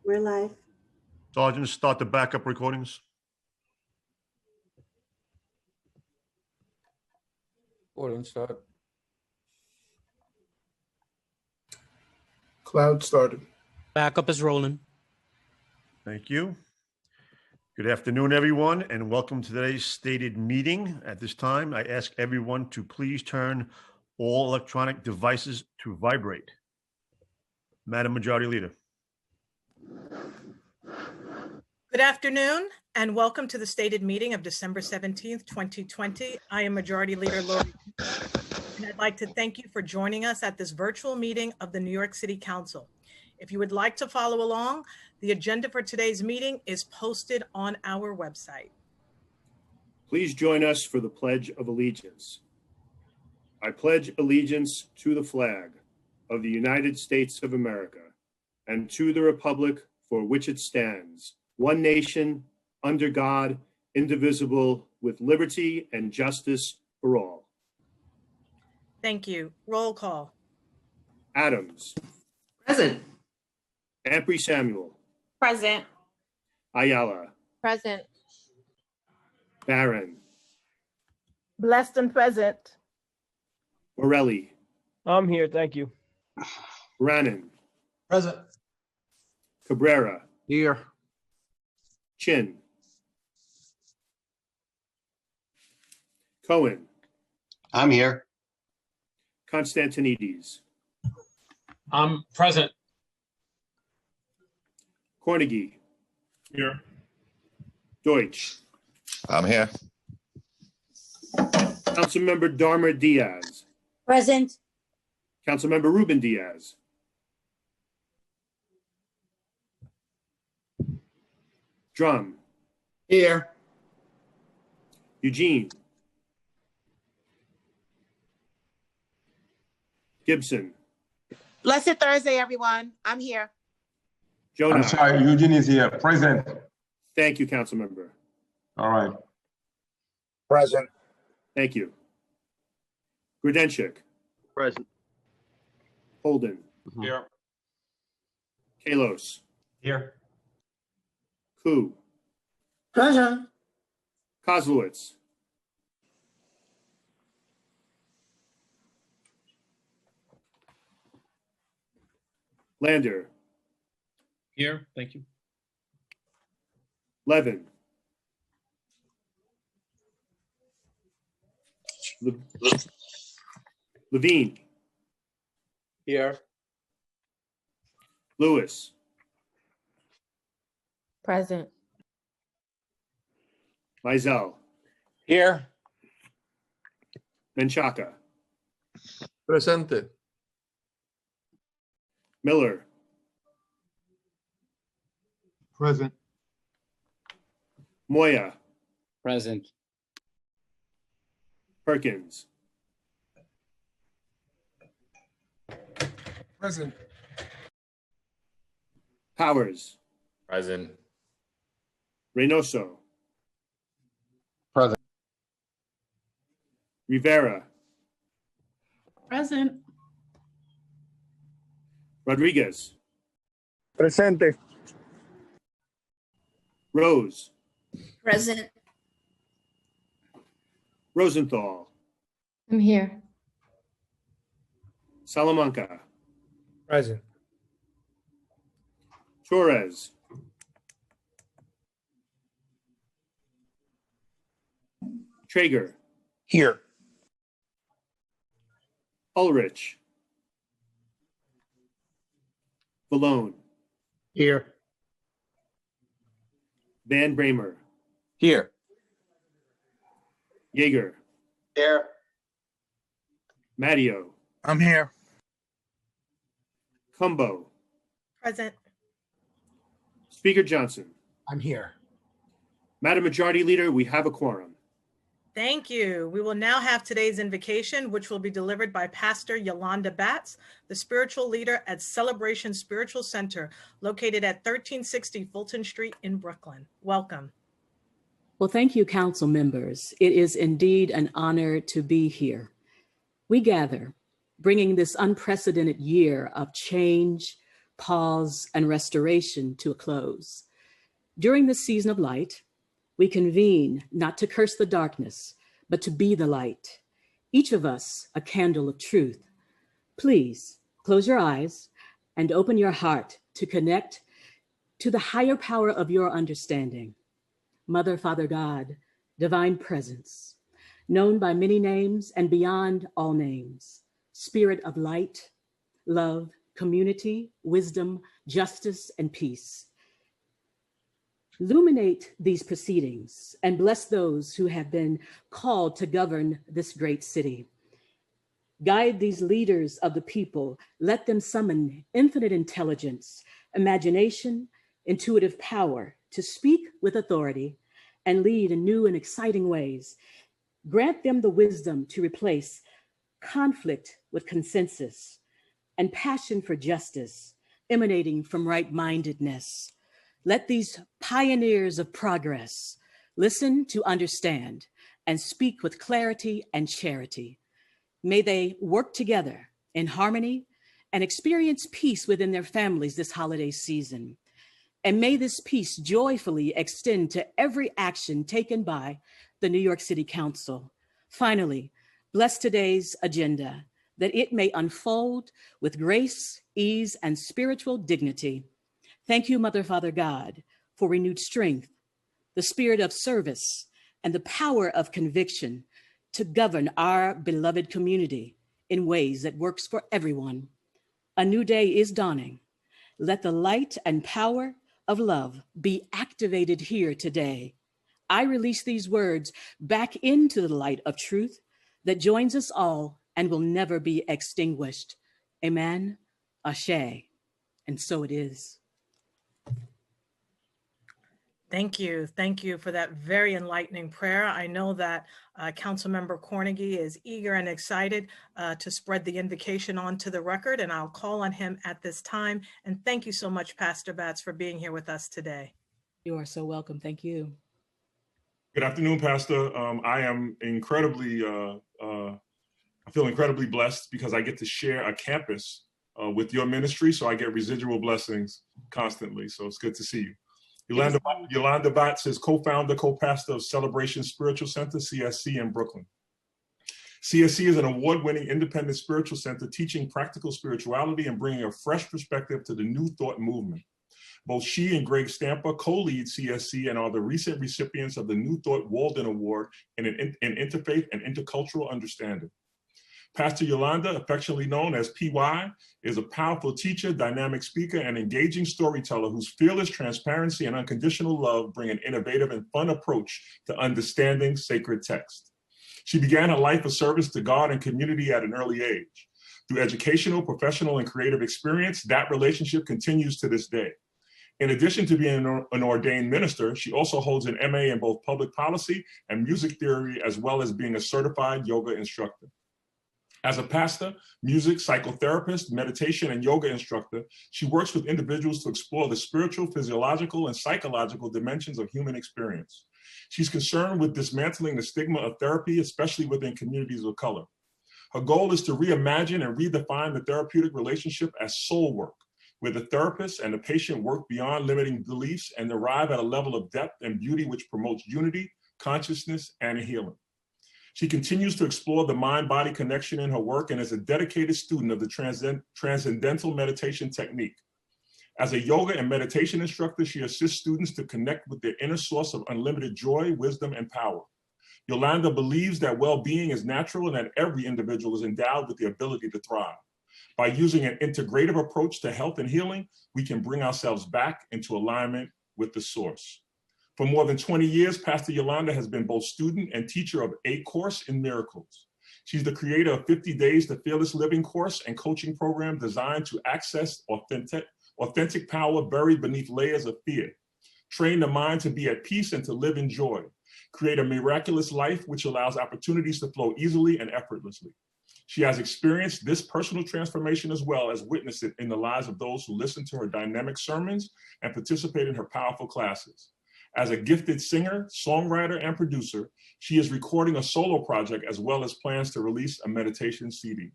We're live. Sergeant, start the backup recordings. Recording start. Cloud started. Backup is rolling. Thank you. Good afternoon, everyone, and welcome to today's stated meeting. At this time, I ask everyone to please turn all electronic devices to vibrate. Madam Majority Leader. Good afternoon and welcome to the stated meeting of December 17th, 2020. I am Majority Leader Lori, and I'd like to thank you for joining us at this virtual meeting of the New York City Council. If you would like to follow along, the agenda for today's meeting is posted on our website. Please join us for the Pledge of Allegiance. I pledge allegiance to the flag of the United States of America and to the republic for which it stands, one nation, under God, indivisible, with liberty and justice for all. Thank you. Roll call. Adams. Present. Ampry Samuel. Present. Ayala. Present. Barron. Blessed and present. Morelli. I'm here, thank you. Brannan. Present. Cabrera. Here. Chin. Cohen. I'm here. Constantinides. I'm present. Cornegie. Here. Deutsch. I'm here. Councilmember Darmer Diaz. Present. Councilmember Ruben Diaz. Drum. Here. Eugene. Gibson. Blessed Thursday, everyone. I'm here. Jonah. I'm sorry, Eugene is here. Present. Thank you, Councilmember. All right. Present. Thank you. Grudenchik. Present. Holden. Here. Kalos. Here. Koo. Present. Kozlowitz. Lander. Here. Thank you. Levin. Levine. Here. Lewis. Present. Mizell. Here. Menchaca. Presente. Miller. Present. Moya. Present. Perkins. Present. Powers. Present. Reynoso. Present. Rivera. Present. Rodriguez. Presente. Rose. Present. Rosenthal. I'm here. Salamanca. Present. Torres. Traeger. Here. Ulrich. Malone. Here. Van Bramer. Here. Yeager. Here. Matteo. I'm here. Cumbo. Present. Speaker Johnson. I'm here. Madam Majority Leader, we have a quorum. Thank you. We will now have today's invocation, which will be delivered by Pastor Yolanda Batts, the spiritual leader at Celebration Spiritual Center, located at 1360 Fulton Street in Brooklyn. Welcome. Well, thank you, council members. It is indeed an honor to be here. We gather, bringing this unprecedented year of change, pause, and restoration to a close. During this season of light, we convene not to curse the darkness, but to be the light. Each of us a candle of truth. Please close your eyes and open your heart to connect to the higher power of your understanding. Mother, Father, God, divine presence, known by many names and beyond all names, spirit of light, love, community, wisdom, justice, and peace. Illuminate these proceedings and bless those who have been called to govern this great city. Guide these leaders of the people. Let them summon infinite intelligence, imagination, intuitive power to speak with authority and lead in new and exciting ways. Grant them the wisdom to replace conflict with consensus and passion for justice emanating from right-mindedness. Let these pioneers of progress listen to understand and speak with clarity and charity. May they work together in harmony and experience peace within their families this holiday season. And may this peace joyfully extend to every action taken by the New York City Council. Finally, bless today's agenda, that it may unfold with grace, ease, and spiritual dignity. Thank you, Mother, Father, God, for renewed strength, the spirit of service, and the power of conviction to govern our beloved community in ways that works for everyone. A new day is dawning. Let the light and power of love be activated here today. I release these words back into the light of truth that joins us all and will never be extinguished. Amen, Ashe, and so it is. Thank you. Thank you for that very enlightening prayer. I know that Councilmember Cornegy is eager and excited to spread the invocation onto the record, and I'll call on him at this time. And thank you so much, Pastor Batts, for being here with us today. You are so welcome. Thank you. Good afternoon, Pastor. I am incredibly, I feel incredibly blessed because I get to share a campus with your ministry, so I get residual blessings constantly. So it's good to see you. Yolanda Batts is co-founder, co-pastor of Celebration Spiritual Center, CSC, in Brooklyn. CSC is an award-winning independent spiritual center teaching practical spirituality and bringing a fresh perspective to the New Thought movement. Both she and Greg Stamper co-lead CSC and are the recent recipients of the New Thought Walden Award in interfaith and intercultural understanding. Pastor Yolanda, affectionately known as PY, is a powerful teacher, dynamic speaker, and engaging storyteller whose fearless transparency and unconditional love bring an innovative and fun approach to understanding sacred text. She began her life of service to God and community at an early age. Through educational, professional, and creative experience, that relationship continues to this day. In addition to being an ordained minister, she also holds an MA in both public policy and music theory, as well as being a certified yoga instructor. As a pastor, music, psychotherapist, meditation, and yoga instructor, she works with individuals to explore the spiritual, physiological, and psychological dimensions of human experience. She's concerned with dismantling the stigma of therapy, especially within communities of color. Her goal is to reimagine and redefine the therapeutic relationship as soul work, where the therapist and the patient work beyond limiting beliefs and arrive at a level of depth and beauty which promotes unity, consciousness, and healing. She continues to explore the mind-body connection in her work and is a dedicated student of the transcendental meditation technique. As a yoga and meditation instructor, she assists students to connect with their inner source of unlimited joy, wisdom, and power. Yolanda believes that well-being is natural and that every individual is endowed with the ability to thrive. By using an integrative approach to health and healing, we can bring ourselves back into alignment with the source. For more than 20 years, Pastor Yolanda has been both student and teacher of A Course in Miracles. She's the creator of 50 Days to Fearless Living course and coaching program designed to access authentic power buried beneath layers of fear, train the mind to be at peace and to live in joy, create a miraculous life which allows opportunities to flow easily and effortlessly. She has experienced this personal transformation as well as witnessed it in the lives of those who listen to her dynamic sermons and participate in her powerful classes. As a gifted singer, songwriter, and producer, she is recording a solo project as well as plans to release a meditation CD.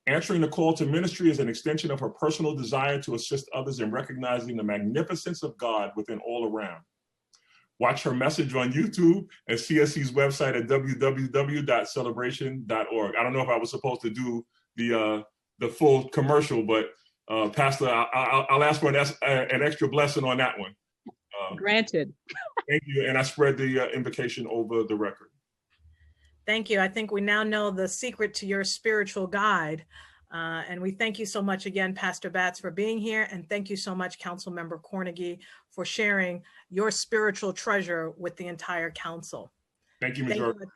Answering the call to ministry is an extension of her personal desire to assist others in recognizing the magnificence of God within all around. Watch her message on YouTube and CSC's website at www.celebration.org. I don't know if I was supposed to do the full commercial, but Pastor, I'll ask for an extra blessing on that one. Granted. Thank you, and I spread the invocation over the record. Thank you. I think we now know the secret to your spiritual guide. And we thank you so much again, Pastor Batts, for being here. And thank you so much, Councilmember Cornegy, for sharing your spiritual treasure with the entire council. Thank you, Majority.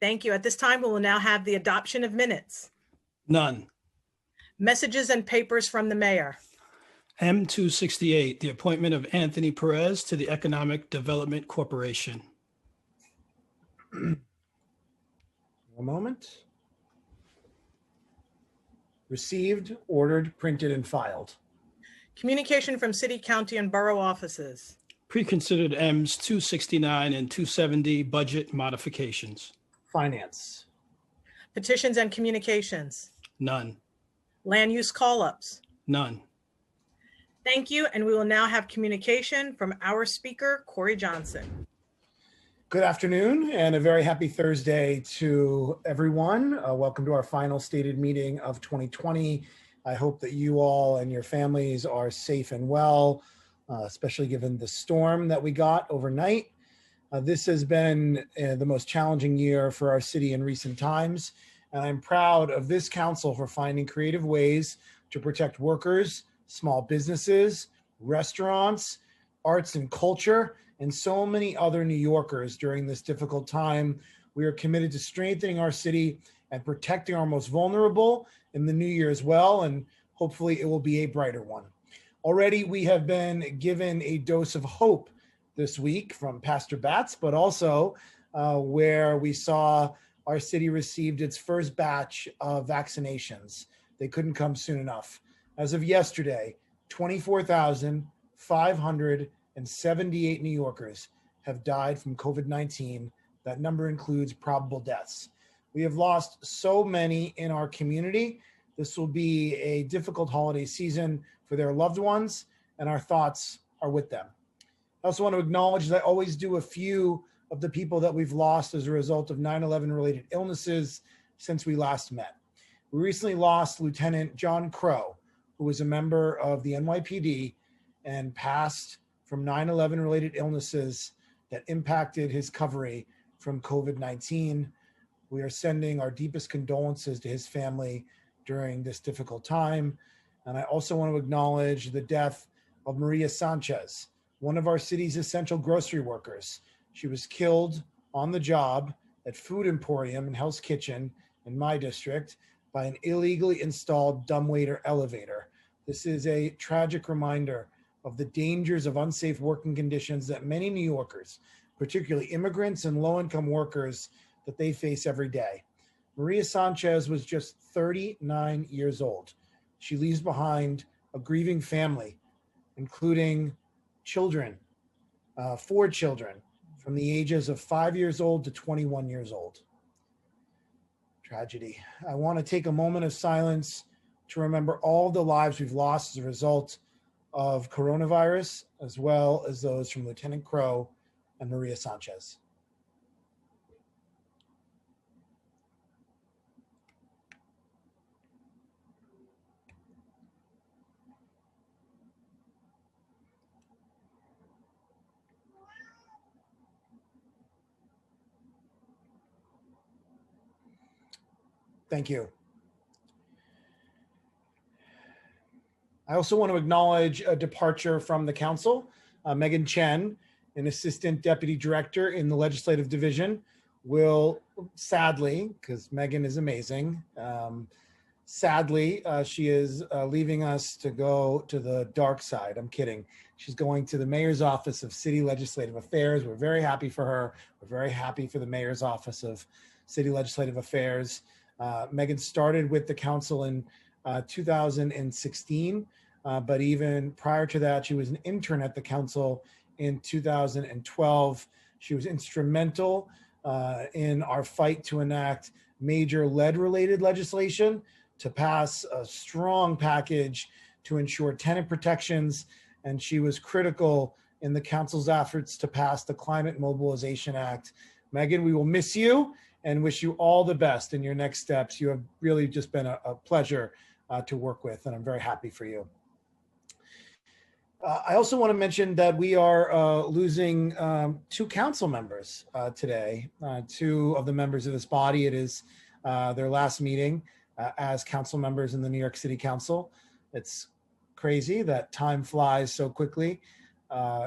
Thank you. At this time, we will now have the adoption of minutes. None. Messages and papers from the mayor. M268, the appointment of Anthony Perez to the Economic Development Corporation. One moment. Received, ordered, printed, and filed. Communication from city, county, and borough offices. Pre-considered M's 269 and 270 budget modifications. Finance. Petitions and communications. None. Land use call-ups. None. Thank you, and we will now have communication from our speaker, Corey Johnson. Good afternoon and a very happy Thursday to everyone. Welcome to our final stated meeting of 2020. I hope that you all and your families are safe and well, especially given the storm that we got overnight. This has been the most challenging year for our city in recent times, and I'm proud of this council for finding creative ways to protect workers, small businesses, restaurants, arts and culture, and so many other New Yorkers during this difficult time. We are committed to strengthening our city and protecting our most vulnerable in the new year as well, and hopefully it will be a brighter one. Already we have been given a dose of hope this week from Pastor Batts, but also where we saw our city received its first batch of vaccinations. They couldn't come soon enough. As of yesterday, 24,578 New Yorkers have died from COVID-19. That number includes probable deaths. We have lost so many in our community. This will be a difficult holiday season for their loved ones, and our thoughts are with them. I also want to acknowledge, as I always do, a few of the people that we've lost as a result of 9/11 related illnesses since we last met. We recently lost Lieutenant John Crow, who was a member of the NYPD and passed from 9/11 related illnesses that impacted his recovery from COVID-19. We are sending our deepest condolences to his family during this difficult time. And I also want to acknowledge the death of Maria Sanchez, one of our city's essential grocery workers. She was killed on the job at Food Emporium and Hell's Kitchen in my district by an illegally installed dumbwaiter elevator. This is a tragic reminder of the dangers of unsafe working conditions that many New Yorkers, particularly immigrants and low-income workers, that they face every day. Maria Sanchez was just 39 years old. She leaves behind a grieving family, including children, 4 children from the ages of 5 years old to 21 years old. Tragedy. I want to take a moment of silence to remember all the lives we've lost as a result of coronavirus, as well as those from Lieutenant Crow and Maria Sanchez. Thank you. I also want to acknowledge a departure from the council. Megan Chen, an assistant deputy director in the legislative division, will sadly, because Megan is amazing, sadly, she is leaving us to go to the dark side. I'm kidding. She's going to the mayor's office of city legislative affairs. We're very happy for her. We're very happy for the mayor's office of city legislative affairs. Megan started with the council in 2016, but even prior to that, she was an intern at the council in 2012. She was instrumental in our fight to enact major lead-related legislation to pass a strong package to ensure tenant protections, and she was critical in the council's efforts to pass the Climate Mobilization Act. Megan, we will miss you and wish you all the best in your next steps. You have really just been a pleasure to work with, and I'm very happy for you. I also want to mention that we are losing 2 council members today. 2 of the members of this body, it is their last meeting as council members in the New York City Council. It's crazy that time flies so quickly.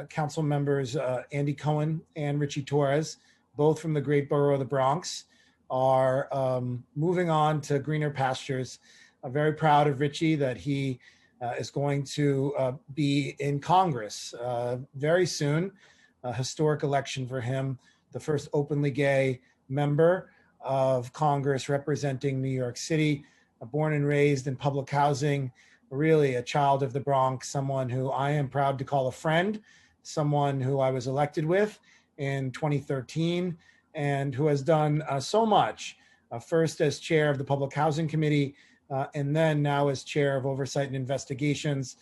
Council members Andy Cohen and Richie Torres, both from the great borough of the Bronx, are moving on to greener pastures. I'm very proud of Richie that he is going to be in Congress very soon. A historic election for him, the first openly gay member of Congress representing New York City, born and raised in public housing, really a child of the Bronx, someone who I am proud to call a friend, someone who I was elected with in 2013, and who has done so much, first as chair of the Public Housing Committee, and then now as chair of Oversight and Investigations.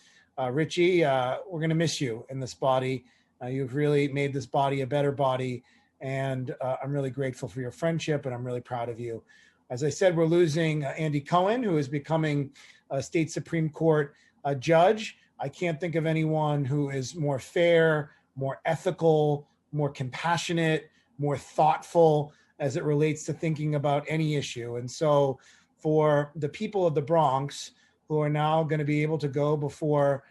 Richie, we're going to miss you in this body. You've really made this body a better body, and I'm really grateful for your friendship, and I'm really proud of you. As I said, we're losing Andy Cohen, who is becoming a state Supreme Court judge. I can't think of anyone who is more fair, more ethical, more compassionate, more thoughtful as it relates to thinking about any issue. And so for the people of the Bronx who are now going to be able to go before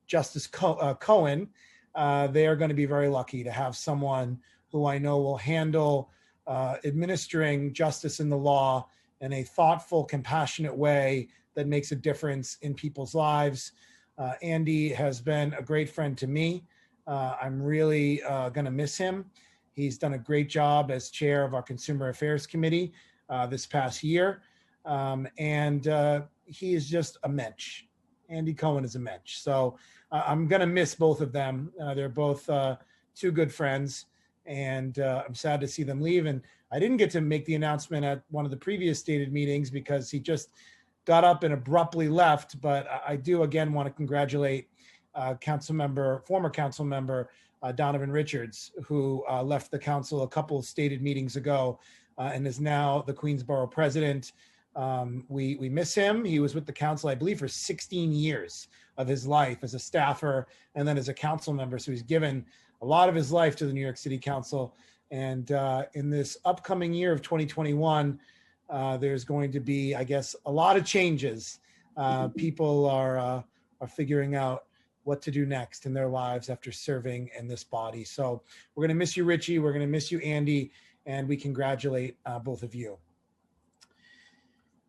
Justice Cohen, they are going to be very lucky to have someone who I know will handle administering justice in the law in a thoughtful, compassionate way that makes a difference in people's lives. Andy has been a great friend to me. I'm really going to miss him. He's done a great job as chair of our Consumer Affairs Committee this past year. And he is just a mensch. Andy Cohen is a mensch. So I'm going to miss both of them. They're both 2 good friends, and I'm sad to see them leave. And I didn't get to make the announcement at one of the previous stated meetings because he just got up and abruptly left. But I do again want to congratulate former council member Donovan Richards, who left the council a couple of stated meetings ago and is now the Queensborough president. We miss him. He was with the council, I believe, for 16 years of his life as a staffer and then as a council member. So he's given a lot of his life to the New York City Council. And in this upcoming year of 2021, there's going to be, I guess, a lot of changes. People are figuring out what to do next in their lives after serving in this body. So we're going to miss you, Richie. We're going to miss you, Andy. And we congratulate both of you.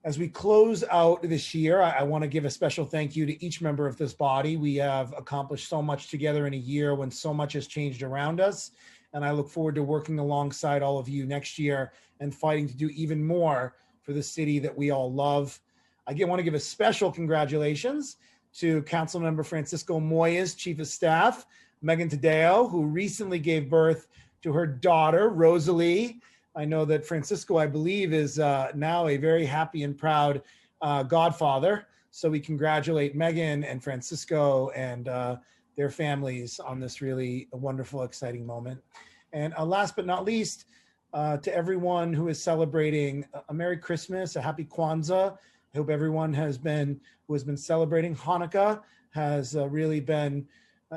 As we close out this year, I want to give a special thank you to each member of this body. We have accomplished so much together in a year when so much has changed around us. And I look forward to working alongside all of you next year and fighting to do even more for the city that we all love. I want to give a special congratulations to Councilmember Francisco Moyes, Chief of Staff, Megan Tadeo, who recently gave birth to her daughter, Rosalie. I know that Francisco, I believe, is now a very happy and proud godfather. So we congratulate Megan and Francisco and their families on this really wonderful, exciting moment. And last but not least, to everyone who is celebrating a Merry Christmas, a Happy Kwanzaa. I hope everyone who has been celebrating Hanukkah has really been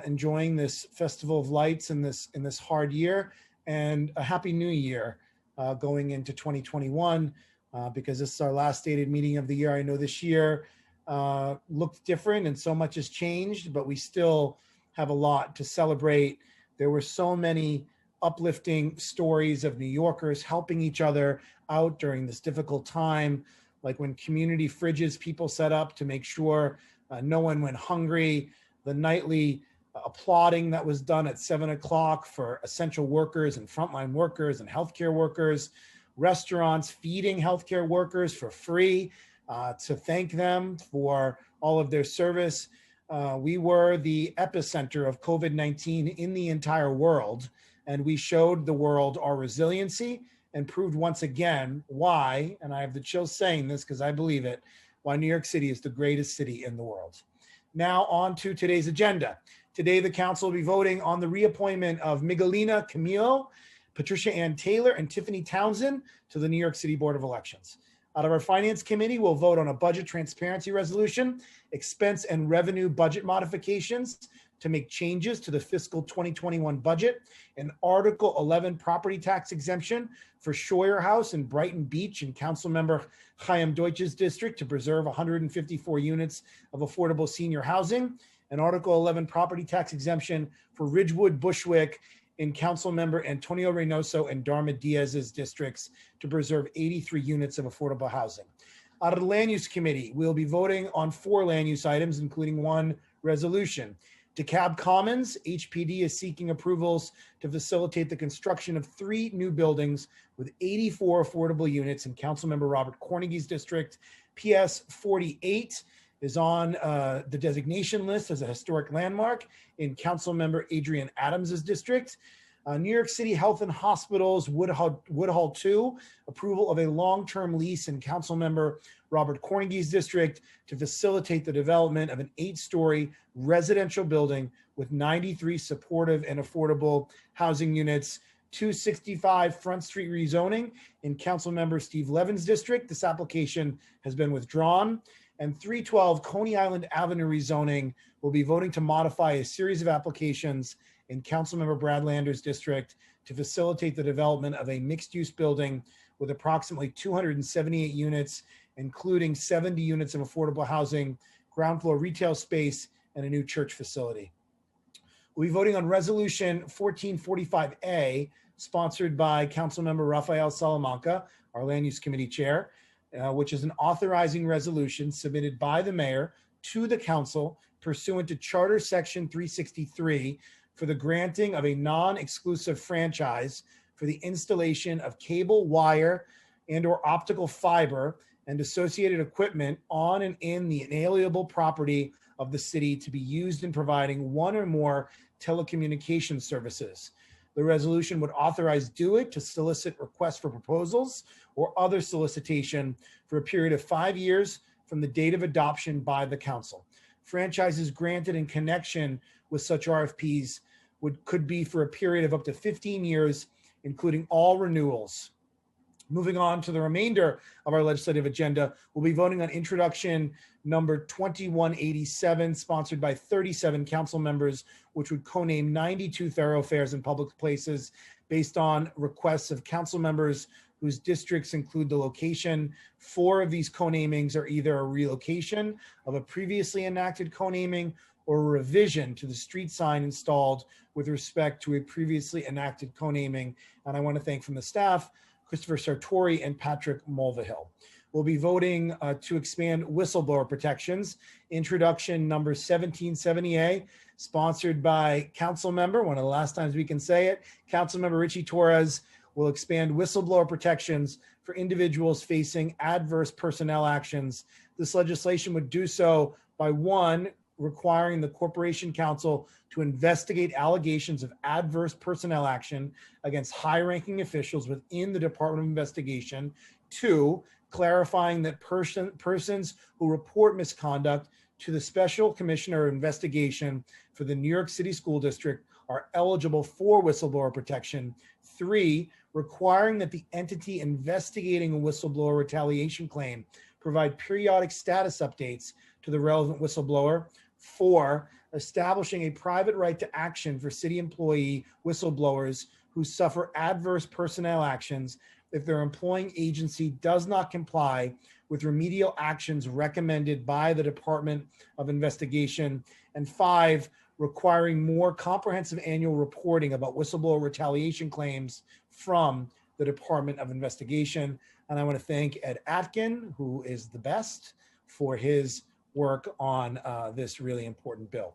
enjoying this festival of lights in this hard year, and a Happy New Year going into 2021, because this is our last stated meeting of the year. I know this year looked different and so much has changed, but we still have a lot to celebrate. There were so many uplifting stories of New Yorkers helping each other out during this difficult time, like when community fridges people set up to make sure no one went hungry, the nightly applauding that was done at 7 o'clock for essential workers and frontline workers and healthcare workers, restaurants feeding healthcare workers for free to thank them for all of their service. We were the epicenter of COVID-19 in the entire world, and we showed the world our resiliency and proved once again why, and I have the chills saying this because I believe it, why New York City is the greatest city in the world. Now on to today's agenda. Today, the council will be voting on the reappointment of Miguelina Camilo, Patricia Ann Taylor, and Tiffany Townsend to the New York City Board of Elections. Out of our Finance Committee, we'll vote on a budget transparency resolution, expense and revenue budget modifications to make changes to the fiscal 2021 budget, and Article 11 property tax exemption for Scheuer House in Brighton Beach in Councilmember Chaim Deutsch's district to preserve 154 units of affordable senior housing, and Article 11 property tax exemption for Ridgewood Bushwick in Councilmember Antonio Reynoso and Dharma Diaz's districts to preserve 83 units of affordable housing. Out of the Land Use Committee, we'll be voting on 4 land use items, including 1 resolution. DeKalb Commons, HPD is seeking approvals to facilitate the construction of 3 new buildings with 84 affordable units in Councilmember Robert Cornigy's district. PS 48 is on the designation list as a historic landmark in Councilmember Adrian Adams's district. New York City Health and Hospitals, Woodhull 2, approval of a long-term lease in Councilmember Robert Cornigy's district to facilitate the development of an 8-story residential building with 93 supportive and affordable housing units. 265 Front Street rezoning in Councilmember Steve Levin's district. This application has been withdrawn. And 312 Coney Island Avenue rezoning will be voting to modify a series of applications in Councilmember Brad Lander's district to facilitate the development of a mixed-use building with approximately 278 units, including 70 units of affordable housing, ground floor retail space, and a new church facility. We'll be voting on Resolution 1445A, sponsored by Councilmember Rafael Salamanca, our Land Use Committee Chair, which is an authorizing resolution submitted by the mayor to the council pursuant to Charter Section 363 for the granting of a non-exclusive franchise for the installation of cable, wire, and/or optical fiber and associated equipment on and in the inalienable property of the city to be used in providing 1 or more telecommunication services. The resolution would authorize DoIT to solicit requests for proposals or other solicitation for a period of 5 years from the date of adoption by the council. Franchises granted in connection with such RFPs could be for a period of up to 15 years, including all renewals. Moving on to the remainder of our legislative agenda, we'll be voting on introduction number 2187, sponsored by 37 council members, which would co-name 92 thoroughfares and public places based on requests of council members whose districts include the location. 4 of these co-namings are either a relocation of a previously enacted co-naming or a revision to the street sign installed with respect to a previously enacted co-naming. And I want to thank from the staff, Christopher Sartori and Patrick Mulvihill. We'll be voting to expand whistleblower protections. Introduction number 1770A, sponsored by council member, one of the last times we can say it, Councilmember Richie Torres, will expand whistleblower protections for individuals facing adverse personnel actions. This legislation would do so by 1, requiring the Corporation Council to investigate allegations of adverse personnel action against high-ranking officials within the Department of Investigation. 2, clarifying that persons who report misconduct to the Special Commissioner of Investigation for the New York City School District are eligible for whistleblower protection. 3, requiring that the entity investigating a whistleblower retaliation claim provide periodic status updates to the relevant whistleblower. 4, establishing a private right to action for city employee whistleblowers who suffer adverse personnel actions if their employing agency does not comply with remedial actions recommended by the Department of Investigation. And 5, requiring more comprehensive annual reporting about whistleblower retaliation claims from the Department of Investigation. And I want to thank Ed Atkin, who is the best, for his work on this really important bill.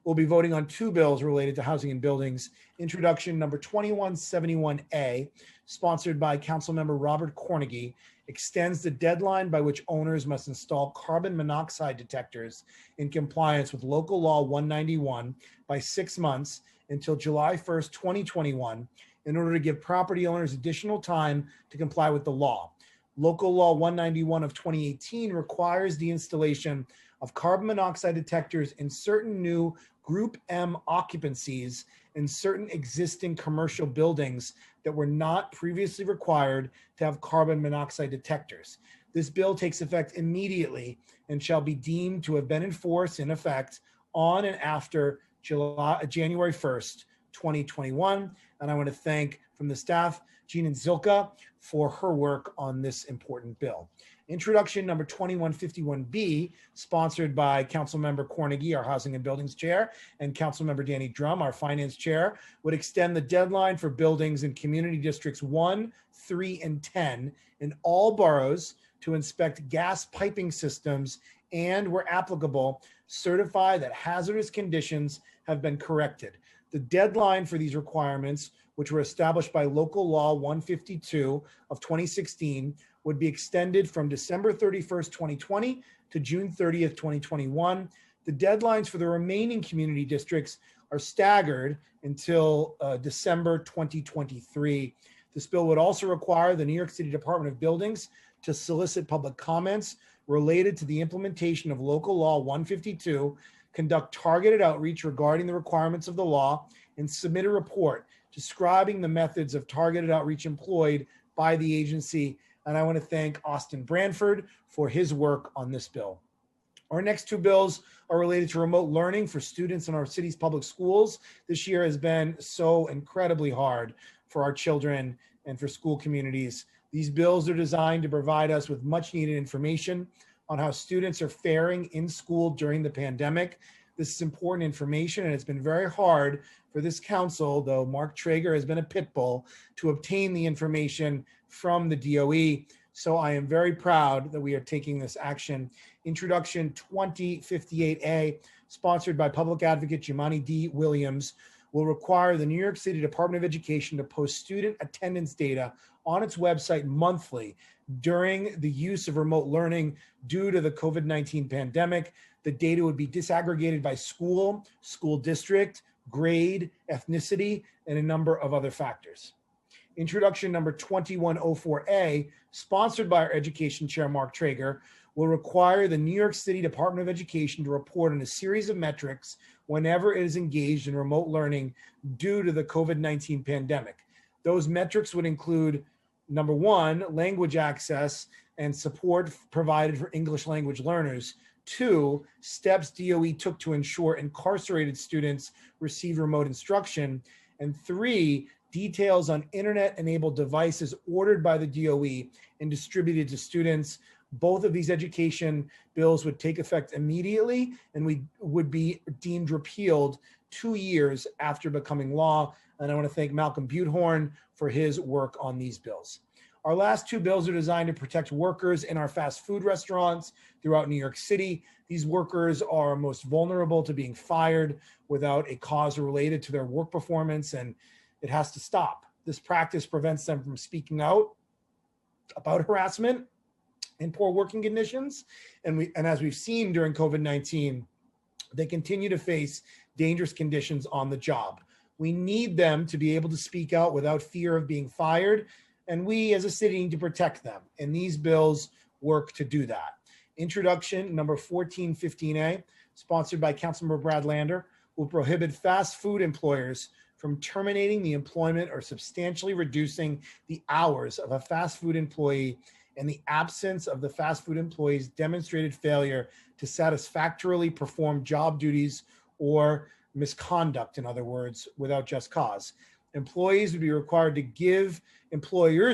We'll be voting on 2 bills related to housing and buildings. Introduction number 2171A, sponsored by Councilmember Robert Cornigy, extends the deadline by which owners must install carbon monoxide detectors in compliance with Local Law 191 by 6 months until July 1st, 2021, in order to give property owners additional time to comply with the law. Local Law 191 of 2018 requires the installation of carbon monoxide detectors in certain new Group M occupancies in certain existing commercial buildings that were not previously required to have carbon monoxide detectors. This bill takes effect immediately and shall be deemed to have been enforced in effect on and after January 1st, 2021. And I want to thank from the staff, Jean and Zilka, for her work on this important bill. Introduction number 2151B, sponsored by Councilmember Cornegie, our Housing and Buildings Chair, and Councilmember Danny Drum, our Finance Chair, would extend the deadline for buildings in Community Districts 1, 3, and 10 in all boroughs to inspect gas piping systems and, where applicable, certify that hazardous conditions have been corrected. The deadline for these requirements, which were established by Local Law 152 of 2016, would be extended from December 31st, 2020 to June 30th, 2021. The deadlines for the remaining community districts are staggered until December 2023. This bill would also require the New York City Department of Buildings to solicit public comments related to the implementation of Local Law 152, conduct targeted outreach regarding the requirements of the law, and submit a report describing the methods of targeted outreach employed by the agency. And I want to thank Austin Branford for his work on this bill. Our next two bills are related to remote learning for students in our city's public schools. This year has been so incredibly hard for our children and for school communities. These bills are designed to provide us with much needed information on how students are faring in school during the pandemic. This is important information, and it's been very hard for this council, though Mark Traeger has been a pit bull, to obtain the information from the DOE. So I am very proud that we are taking this action. Introduction 2058A, sponsored by Public Advocate Jumaane D. Williams, will require the New York City Department of Education to post student attendance data on its website monthly during the use of remote learning due to the COVID-19 pandemic. The data would be disaggregated by school, school district, grade, ethnicity, and a number of other factors. Introduction number 2104A, sponsored by our Education Chair, Mark Traeger, will require the New York City Department of Education to report on a series of metrics whenever it is engaged in remote learning due to the COVID-19 pandemic. Those metrics would include, number one, language access and support provided for English language learners. 2, steps DOE took to ensure incarcerated students receive remote instruction. And 3, details on internet-enabled devices ordered by the DOE and distributed to students. Both of these education bills would take effect immediately and we would be deemed repealed 2 years after becoming law. And I want to thank Malcolm Butehorn for his work on these bills. Our last two bills are designed to protect workers in our fast food restaurants throughout New York City. These workers are most vulnerable to being fired without a cause related to their work performance, and it has to stop. This practice prevents them from speaking out about harassment and poor working conditions. And as we've seen during COVID-19, they continue to face dangerous conditions on the job. We need them to be able to speak out without fear of being fired. And we as a city need to protect them. And these bills work to do that. Introduction number 1415A, sponsored by Councilmember Brad Lander, will prohibit fast food employers from terminating the employment or substantially reducing the hours of a fast food employee in the absence of the fast food employee's demonstrated failure to satisfactorily perform job duties or misconduct, in other words, without just cause. Employers would be required to give employees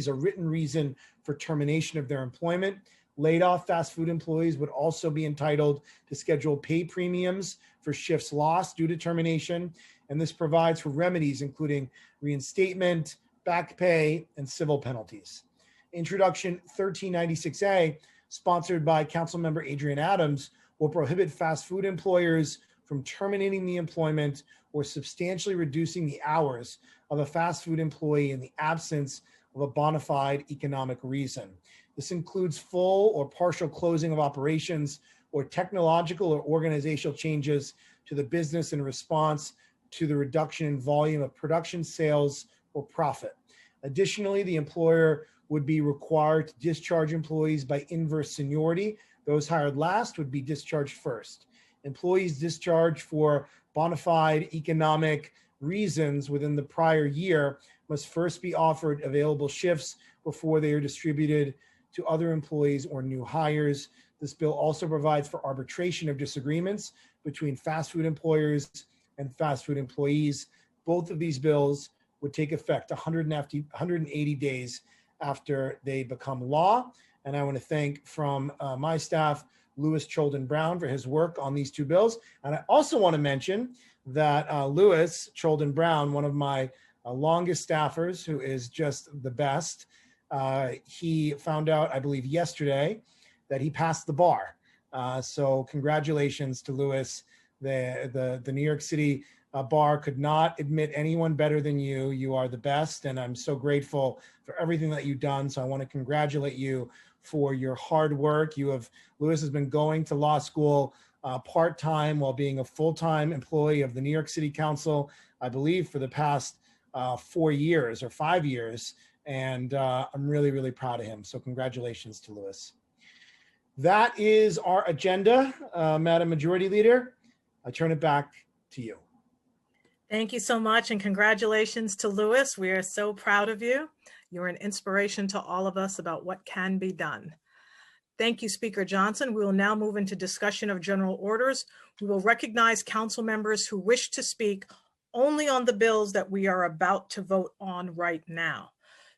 a written reason for termination of their employment. Laid off fast food employees would also be entitled to schedule pay premiums for shifts lost due to termination. And this provides for remedies, including reinstatement, back pay, and civil penalties. Introduction 1396A, sponsored by Councilmember Adrian Adams, will prohibit fast food employers from terminating the employment or substantially reducing the hours of a fast food employee in the absence of a bona fide economic reason. This includes full or partial closing of operations or technological or organizational changes to the business in response to the reduction in volume of production, sales, or profit. Additionally, the employer would be required to discharge employees by inverse seniority. Those hired last would be discharged first. Employees discharged for bona fide economic reasons within the prior year must first be offered available shifts before they are distributed to other employees or new hires. This bill also provides for arbitration of disagreements between fast food employers and fast food employees. Both of these bills would take effect 180 days after they become law. And I want to thank from my staff, Louis Cholden Brown, for his work on these two bills. And I also want to mention that Louis Cholden Brown, one of my longest staffers, who is just the best, he found out, I believe yesterday, that he passed the bar. So congratulations to Louis. The New York City bar could not admit anyone better than you. You are the best, and I'm so grateful for everything that you've done. So I want to congratulate you for your hard work. Louis has been going to law school part-time while being a full-time employee of the New York City Council, I believe for the past 4 years or 5 years. And I'm really, really proud of him. So congratulations to Louis. That is our agenda. Madam Majority Leader, I turn it back to you. Thank you so much, and congratulations to Louis. We are so proud of you. You're an inspiration to all of us about what can be done. Thank you, Speaker Johnson. We will now move into discussion of general orders. We will recognize council members who wish to speak only on the bills that we are about to vote on right now.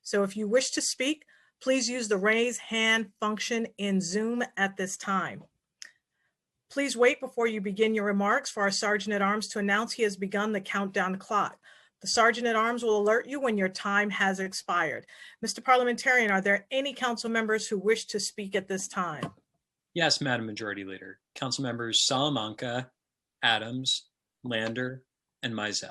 So if you wish to speak, please use the raise hand function in Zoom at this time. Please wait before you begin your remarks for our Sergeant at Arms to announce he has begun the countdown clock. The Sergeant at Arms will alert you when your time has expired. Mr. Parliamentarian, are there any council members who wish to speak at this time? Yes, Madam Majority Leader. Council members Salamanca, Adams, Lander, and Mizell.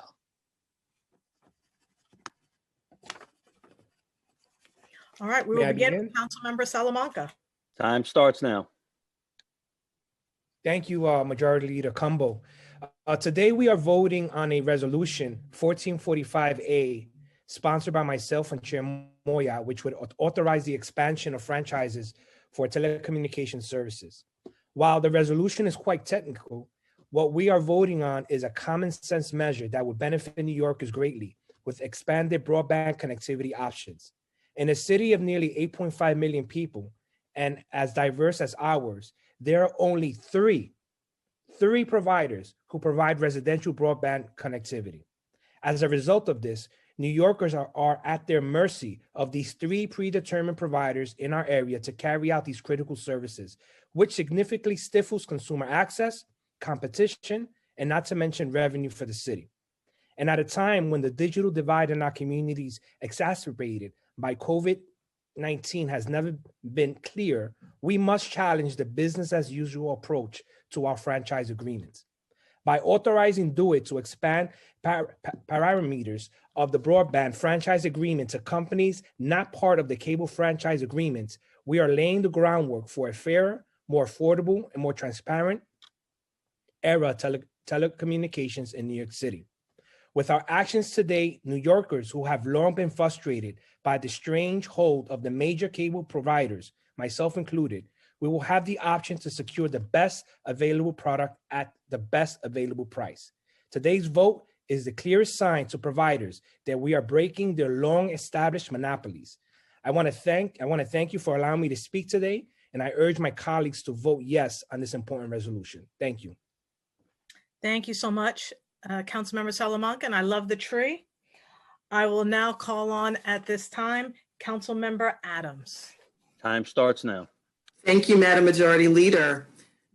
All right, we will begin with Councilmember Salamanca. Time starts now. Thank you, Majority Leader Cumbo. Today we are voting on a resolution 1445A sponsored by myself and Chair Moya, which would authorize the expansion of franchises for telecommunication services. While the resolution is quite technical, what we are voting on is a common sense measure that would benefit New Yorkers greatly with expanded broadband connectivity options. In a city of nearly 8.5 million people and as diverse as ours, there are only three providers who provide residential broadband connectivity. As a result of this, New Yorkers are at their mercy of these three predetermined providers in our area to carry out these critical services, which significantly stifles consumer access, competition, and not to mention revenue for the city. And at a time when the digital divide in our communities exacerbated by COVID-19 has never been clear, we must challenge the business as usual approach to our franchise agreements. By authorizing DoIT to expand parameters of the broadband franchise agreement to companies not part of the cable franchise agreements, we are laying the groundwork for a fairer, more affordable, and more transparent era telecommunications in New York City. With our actions today, New Yorkers who have long been frustrated by the strange hold of the major cable providers, myself included, we will have the option to secure the best available product at the best available price. Today's vote is the clearest sign to providers that we are breaking their long-established monopolies. I want to thank you for allowing me to speak today, and I urge my colleagues to vote yes on this important resolution. Thank you. Thank you so much, Councilmember Salamanca, and I love the tree. I will now call on at this time, Councilmember Adams. Time starts now. Thank you, Madam Majority Leader.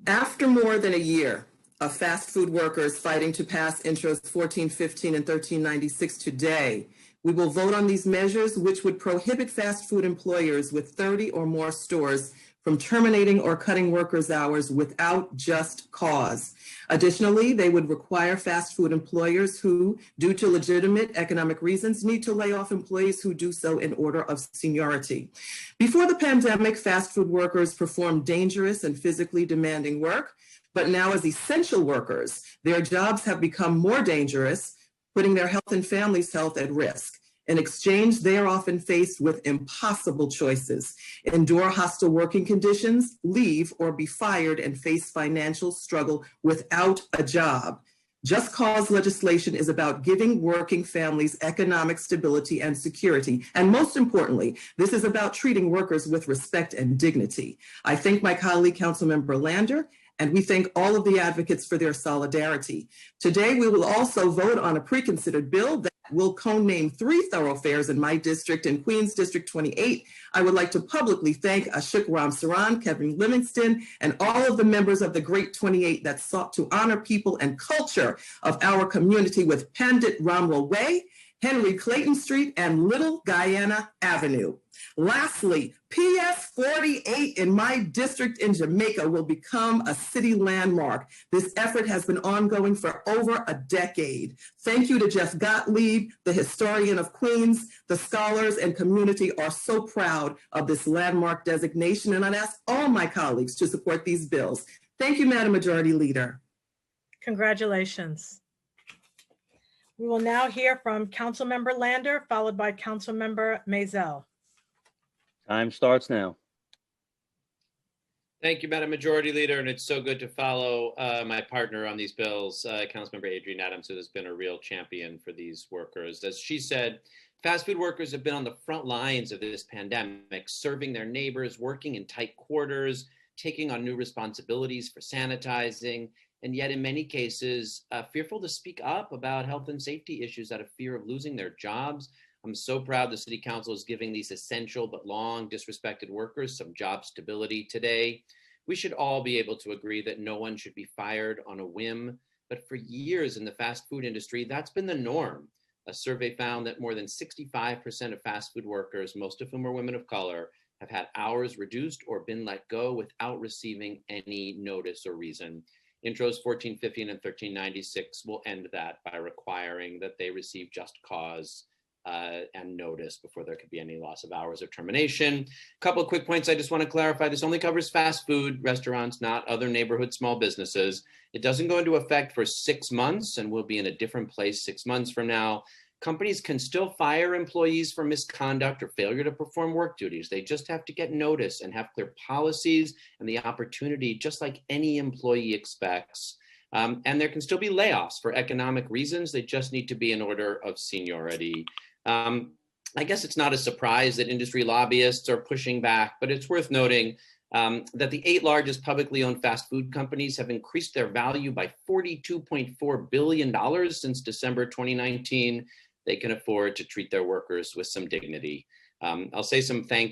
After more than a year of fast food workers fighting to pass Intros 1415 and 1396 today, we will vote on these measures which would prohibit fast food employers with 30 or more stores from terminating or cutting workers' hours without just cause. Additionally, they would require fast food employers who, due to legitimate economic reasons, need to lay off employees who do so in order of seniority. Before the pandemic, fast food workers performed dangerous and physically demanding work, but now as essential workers, their jobs have become more dangerous, putting their health and families' health at risk. In exchange, they are often faced with impossible choices: endure hostile working conditions, leave, or be fired and face financial struggle without a job. Just cause legislation is about giving working families economic stability and security. And most importantly, this is about treating workers with respect and dignity. I thank my colleague, Councilmember Lander, and we thank all of the advocates for their solidarity. Today, we will also vote on a pre-considered bill that will co-name 3 thoroughfares in my district, in Queens District 28. I would like to publicly thank Ashok Ramsaran, Kevin Livingston, and all of the members of the Great 28 that sought to honor people and culture of our community with Pandit Ramrao Way, Henry Clayton Street, and Little Guyana Avenue. Lastly, PS 48 in my district in Jamaica will become a city landmark. This effort has been ongoing for over a decade. Thank you to Jeff Gottlieb, the historian of Queens. The scholars and community are so proud of this landmark designation, and I'd ask all my colleagues to support these bills. Thank you, Madam Majority Leader. Congratulations. We will now hear from Councilmember Lander, followed by Councilmember Maisel. Time starts now. Thank you, Madam Majority Leader, and it's so good to follow my partner on these bills, Councilmember Adrienne Adams, who has been a real champion for these workers. As she said, fast food workers have been on the front lines of this pandemic, serving their neighbors, working in tight quarters, taking on new responsibilities for sanitizing, and yet in many cases, fearful to speak up about health and safety issues out of fear of losing their jobs. I'm so proud the City Council is giving these essential but long disrespected workers some job stability today. We should all be able to agree that no one should be fired on a whim, but for years in the fast food industry, that's been the norm. A survey found that more than 65% of fast food workers, most of whom are women of color, have had hours reduced or been let go without receiving any notice or reason. Intros 1415 and 1396 will end that by requiring that they receive just cause and notice before there could be any loss of hours or termination. A couple of quick points I just want to clarify. This only covers fast food restaurants, not other neighborhood small businesses. It doesn't go into effect for 6 months, and we'll be in a different place 6 months from now. Companies can still fire employees for misconduct or failure to perform work duties. They just have to get notice and have clear policies and the opportunity, just like any employee expects. And there can still be layoffs for economic reasons. They just need to be in order of seniority. I guess it's not a surprise that industry lobbyists are pushing back, but it's worth noting that the 8 largest publicly owned fast food companies have increased their value by $42.4 billion since December 2019. They can afford to treat their workers with some dignity. I'll say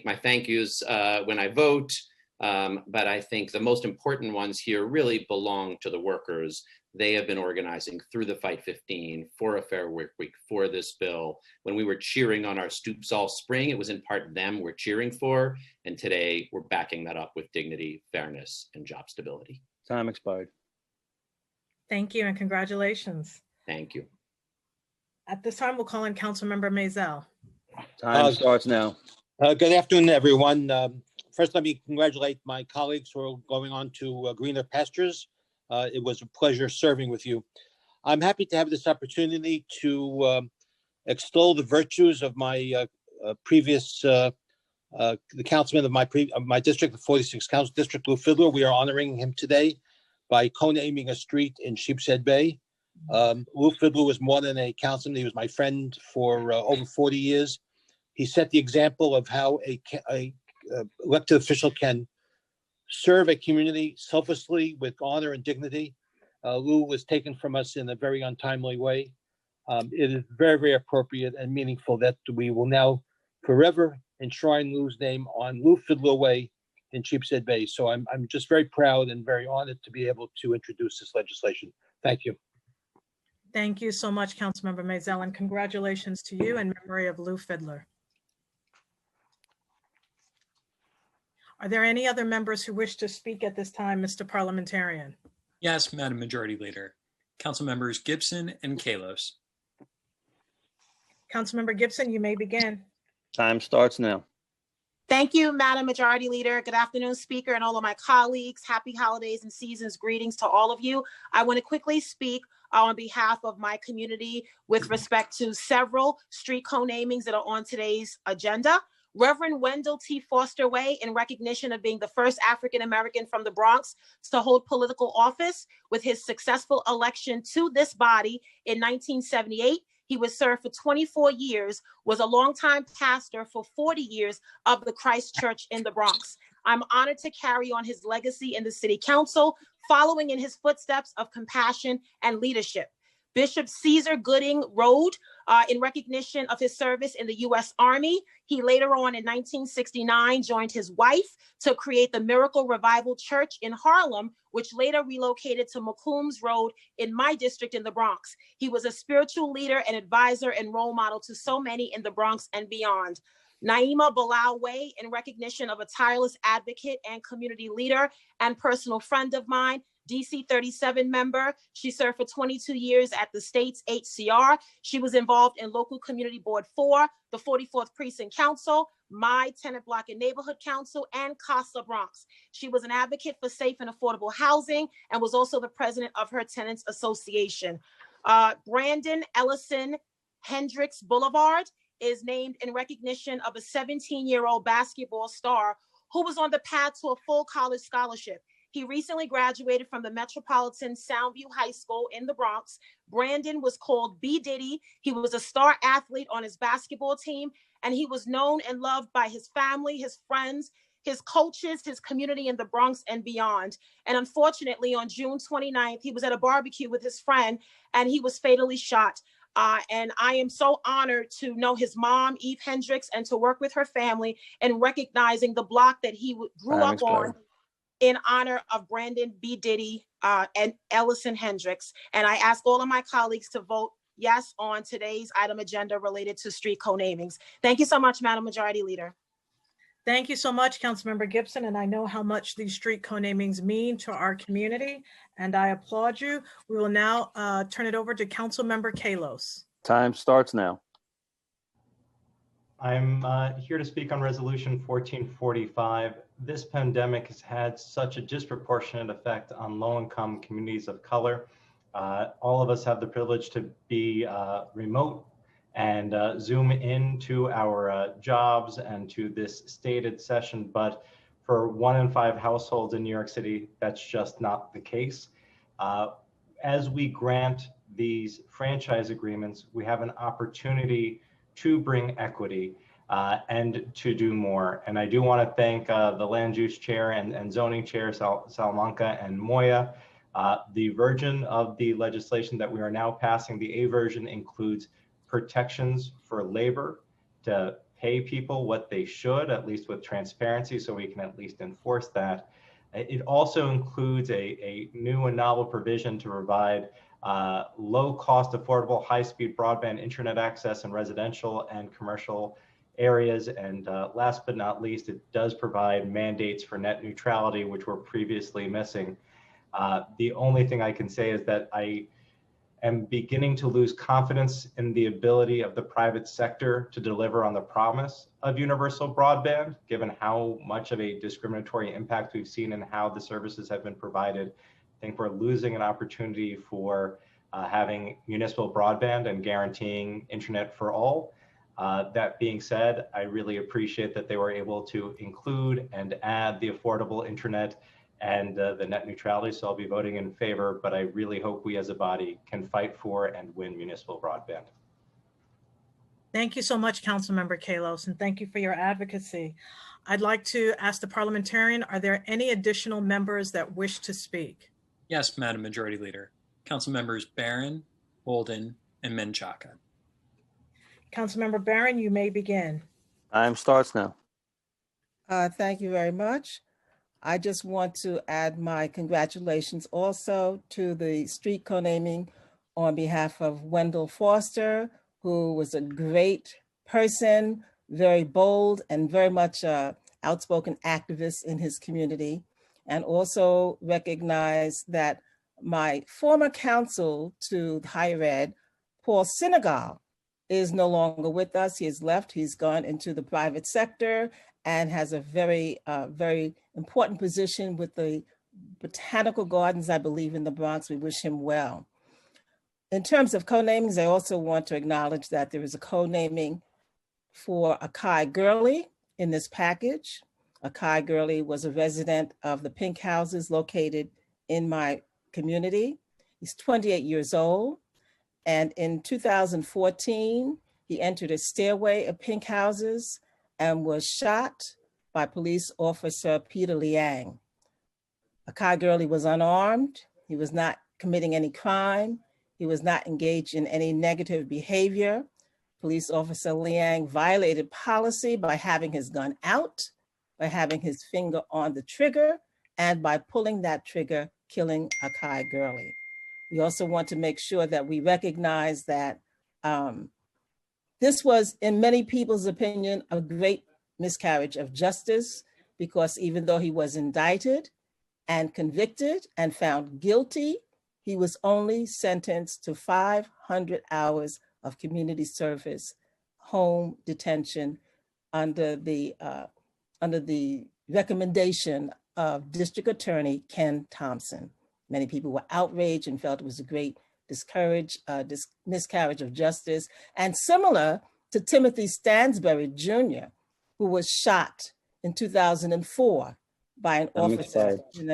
my thank yous when I vote, but I think the most important ones here really belong to the workers. They have been organizing through the Fight 15 for a fair work week, for this bill. When we were cheering on our stoops all spring, it was in part them we're cheering for. And today we're backing that up with dignity, fairness, and job stability. Time expired. Thank you and congratulations. Thank you. At this time, we'll call in Councilmember Maisel. Time starts now. Good afternoon, everyone. First, let me congratulate my colleagues who are going on to greener pastures. It was a pleasure serving with you. I'm happy to have this opportunity to extol the virtues of my previous, the councilman of my district, the 46th Council District, Lou Fiddler. We are honoring him today by co-naming a street in Sheepshead Bay. Lou Fiddler was more than a councilman. He was my friend for over 40 years. He set the example of how a elected official can serve a community selflessly with honor and dignity. Lou was taken from us in a very untimely way. It is very, very appropriate and meaningful that we will now forever enshrine Lou's name on Lou Fiddler Way in Sheepshead Bay. So I'm just very proud and very honored to be able to introduce this legislation. Thank you. Thank you so much, Councilmember Maisel, and congratulations to you in memory of Lou Fiddler. Are there any other members who wish to speak at this time, Mr. Parliamentarian? Yes, Madam Majority Leader. Council members Gibson and Kalos. Councilmember Gibson, you may begin. Time starts now. Thank you, Madam Majority Leader. Good afternoon, Speaker, and all of my colleagues. Happy holidays and seasons greetings to all of you. I want to quickly speak on behalf of my community with respect to several street co-namings that are on today's agenda. Reverend Wendell T. Foster Way, in recognition of being the first African-American from the Bronx to hold political office with his successful election to this body in 1978. He was served for 24 years, was a longtime pastor for 40 years of the Christ Church in the Bronx. I'm honored to carry on his legacy in the City Council, following in his footsteps of compassion and leadership. Bishop Caesar Gooding Road, in recognition of his service in the U.S. Army. He later on in 1969 joined his wife to create the Miracle Revival Church in Harlem, which later relocated to McCombs Road in my district in the Bronx. He was a spiritual leader and advisor and role model to so many in the Bronx and beyond. Naima Bilal Way, in recognition of a tireless advocate and community leader and personal friend of mine, DC 37 member. She served for 22 years at the state's HCR. She was involved in Local Community Board 4, the 44th Precinct Council, my Tenant Block and Neighborhood Council, and CASA Bronx. She was an advocate for safe and affordable housing and was also the president of her Tenants Association. Brandon Ellison Hendricks Boulevard is named in recognition of a 17-year-old basketball star who was on the path to a full college scholarship. He recently graduated from the Metropolitan Soundview High School in the Bronx. Brandon was called B. Diddy. He was a star athlete on his basketball team, and he was known and loved by his family, his friends, his coaches, his community in the Bronx and beyond. And unfortunately, on June 29th, he was at a barbecue with his friend, and he was fatally shot. And I am so honored to know his mom, Eve Hendricks, and to work with her family in recognizing the block that he grew up on in honor of Brandon B. Diddy and Ellison Hendricks. And I ask all of my colleagues to vote yes on today's item agenda related to street co-namings. Thank you so much, Madam Majority Leader. Thank you so much, Councilmember Gibson. And I know how much these street co-namings mean to our community, and I applaud you. We will now turn it over to Councilmember Kalos. Time starts now. I'm here to speak on Resolution 1445. This pandemic has had such a disproportionate effect on low-income communities of color. All of us have the privilege to be remote and Zoom into our jobs and to this stated session, but for 1 in 5 households in New York City, that's just not the case. As we grant these franchise agreements, we have an opportunity to bring equity and to do more. And I do want to thank the Land Use Chair and Zoning Chair, Salamanca and Moya. The version of the legislation that we are now passing, the A version, includes protections for labor to pay people what they should, at least with transparency, so we can at least enforce that. It also includes a new and novel provision to provide low-cost, affordable, high-speed broadband internet access in residential and commercial areas. And last but not least, it does provide mandates for net neutrality, which were previously missing. The only thing I can say is that I am beginning to lose confidence in the ability of the private sector to deliver on the promise of universal broadband, given how much of a discriminatory impact we've seen in how the services have been provided. I think we're losing an opportunity for having municipal broadband and guaranteeing internet for all. That being said, I really appreciate that they were able to include and add the affordable internet and the net neutrality, so I'll be voting in favor, but I really hope we as a body can fight for and win municipal broadband. Thank you so much, Councilmember Kalos, and thank you for your advocacy. I'd like to ask the parliamentarian, are there any additional members that wish to speak? Yes, Madam Majority Leader. Council members Barron, Holden, and Menchaca. Councilmember Barron, you may begin. Time starts now. Thank you very much. I just want to add my congratulations also to the street co-naming on behalf of Wendell Foster, who was a great person, very bold, and very much outspoken activist in his community, and also recognize that my former counsel to higher ed, Paul Senegal, is no longer with us. He has left. He's gone into the private sector and has a very, very important position with the Botanical Gardens, I believe, in the Bronx. We wish him well. In terms of co-namings, I also want to acknowledge that there is a co-naming for Akai Gurley in this package. Akai Gurley was a resident of the Pink Houses located in my community. He's 28 years old. And in 2014, he entered a stairway of Pink Houses and was shot by police officer Peter Liang. Akai Gurley was unarmed. He was not committing any crime. He was not engaged in any negative behavior. Police officer Liang violated policy by having his gun out, by having his finger on the trigger, and by pulling that trigger, killing Akai Gurley. We also want to make sure that we recognize that this was, in many people's opinion, a great miscarriage of justice, because even though he was indicted and convicted and found guilty, he was only sentenced to 500 hours of community service, home detention, under the recommendation of District Attorney Ken Thompson. Many people were outraged and felt it was a great miscarriage of justice. And similar to Timothy Stansbury Jr., who was shot in 2004 by an officer in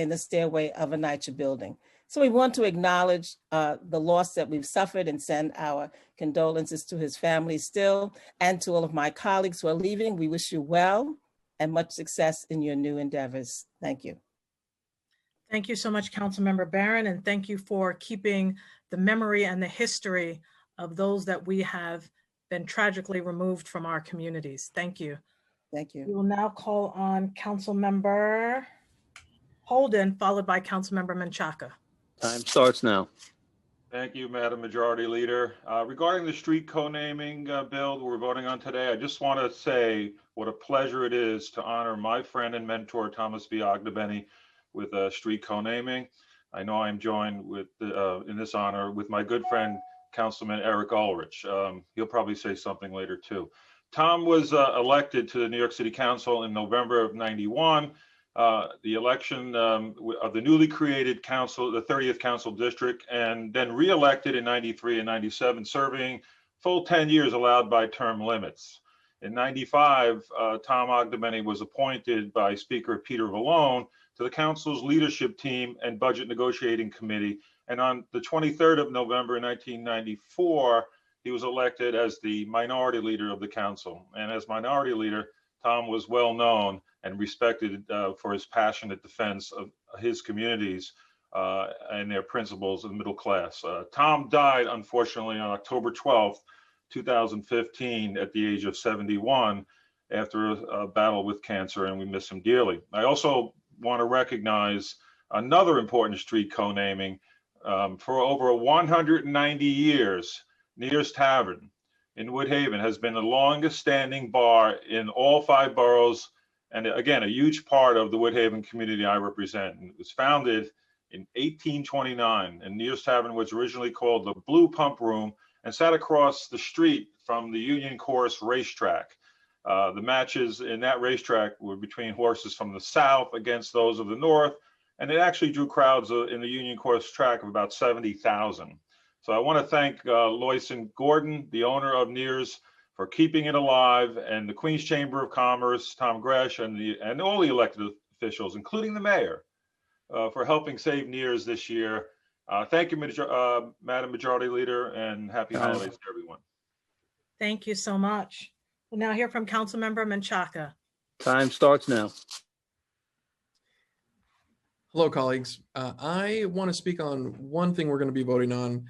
the stairway of a NYCHA building. So we want to acknowledge the loss that we've suffered and send our condolences to his family still, and to all of my colleagues who are leaving. We wish you well and much success in your new endeavors. Thank you. Thank you so much, Councilmember Barron, and thank you for keeping the memory and the history of those that we have been tragically removed from our communities. Thank you. Thank you. We will now call on Councilmember Holden, followed by Councilmember Menchaca. Time starts now. Thank you, Madam Majority Leader. Regarding the street co-naming bill we're voting on today, I just want to say what a pleasure it is to honor my friend and mentor, Thomas B. Ogdebeni, with a street co-naming. I know I'm joined with in this honor with my good friend, Councilman Eric Ulrich. He'll probably say something later too. Tom was elected to the New York City Council in November of '91. The election of the newly created council, the 30th Council District, and then re-elected in '93 and '97, serving full 10 years allowed by term limits. In '95, Tom Ogdebeni was appointed by Speaker Peter Vallone to the council's leadership team and budget negotiating committee. And on the 23rd of November 1994, he was elected as the minority leader of the council. And as minority leader, Tom was well known and respected for his passionate defense of his communities and their principles of the middle class. Tom died, unfortunately, on October 12th, 2015, at the age of 71, after a battle with cancer, and we miss him dearly. I also want to recognize another important street co-naming. For over 190 years, Near's Tavern in Woodhaven has been the longest standing bar in all 5 boroughs, and again, a huge part of the Woodhaven community I represent. It was founded in 1829, and Near's Tavern was originally called the Blue Pump Room and sat across the street from the Union Course racetrack. The matches in that racetrack were between horses from the south against those of the north, and it actually drew crowds in the Union Course track of about 70,000. So I want to thank Loyson Gordon, the owner of Near's, for keeping it alive, and the Queens Chamber of Commerce, Tom Gresh, and all the elected officials, including the mayor, for helping save Near's this year. Thank you, Madam Majority Leader, and happy holidays to everyone. Thank you so much. We'll now hear from Councilmember Menchaca. Time starts now. Hello, colleagues. I want to speak on one thing we're going to be voting on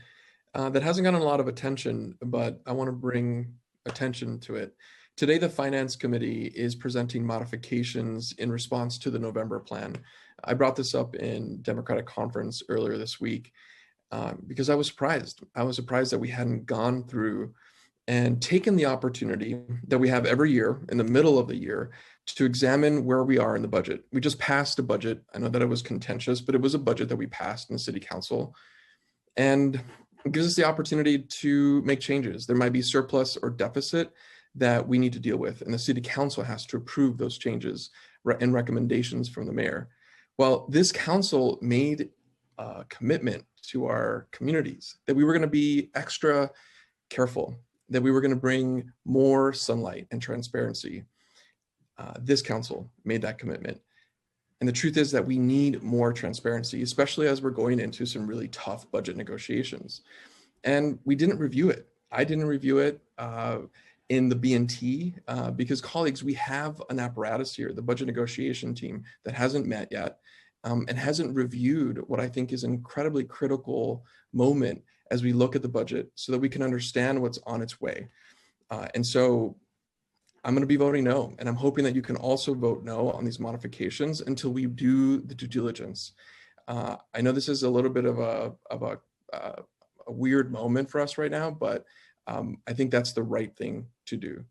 that hasn't gotten a lot of attention, but I want to bring attention to it. Today, the Finance Committee is presenting modifications in response to the November plan. I brought this up in Democratic Conference earlier this week because I was surprised. I was surprised that we hadn't gone through and taken the opportunity that we have every year in the middle of the year to examine where we are in the budget. We just passed a budget. I know that it was contentious, but it was a budget that we passed in the city council. And it gives us the opportunity to make changes. There might be surplus or deficit that we need to deal with, and the city council has to approve those changes and recommendations from the mayor. Well, this council made a commitment to our communities that we were going to be extra careful, that we were going to bring more sunlight and transparency. This council made that commitment. And the truth is that we need more transparency, especially as we're going into some really tough budget negotiations. And we didn't review it. I didn't review it in the BNT because, colleagues, we have an apparatus here, the budget negotiation team, that hasn't met yet and hasn't reviewed what I think is an incredibly critical moment as we look at the budget so that we can understand what's on its way. And so I'm going to be voting no, and I'm hoping that you can also vote no on these modifications until we do the due diligence. I know this is a little bit of a weird moment for us right now, but I think that's the right thing to do.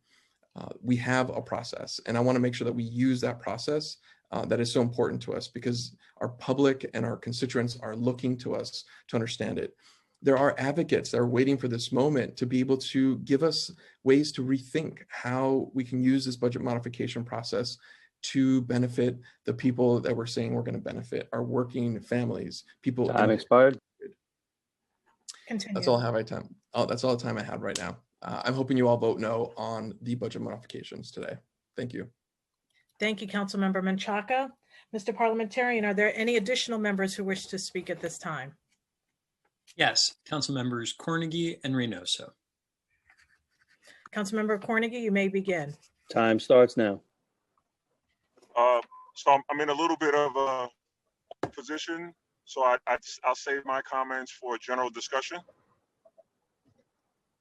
We have a process, and I want to make sure that we use that process that is so important to us because our public and our constituents are looking to us to understand it. There are advocates that are waiting for this moment to be able to give us ways to rethink how we can use this budget modification process to benefit the people that we're saying we're going to benefit, our working families, people. Time expired. Continue. That's all I have time. Oh, that's all the time I have right now. I'm hoping you all vote no on the budget modifications today. Thank you. Thank you, Councilmember Menchaca. Mr. Parliamentarian, are there any additional members who wish to speak at this time? Yes, Council Members Cornegy and Reynoso. Councilmember Cornegy, you may begin. Time starts now. So I'm in a little bit of a position, so I'll save my comments for general discussion.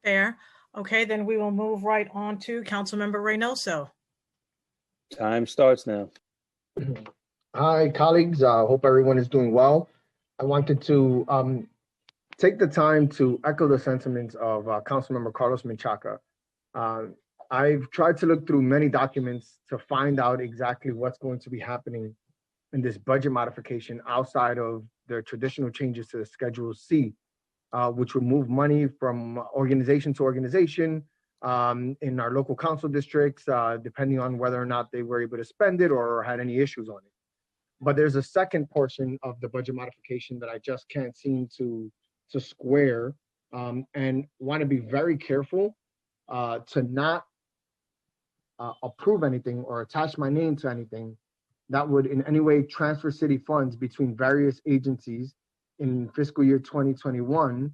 Fair. Okay, then we will move right on to Councilmember Reynoso. Time starts now. Hi, colleagues. I hope everyone is doing well. I wanted to take the time to echo the sentiments of Councilmember Carlos Menchaca. I've tried to look through many documents to find out exactly what's going to be happening in this budget modification outside of the traditional changes to the Schedule C, which will move money from organization to organization in our local council districts, depending on whether or not they were able to spend it or had any issues on it. But there's a second portion of the budget modification that I just can't seem to square, and want to be very careful to not approve anything or attach my name to anything that would in any way transfer city funds between various agencies in fiscal year 2021,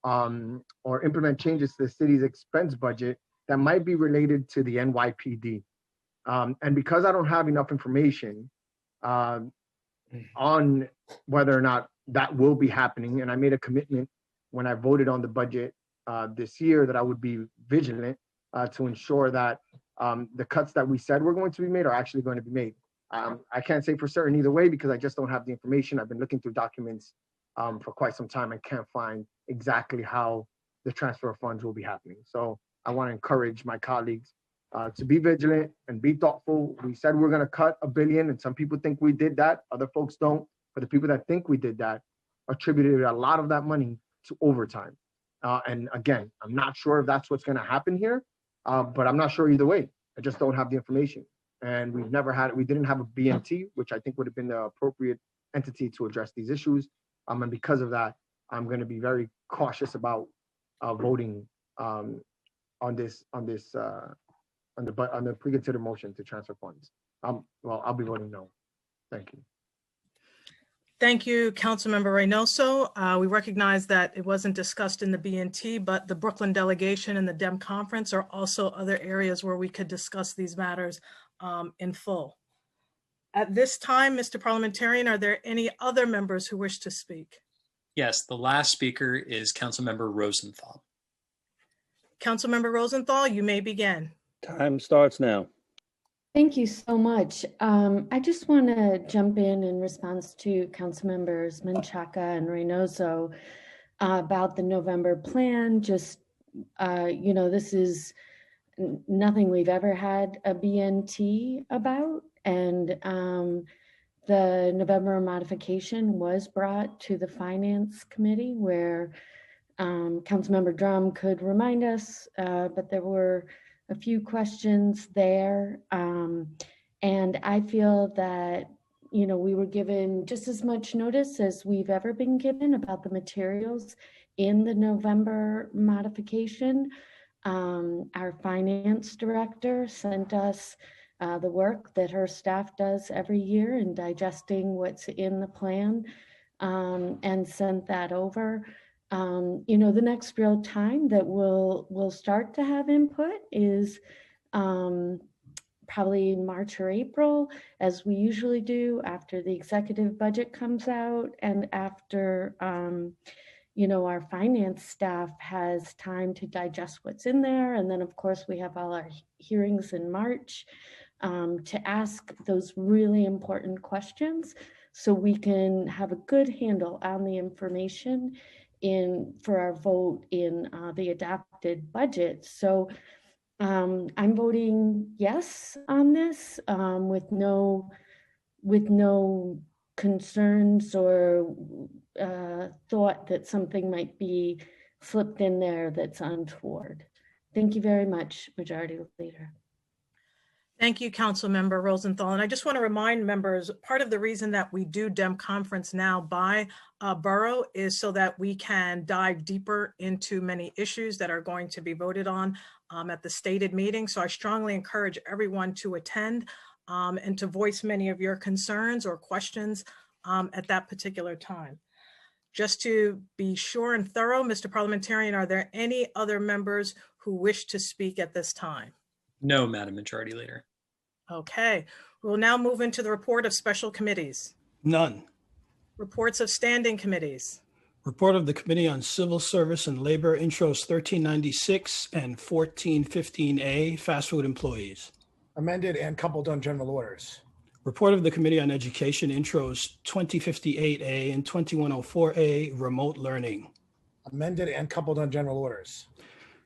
or implement changes to the city's expense budget that might be related to the NYPD. And because I don't have enough information on whether or not that will be happening, and I made a commitment when I voted on the budget this year that I would be vigilant to ensure that the cuts that we said were going to be made are actually going to be made. I can't say for certain either way because I just don't have the information. I've been looking through documents for quite some time and can't find exactly how the transfer of funds will be happening. So I want to encourage my colleagues to be vigilant and be thoughtful. We said we're going to cut $1 billion, and some people think we did that. Other folks don't. For the people that think we did that, attributed a lot of that money to overtime. And again, I'm not sure if that's what's going to happen here, but I'm not sure either way. I just don't have the information. And we didn't have a BMT, which I think would have been the appropriate entity to address these issues. And because of that, I'm going to be very cautious about voting on the pre-considered motion to transfer funds. Well, I'll be voting no. Thank you. Thank you, Councilmember Reynoso. We recognize that it wasn't discussed in the BNT, but the Brooklyn delegation and the DEM conference are also other areas where we could discuss these matters in full. At this time, Mr. Parliamentarian, are there any other members who wish to speak? Yes, the last speaker is Councilmember Rosenthal. Councilmember Rosenthal, you may begin. Time starts now. Thank you so much. I just want to jump in response to Councilmembers Menchaca and Reynoso about the November plan. Just, this is nothing we've ever had a BNT about. And the November modification was brought to the Finance Committee where Councilmember Drum could remind us, but there were a few questions there. And I feel that, you know, we were given just as much notice as we've ever been given about the materials in the November modification. Our finance director sent us the work that her staff does every year in digesting what's in the plan, and sent that over. You know, the next real time that we'll start to have input is probably March or April, as we usually do after the executive budget comes out and after you know, our finance staff has time to digest what's in there. And then of course we have all our hearings in March to ask those really important questions so we can have a good handle on the information for our vote in the adopted budget. So I'm voting yes on this with no concerns or thought that something might be slipped in there that's untoward. Thank you very much, Majority Leader. Thank you, Councilmember Rosenthal. And I just want to remind members, part of the reason that we do DEM conference now by borough is so that we can dive deeper into many issues that are going to be voted on at the stated meeting. So I strongly encourage everyone to attend and to voice many of your concerns or questions at that particular time. Just to be sure and thorough, Mr. Parliamentarian, are there any other members who wish to speak at this time? No, Madam Majority Leader. Okay, we'll now move into the report of special committees. None. Reports of standing committees. Report of the Committee on Civil Service and Labor, intros 1396 and 1415A, fast food employees. Amended and coupled on general orders. Report of the Committee on Education, intros 2058A and 2104A, remote learning. Amended and coupled on general orders.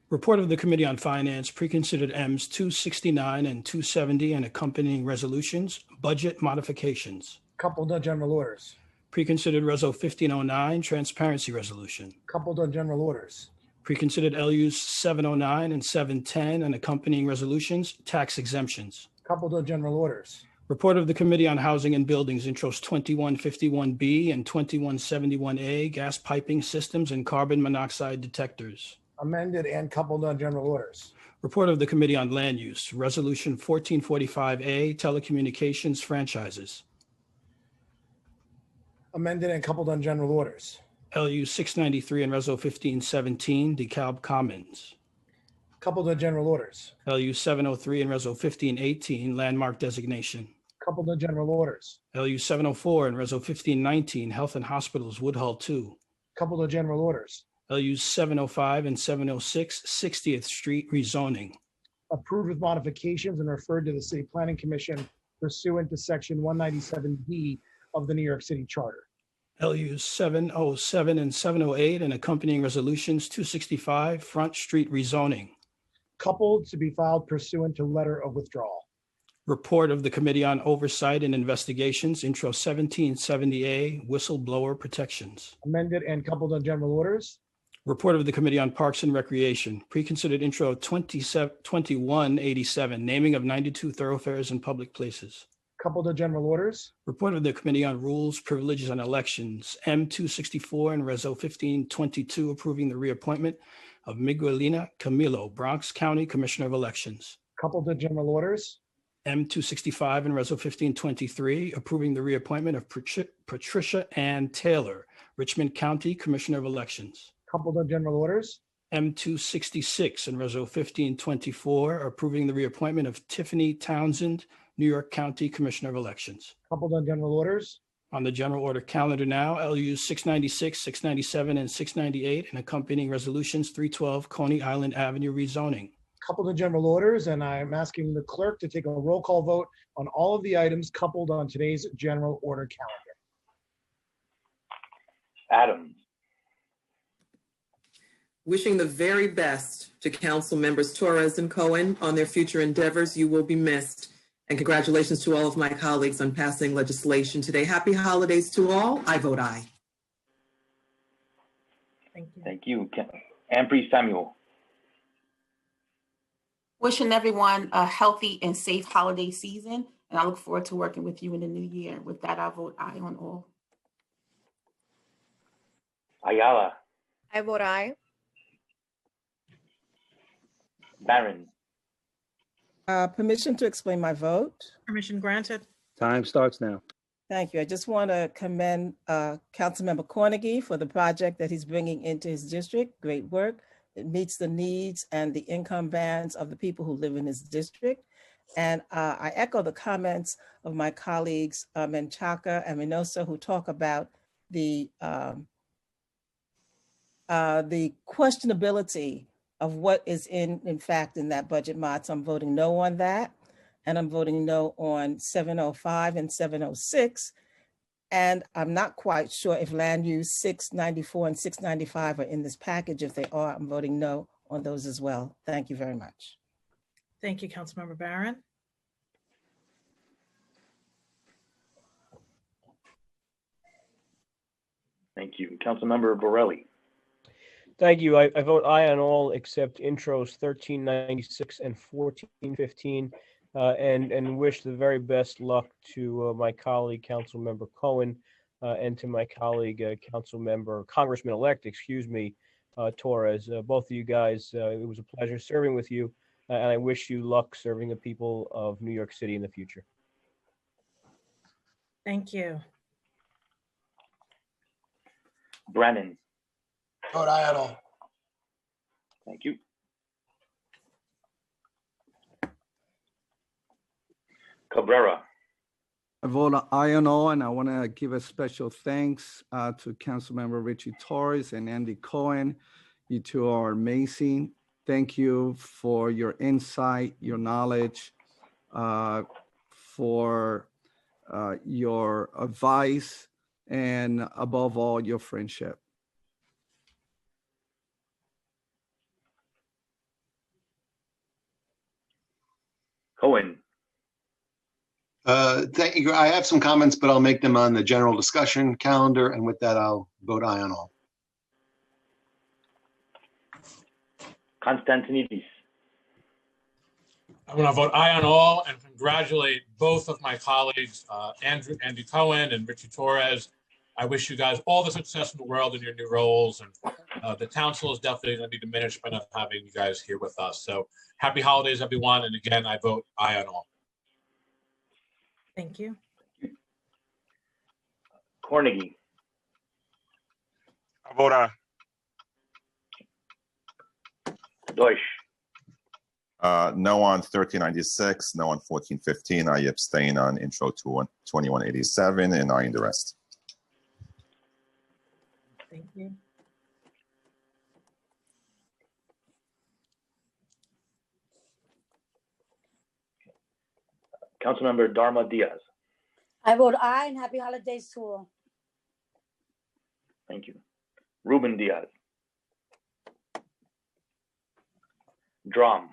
Report of the Committee on Finance, preconsidered M's 269 and 270 and accompanying resolutions, budget modifications. Coupled on general orders. Preconsidered Reso 1509, transparency resolution. Coupled on general orders. Preconsidered LUs 709 and 710 and accompanying resolutions, tax exemptions. Coupled on general orders. Report of the Committee on Housing and Buildings, intros 2151B and 2171A, gas piping systems and carbon monoxide detectors. Amended and coupled on general orders. Report of the Committee on Land Use, Resolution 1445A, telecommunications franchises. Amended and coupled on general orders. LU 693 and Reso 1517, DeKalb Commons. Coupled on general orders. LU 703 and Reso 1518, landmark designation. Coupled on general orders. LU 704 and Reso 1519, Health and Hospitals, Woodhull 2. Coupled on general orders. LU 705 and 706, 60th Street rezoning. Approved with modifications and referred to the City Planning Commission pursuant to Section 197B of the New York City Charter. LU 707 and 708 and accompanying resolutions 265, Front Street rezoning. Coupled to be filed pursuant to letter of withdrawal. Report of the Committee on Oversight and Investigations, intro 1770A, whistleblower protections. Amended and coupled on general orders. Report of the Committee on Parks and Recreation, preconsidered intro 2187, naming of 92 thoroughfares and public places. Coupled on general orders. Report of the Committee on Rules, Privileges, and Elections, M264 and Reso 1522, approving the reappointment of Miguelina Camilo, Bronx County Commissioner of Elections. Coupled on general orders. M265 and Reso 1523, approving the reappointment of Patricia Ann Taylor, Richmond County Commissioner of Elections. Coupled on general orders. M266 and Reso 1524, approving the reappointment of Tiffany Townsend, New York County Commissioner of Elections. Coupled on general orders. On the general order calendar now, LU 696, 697, and 698, and accompanying resolutions 312 Coney Island Avenue rezoning. Coupled on general orders, and I'm asking the clerk to take a roll call vote on all of the items coupled on today's general order calendar. Adams. Wishing the very best to Council Members Torres and Cohen on their future endeavors. You will be missed. And congratulations to all of my colleagues on passing legislation today. Happy holidays to all. I vote aye. Thank you. Ampry Samuel. Wishing everyone a healthy and safe holiday season, and I look forward to working with you in the new year. With that, I vote aye on all. Ayala. I vote aye. Barron. Permission to explain my vote. Permission granted. Time starts now. Thank you. I just want to commend Councilmember Cornegy for the project that he's bringing into his district. Great work. It meets the needs and the income bands of the people who live in his district. And I echo the comments of my colleagues Menchaca and Minosa, who talk about the questionability of what is in fact in that budget mod. So I'm voting no on that. And I'm voting no on 705 and 706. And I'm not quite sure if land use 694 and 695 are in this package. If they are, I'm voting no on those as well. Thank you very much. Thank you, Councilmember Barron. Thank you. Councilmember Borelli. Thank you. I vote aye on all except intros 1396 and 1415. And wish the very best luck to my colleague, Councilmember Cohen, and to my colleague, Congressman-elect, Torres. Both of you guys, it was a pleasure serving with you, and I wish you luck serving the people of New York City in the future. Thank you. Brennan. Vote aye on all. Thank you. Cabrera. I vote aye on all, and I want to give a special thanks to Councilmember Richie Torres and Andy Cohen. You two are amazing. Thank you for your insight, your knowledge, for your advice, and above all, your friendship. Cohen. Thank you. I have some comments, but I'll make them on the general discussion calendar. And with that, I'll vote aye on all. Constantinidis. I'm going to vote aye on all and congratulate both of my colleagues, Andy Cohen and Richie Torres. I wish you guys all the success in the world in your new roles. And the council is definitely going to be diminished by not having you guys here with us. So happy holidays, everyone. And again, I vote aye on all. Thank you. Cornegy. I vote aye. Deutsch. No on 1396, no on 1415. I abstain on intro to 2187, and aye in the rest. Thank you. Councilmember Darma Diaz. I vote aye and happy holidays to all. Thank you. Ruben Diaz. Drum.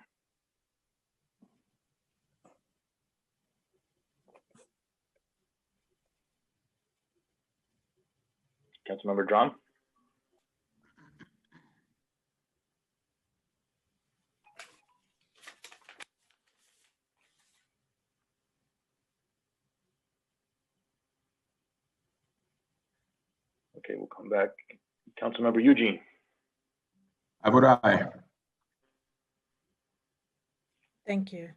Councilmember Drum. Okay, we'll come back. Councilmember Eugene. I vote aye. Thank you.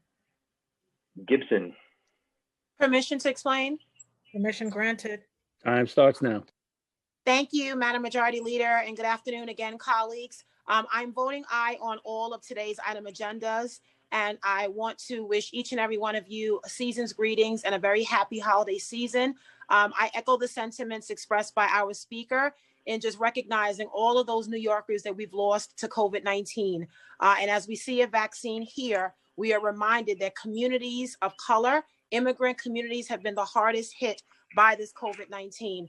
Gibson. Permission to explain? Permission granted. Time starts now. Thank you, Madam Majority Leader, and good afternoon again, colleagues. I'm voting aye on all of today's item agendas, and I want to wish each and every one of you a season's greetings and a very happy holiday season. I echo the sentiments expressed by our speaker in just recognizing all of those New Yorkers that we've lost to COVID-19. And as we see a vaccine here, we are reminded that communities of color, immigrant communities have been the hardest hit by this COVID-19.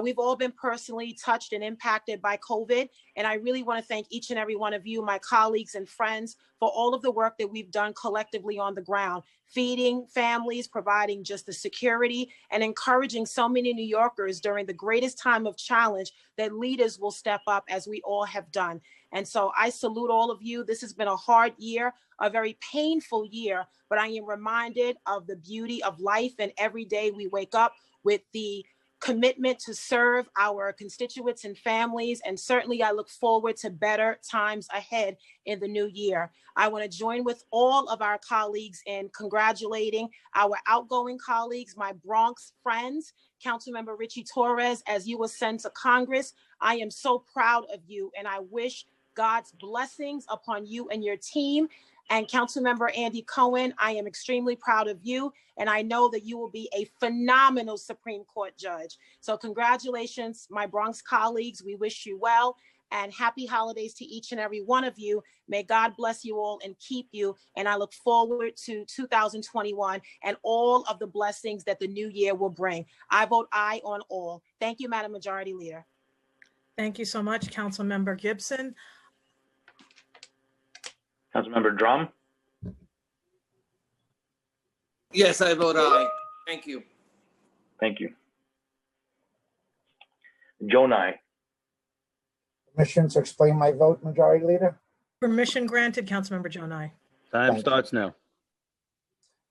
We've all been personally touched and impacted by COVID, and I really want to thank each and every one of you, my colleagues and friends, for all of the work that we've done collectively on the ground, feeding families, providing just the security, and encouraging so many New Yorkers during the greatest time of challenge that leaders will step up, as we all have done. And so I salute all of you. This has been a hard year, a very painful year, but I am reminded of the beauty of life, and every day we wake up with the commitment to serve our constituents and families. And certainly I look forward to better times ahead in the new year. I want to join with all of our colleagues in congratulating our outgoing colleagues, my Bronx friends, Councilmember Richie Torres, as you were sent to Congress. I am so proud of you, and I wish God's blessings upon you and your team. And Councilmember Andy Cohen, I am extremely proud of you, and I know that you will be a phenomenal Supreme Court judge. So congratulations, my Bronx colleagues. We wish you well, and happy holidays to each and every one of you. May God bless you all and keep you. And I look forward to 2021 and all of the blessings that the new year will bring. I vote aye on all. Thank you, Madam Majority Leader. Thank you so much, Councilmember Gibson. Councilmember Drum. Yes, I vote aye. Thank you. Thank you. Jonai. Permission to explain my vote, Majority Leader? Permission granted, Councilmember Jonai. Time Thank starts now.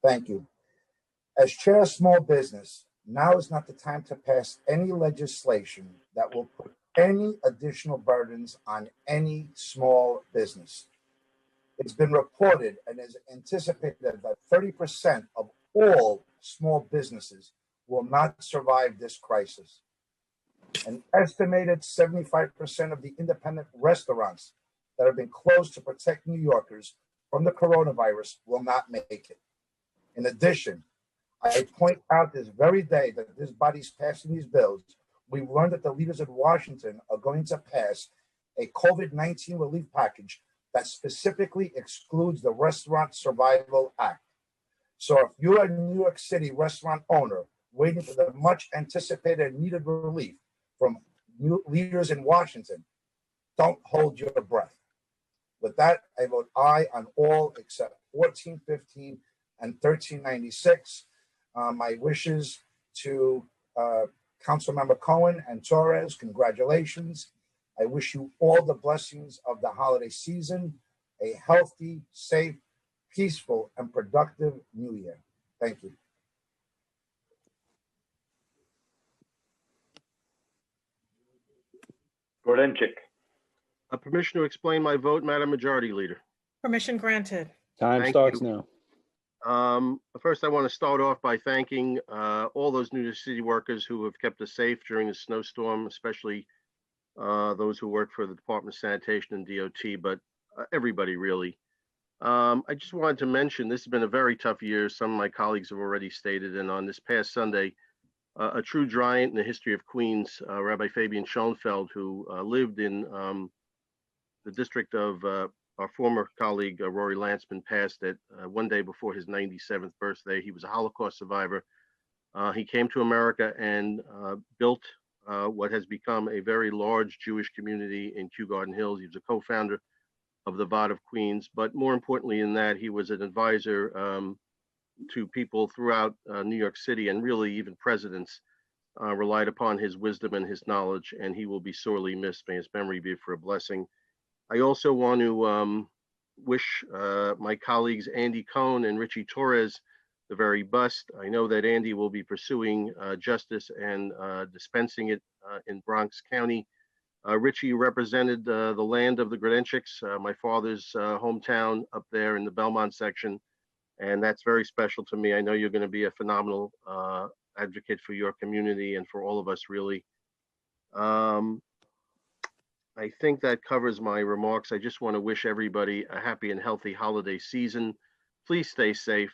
Thank you. As Chair of Small Business, now is not the time to pass any legislation that will put any additional burdens on any small business. It's been reported and is anticipated that 30% of all small businesses will not survive this crisis. An estimated 75% of the independent restaurants that have been closed to protect New Yorkers from the coronavirus will not make it. In addition, I point out this very day that this body's passing these bills, we've learned that the leaders in Washington are going to pass a COVID-19 relief package that specifically excludes the Restaurant Survival Act. So if you're a New York City restaurant owner waiting for the much anticipated and needed relief from new leaders in Washington, don't hold your breath. With that, I vote aye on all except 1415 and 1396. My wishes to Councilmember Cohen and Torres, congratulations. I wish you all the blessings of the holiday season, a healthy, safe, peaceful, and productive new year. Thank you. Grodenchik. Permission to explain my vote, Madam Majority Leader. Permission granted. Time Thank starts you. now. First, I want to start off by thanking all those New York City workers who have kept us safe during the snowstorm, especially those who work for the Department of Sanitation and DOT, but everybody really. I just wanted to mention this has been a very tough year. Some of my colleagues have already stated, and on this past Sunday, a true giant in the history of Queens, Rabbi Fabian Schoenfeld, who lived in the district of our former colleague, Rory Lantzman, passed at one day before his 97th birthday. He was a Holocaust survivor. He came to America and built what has become a very large Jewish community in Kew Garden Hills. He was a co-founder of the Vaad of Queens, but more importantly in that, he was an advisor to people throughout New York City, and really even presidents relied upon his wisdom and his knowledge, and he will be sorely missed. May his memory be for a blessing. I also want to wish my colleagues Andy Cohen and Richie Torres the very best. I know that Andy will be pursuing justice and dispensing it in Bronx County. Richie represented the land of the Grodenchiks, my father's hometown up there in the Belmont section, and that's very special to me. I know you're going to be a phenomenal advocate for your community and for all of us, really. I think that covers my remarks. I just want to wish everybody a happy and healthy holiday season. Please stay safe.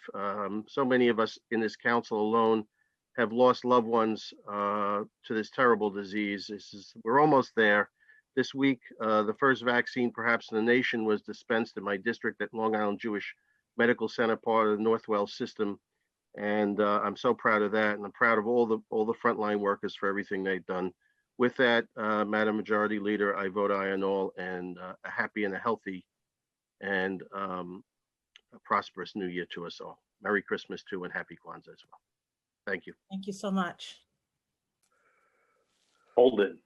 So many of us in this council alone have lost loved ones to this terrible disease. We're almost there. This week, the first vaccine perhaps in the nation was dispensed in my district at Long Island Jewish Medical Center, part of the Northwell system. And I'm so proud of that. And I'm proud of all the frontline workers for everything they've done. With that, Madam Majority Leader, I vote aye on all, and a happy and a healthy and a prosperous new year to us all. Merry Christmas too, and happy Kwanzaa as well. Thank you. Thank you so much. Holden.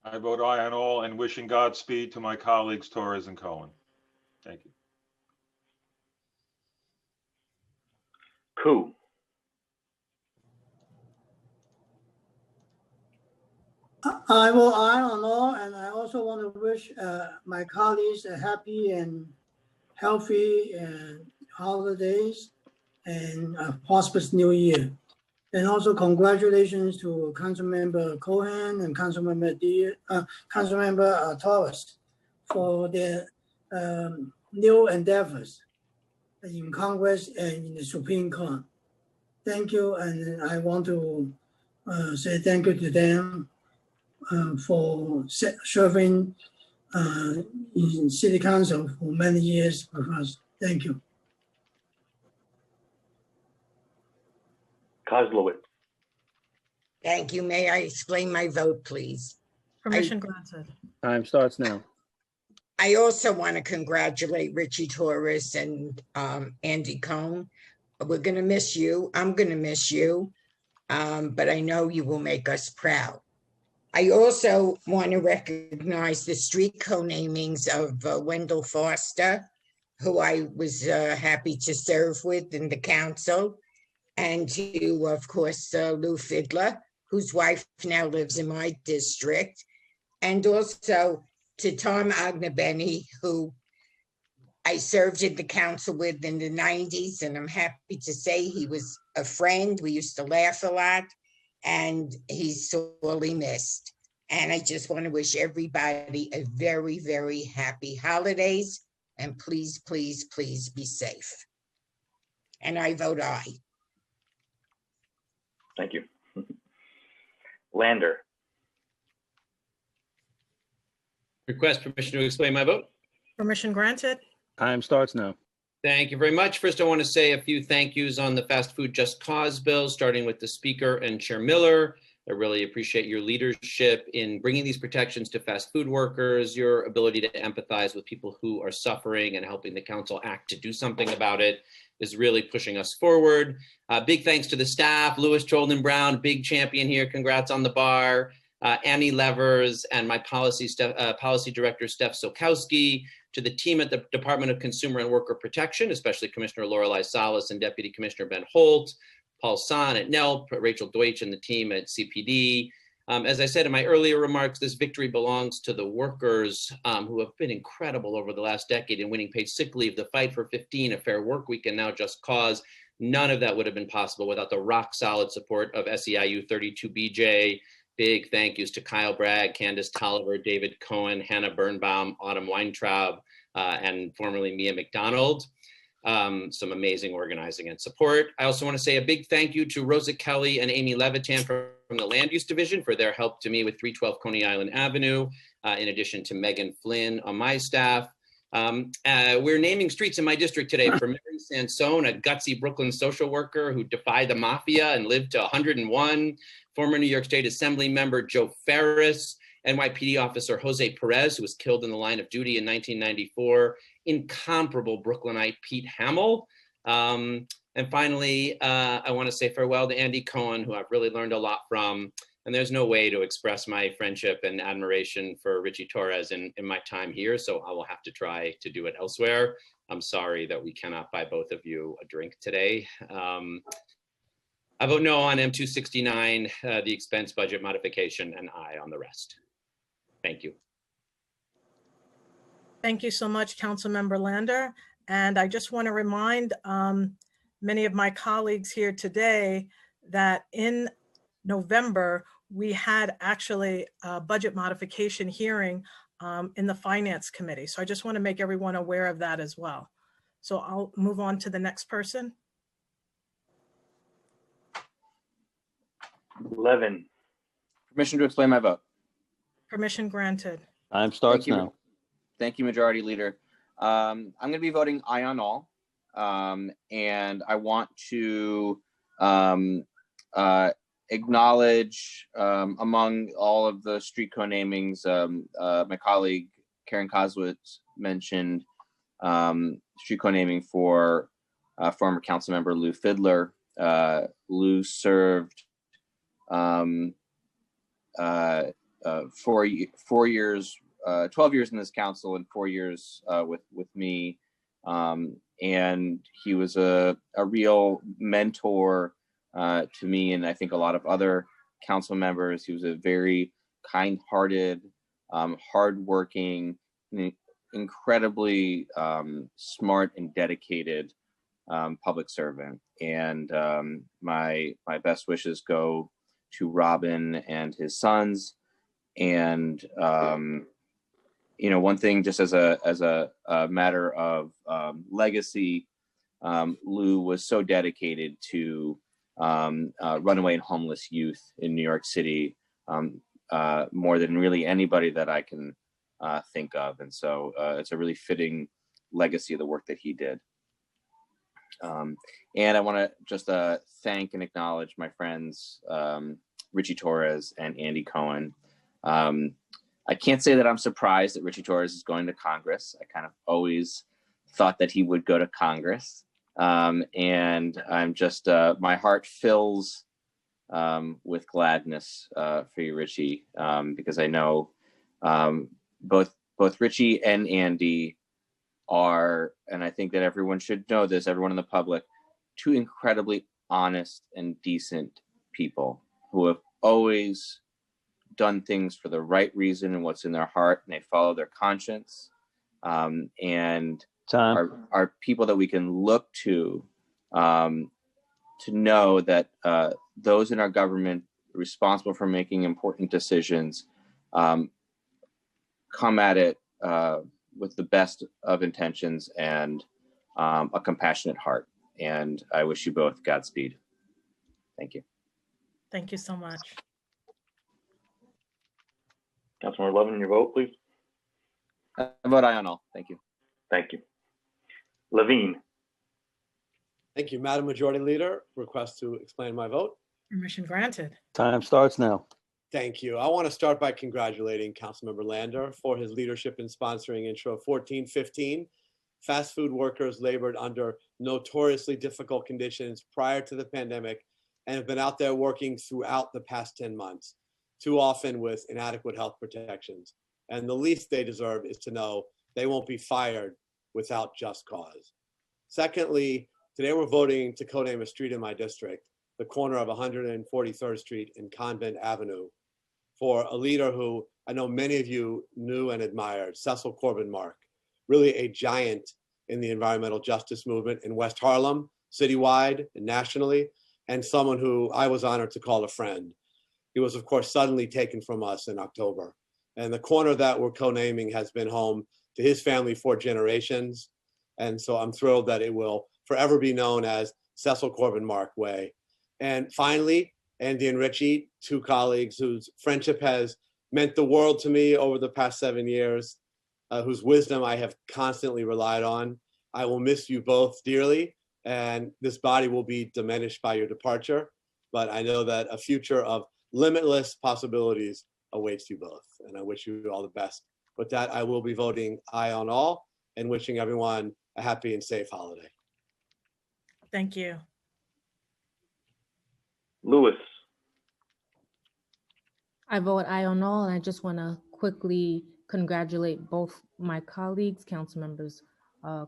I vote aye on all and wishing Godspeed to my colleagues Torres and Cohen. Thank you. Koo. I vote aye on all, and I also want to wish my colleagues a happy and healthy holidays and a prosperous new year. And also congratulations to Councilmember Cohen and Councilmember Torres for their new endeavors in Congress and in the Supreme Court. Thank you, and I want to say thank you to them for serving in City Council for many years with us. Thank you. Kozlowitz. Thank you. May I explain my vote, please? Permission granted. Time starts now. I also want to congratulate Richie Torres and Andy Cohen. We're going to miss you. I'm going to miss you, but I know you will make us proud. I also want to recognize the street co-namings of Wendell Foster, who I was happy to serve with in the council, and to, of course, Lou Fidler, whose wife now lives in my district, and also to Tom Agnabeni, who I served in the council with in the 90s, and I'm happy to say he was a friend. We used to laugh a lot, and he's sorely missed. And I just want to wish everybody a very, very happy holidays, and please, please, please be safe. And I vote aye. Thank you. Lander. Request permission to explain my vote. Permission granted. Time starts now. Thank you very much. First, I want to say a few thank yous on the Fast Food Just Cause bill, starting with the Speaker and Chair Miller. I really appreciate your leadership in bringing these protections to fast food workers, your ability to empathize with people who are suffering and helping the council act to do something about it is really pushing us forward. Big thanks to the staff, Louis Cholden Brown, big champion here. Congrats on the bar. Annie Levers and my policy director, Steph Sokowski, to the team at the Department of Consumer and Worker Protection, especially Commissioner Lorelei Salas and Deputy Commissioner Ben Holt, Paul San at NELP, Rachel Deutsch and the team at CPD. As I said in my earlier remarks, this victory belongs to the workers who have been incredible over the last decade in winning paid sick leave, the fight for 15, a fair work week, and now Just Cause. None of that would have been possible without the rock solid support of SEIU 32BJ. Big thank yous to Kyle Bragg, Candace Tolliver, David Cohen, Hannah Birnbaum, Autumn Weintraub, and formerly Mia McDonald. Some amazing organizing and support. I also want to say a big thank you to Rosa Kelly and Amy Levitan from the Land Use Division for their help to me with 312 Coney Island Avenue, in addition to Megan Flynn on my staff. We're naming streets in my district today for Mary Sansone, a gutsy Brooklyn social worker who defied the mafia and lived to 101, former New York State Assembly member Joe Ferris, NYPD officer Jose Perez, who was killed in the line of duty in 1994, incomparable Brooklynite Pete Hamill. And finally, I want to say farewell to Andy Cohen, who I've really learned a lot from. And there's no way to express my friendship and admiration for Richie Torres in my time here, so I will have to try to do it elsewhere. I'm sorry that we cannot buy both of you a drink today. I vote no on M269, the expense budget modification, and aye on the rest. Thank you. Thank you so much, Councilmember Lander. And I just want to remind many of my colleagues here today that in November, we had actually a budget modification hearing in the Finance Committee. So I just want to make everyone aware of that as well. So I'll move on to the next person. Levin. Permission to explain my vote. Permission granted. Time starts now. Thank you, Majority Leader. I'm going to be voting aye on all. And I want to acknowledge among all of the street co-namings, my colleague Karen Koswitz mentioned street co-naming for former council member Lou Fiddler. Lou served 4 years, 12 years in this council and 4 years with me. And he was a real mentor to me, and I think a lot of other council members. He was a very kind-hearted, hardworking, incredibly smart and dedicated public servant. And my best wishes go to Robin and his sons. And one thing, just as a matter of legacy, Lou was so dedicated to runaway and homeless youth in New York City, more than really anybody that I can think of. And so it's a really fitting legacy of the work that he did. And I want to just thank and acknowledge my friends, Richie Torres and Andy Cohen. I can't say that I'm surprised that Richie Torres is going to Congress. I kind of always thought that he would go to Congress. And I'm just, my heart fills with gladness for you, Richie, because I know both Richie and Andy are, and I think that everyone should know this, everyone in the public, two incredibly honest and decent people who have always done things for the right reason and what's in their heart, and they follow their conscience, and are people that we can look to know that those in our government responsible for making important decisions come at it with the best of intentions and a compassionate heart. And I wish you both Godspeed. Thank you. Thank you so much. Councilmember Levin, your vote, please. I vote aye on all. Thank you. Thank you. Levine. Thank you, Madam Majority Leader. Request to explain my vote. Permission granted. Time starts now. Thank you. I want to start by congratulating Councilmember Lander for his leadership in sponsoring Intro 1415. Fast food workers labored under notoriously difficult conditions prior to the pandemic and have been out there working throughout the past 10 months, too often with inadequate health protections. And the least they deserve is to know they won't be fired without just cause. Secondly, today we're voting to co-name a street in my district, the corner of 143rd Street and Convent Avenue, for a leader who I know many of you knew and admired, Cecil Corbin Mark, really a giant in the environmental justice movement in West Harlem, citywide and nationally, and someone who I was honored to call a friend. He was, of course, suddenly taken from us in October. And the corner that we're co-naming has been home to his family for generations. And so I'm thrilled that it will forever be known as Cecil Corbin Mark Way. And finally, Andy and Richie, two colleagues whose friendship has meant the world to me over the past 7 years, whose wisdom I have constantly relied on. I will miss you both dearly, and this body will be diminished by your departure. But I know that a future of limitless possibilities awaits you both, and I wish you all the best. With that, I will be voting aye on all and wishing everyone a happy and safe holiday. Thank you. Lewis. I vote aye on all, and I just want to quickly congratulate both my colleagues, council members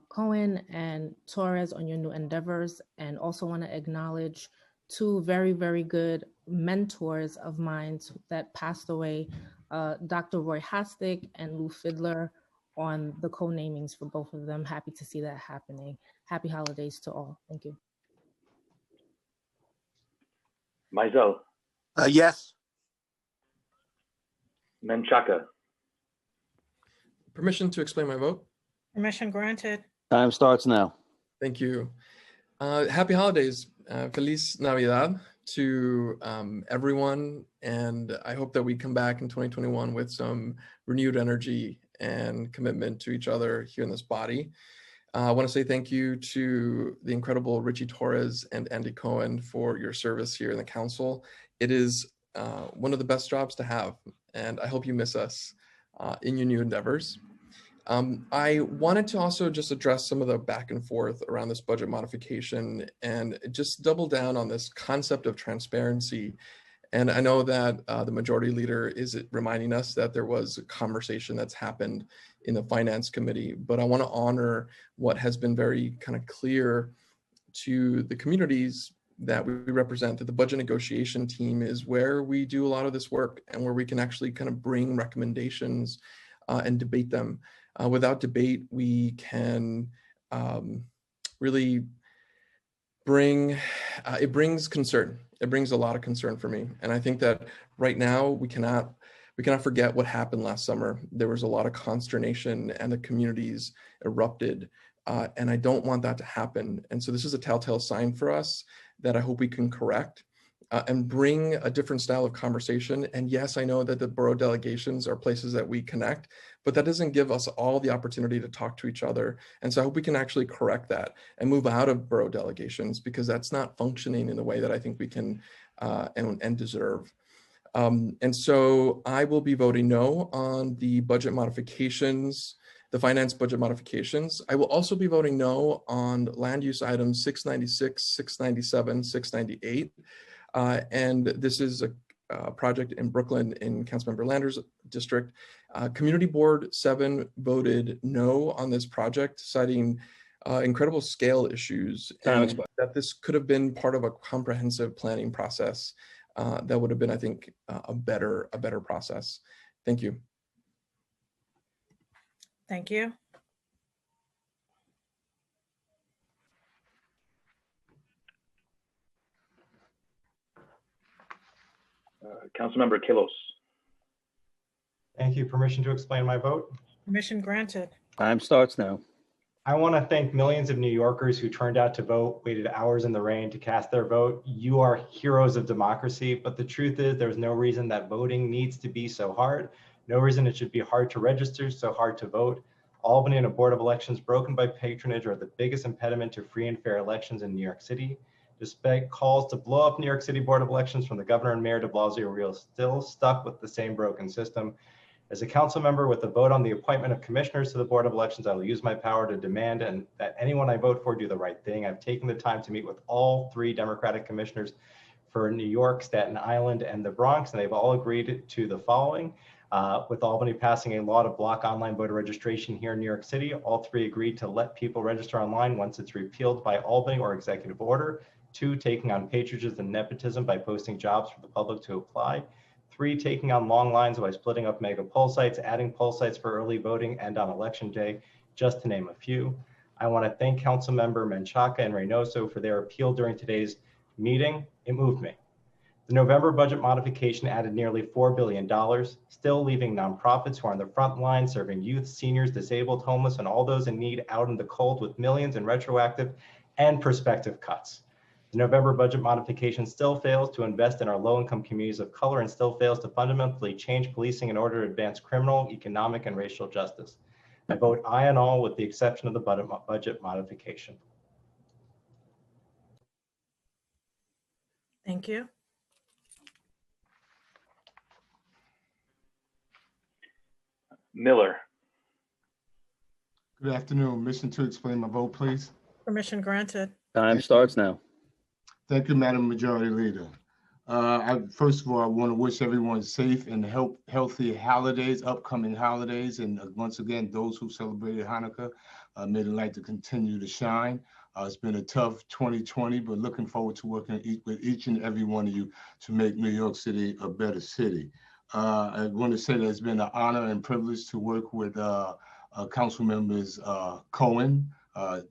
Cohen and Torres, on your new endeavors, and also want to acknowledge two very, very good mentors of mine that passed away, Dr. Roy Hastic and Lou Fiddler, on the co-namings for both of them. Happy to see that happening. Happy holidays to all. Thank you. Mizell. Yes. Menchaca. Permission to explain my vote. Permission granted. Time starts now. Thank you. Happy holidays. Feliz Navidad to everyone. And I hope that we come back in 2021 with some renewed energy and commitment to each other here in this body. I want to say thank you to the incredible Richie Torres and Andy Cohen for your service here in the council. It is one of the best jobs to have, and I hope you miss us in your new endeavors. I wanted to also just address some of the back and forth around this budget modification and just double down on this concept of transparency. And I know that the majority leader is reminding us that there was a conversation that's happened in the finance committee, but I want to honor what has been very kind of clear to the communities that we represent, that the budget negotiation team is where we do a lot of this work and where we can actually kind of bring recommendations and debate them. Without debate, we can really bring, it brings concern. It brings a lot of concern for me. And I think that right now we cannot forget what happened last summer. There was a lot of consternation and the communities erupted. And I don't want that to happen. And so this is a telltale sign for us that I hope we can correct and bring a different style of conversation. And yes, I know that the borough delegations are places that we connect, but that doesn't give us all the opportunity to talk to each other. And so I hope we can actually correct that and move out of borough delegations, because that's not functioning in the way that I think we can and deserve. And so I will be voting no on the budget modifications, the finance budget modifications. I will also be voting no on land use items 696, 697, 698. And this is a project in Brooklyn in Councilmember Lander's district. Community Board 7 voted no on this project, citing incredible scale issues, and that this could have been part of a comprehensive planning process that would have been, I think, a better process. Thank you. Thank you. Councilmember Kilos. Thank you. Permission to explain my vote? Permission granted. Time starts now. I want to thank millions of New Yorkers who turned out to vote, waited hours in the rain to cast their vote. You are heroes of democracy, but the truth is there's no reason that voting needs to be so hard. No reason it should be hard to register, so hard to vote. Albany and a board of elections broken by patronage are the biggest impediment to free and fair elections in New York City. Despite calls to blow up New York City Board of Elections from the governor and mayor de Blasio, we are still stuck with the same broken system. As a council member with a vote on the appointment of commissioners to the Board of Elections, I will use my power to demand that anyone I vote for do the right thing. I've taken the time to meet with all 3 Democratic commissioners for New York, Staten Island, and the Bronx, and they've all agreed to the following. With Albany passing a law to block online voter registration here in New York City, all 3 agreed to let people register online once it's repealed by Albany or executive order. 2, taking on patronage and nepotism by posting jobs for the public to apply. 3, taking on long lines by splitting up mega poll sites, adding poll sites for early voting and on election day, just to name a few. I want to thank Councilmember Menchaca and Reynoso for their appeal during today's meeting. It moved me. The November budget modification added nearly $4 billion, still leaving nonprofits who are on the front line serving youth, seniors, disabled, homeless, and all those in need out in the cold with millions in retroactive and prospective cuts. The November budget modification still fails to invest in our low-income communities of color and still fails to fundamentally change policing in order to advance criminal, economic, and racial justice. I vote aye on all with the exception of the budget modification. Thank you. Miller. Good afternoon. Permission to explain my vote, please. Permission granted. Time starts now. Thank you, Madam Majority Leader. First of all, I want to wish everyone safe and healthy holidays, upcoming holidays. And once again, those who celebrated Hanukkah, may the light to continue to shine. It's been a tough 2020, but looking forward to working with each and every one of you to make New York City a better city. I want to say that it's been an honor and privilege to work with Council Members Cohen,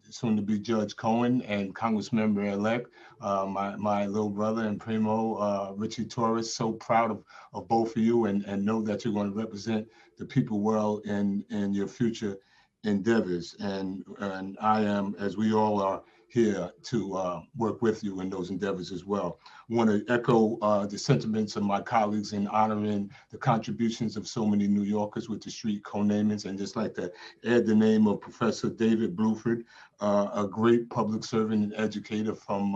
soon to be Judge Cohen, and Congressmember-elect, my little brother and primo, Richie Torres. So proud of both of you, and know that you're going to represent the people well in your future endeavors. And I am, as we all are, here to work with you in those endeavors as well. I want to echo the sentiments of my colleagues in honoring the contributions of so many New Yorkers with the street co-namings, and just like to add the name of Professor David Bluford, a great public servant and educator from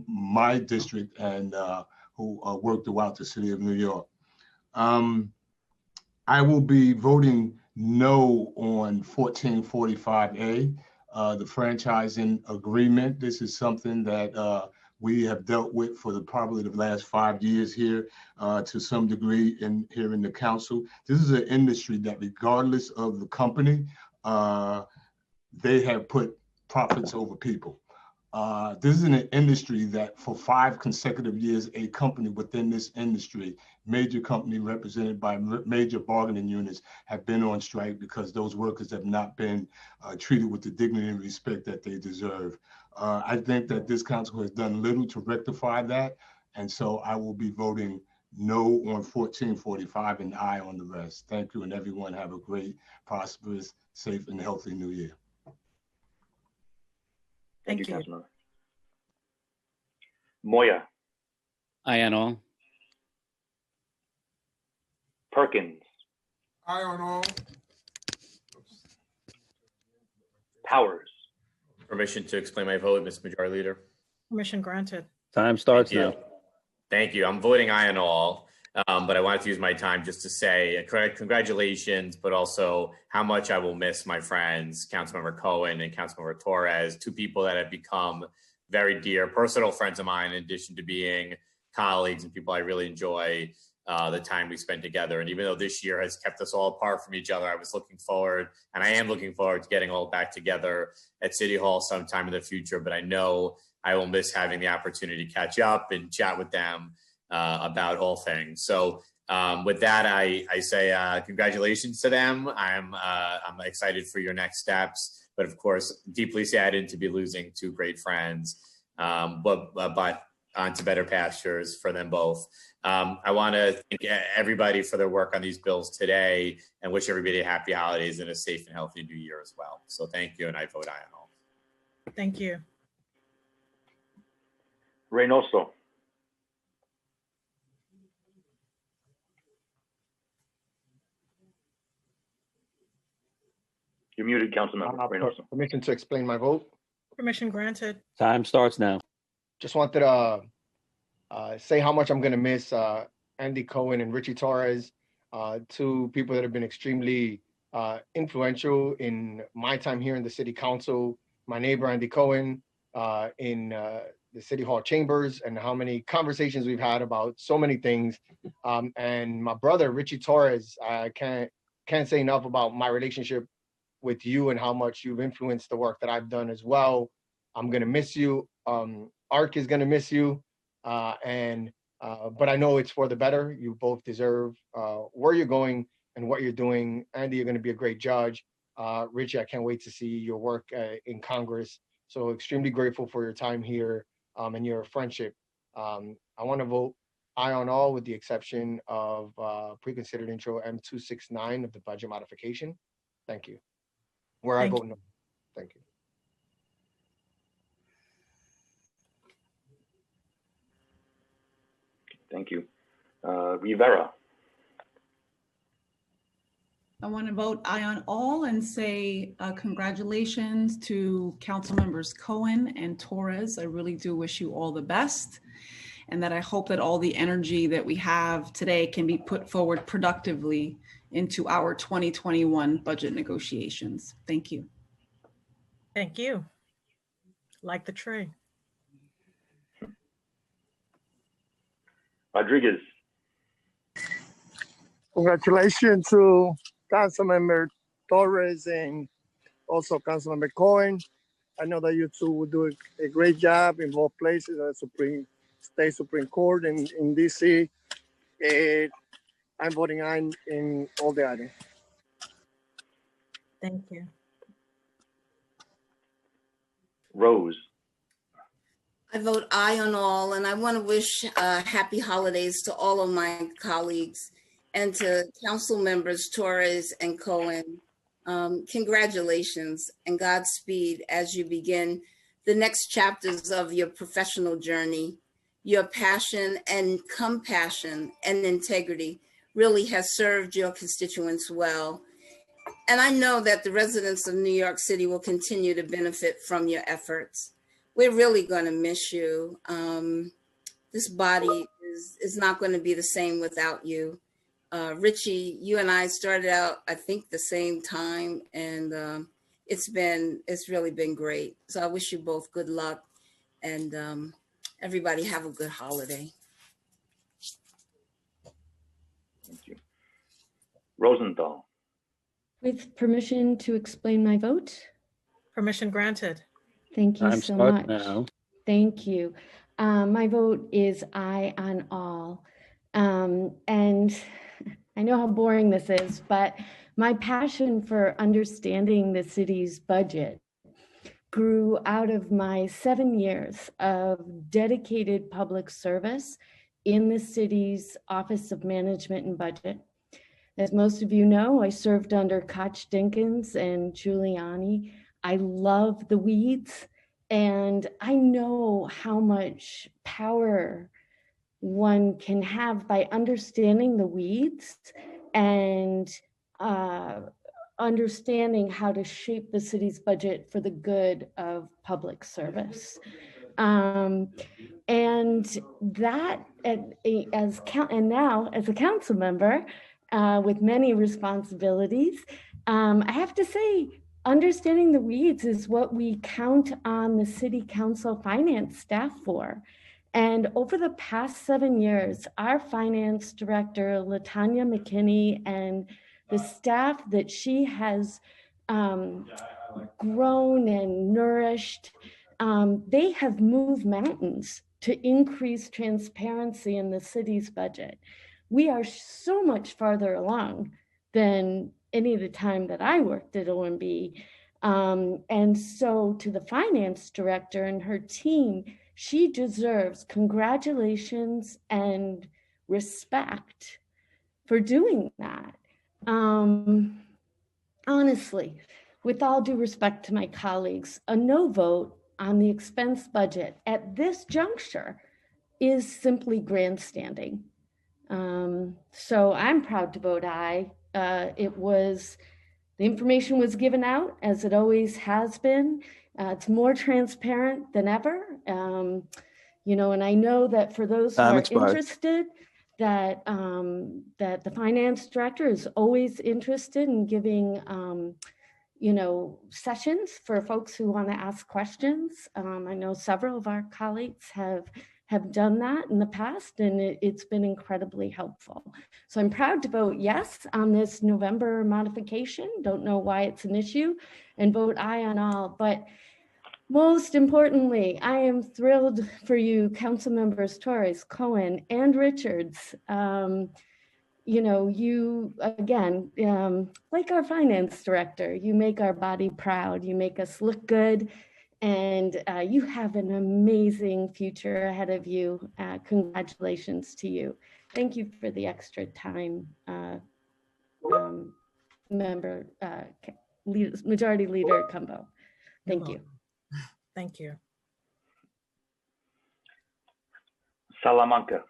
my district and who worked throughout the city of New York. I will be voting no on 1445A, the franchising agreement. This is something that we have dealt with for probably the last 5 years here to some degree here in the council. This is an industry that regardless of the company, they have put profits over people. This is an industry that for 5 consecutive years, a company within this industry, major company represented by major bargaining units, have been on strike because those workers have not been treated with the dignity and respect that they deserve. I think that this council has done little to rectify that. And so I will be voting no on 1445 and aye on the rest. Thank you, and everyone have a great, prosperous, safe, and healthy new year. Thank you, Councilmember. Moya. Aye on all. Perkins. Aye on all. Powers. Permission to explain my vote, Mr. Majority Leader. Permission granted. Time starts now. Thank you. I'm voting aye on all, but I wanted to use my time just to say congratulations, but also how much I will miss my friends, Councilmember Cohen and Councilmember Torres, 2 people that have become very dear, personal friends of mine, in addition to being colleagues and people I really enjoy the time we spent together. And even though this year has kept us all apart from each other, I was looking forward, and I am looking forward to getting all back together at City Hall sometime in the future. But I know I will miss having the opportunity to catch up and chat with them about all things. So with that, I say congratulations to them. I'm excited for your next steps, but of course, deeply saddened to be losing 2 great friends, but on to better pastures for them both. I want to thank everybody for their work on these bills today and wish everybody happy holidays and a safe and healthy new year as well. So thank you, and I vote aye on all. Thank you. Reynoso. You're muted, Councilmember Reynoso. Permission to explain my vote. Permission granted. Time starts now. Just wanted to say how much I'm going to miss Andy Cohen and Richie Torres, 2 people that have been extremely influential in my time here in the city council. My neighbor, Andy Cohen, in the City Hall chambers, and how many conversations we've had about so many things. And my brother, Richie Torres, I can't say enough about my relationship with you and how much you've influenced the work that I've done as well. I'm going to miss you. ARC is going to miss you. But I know it's for the better. You both deserve where you're going and what you're doing. Andy, you're going to be a great judge. Richie, I can't wait to see your work in Congress. So extremely grateful for your time here and your friendship. I want to vote aye on all with the exception of pre-considered intro M269 of the budget modification. Thank you. I vote no. Thank you. Thank you. Rivera. I want to vote aye on all and say congratulations to Council Members Cohen and Torres. I really do wish you all the best, and that I hope that all the energy that we have today can be put forward productively into our 2021 budget negotiations. Thank you. Thank you. Like the tree. Rodriguez. Congratulations to Councilmember Torres and also Councilmember Cohen. I know that you 2 will do a great job in both places at State Supreme Court in DC. I'm voting aye in all the items. Thank you. Rose. I vote aye on all, and I want to wish happy holidays to all of my colleagues and to Council Members Torres and Cohen. Congratulations and Godspeed as you begin the next chapters of your professional journey. Your passion and compassion and integrity really has served your constituents well. And I know that the residents of New York City will continue to benefit from your efforts. We're really going to miss you. This body is not going to be the same without you. Richie, you and I started out, I think, the same time, and it's really been great. So I wish you both good luck, and everybody have a good holiday. Thank you. Rosenthal. With permission to explain my vote? Permission granted. Thank you Time so starts much. now. Thank you. My vote is aye on all. And I know how boring this is, but my passion for understanding the city's budget grew out of my 7 years of dedicated public service in the city's Office of Management and Budget. As most of you know, I served under Koch Dinkins and Giuliani. I love the weeds, and I know how much power one can have by understanding the weeds and understanding how to shape the city's budget for the good of public service. And that, and now as a council member with many responsibilities, I have to say, understanding the weeds is what we count on the city council finance staff for. And over the past 7 years, our finance director, Latanya McKinney, and the staff that she has grown and nourished, they have moved mountains to increase transparency in the city's budget. We are so much farther along than any of the time that I worked at OMB. And so to the finance director and her team, she deserves congratulations and respect for doing that. Honestly, with all due respect to my colleagues, a no vote on the expense budget at this juncture is simply grandstanding. So I'm proud to vote aye. The information was given out, as it always has been. It's more transparent than ever. And I know that for those who are interested, that the finance director is always interested in giving, sessions for folks who want to ask questions. I know several of our colleagues have done that in the past, and it's been incredibly helpful. So I'm proud to vote yes on this November modification. Don't know why it's an issue, and vote aye on all. But most importantly, I am thrilled for you, council members Torres, Cohen, and Richards. You, again, like our finance director, you make our body proud. You make us look good. And you have an amazing future ahead of you. Congratulations to you. Thank you for the extra time, Majority Leader Cumbo. Thank you. Thank you. Salamanca.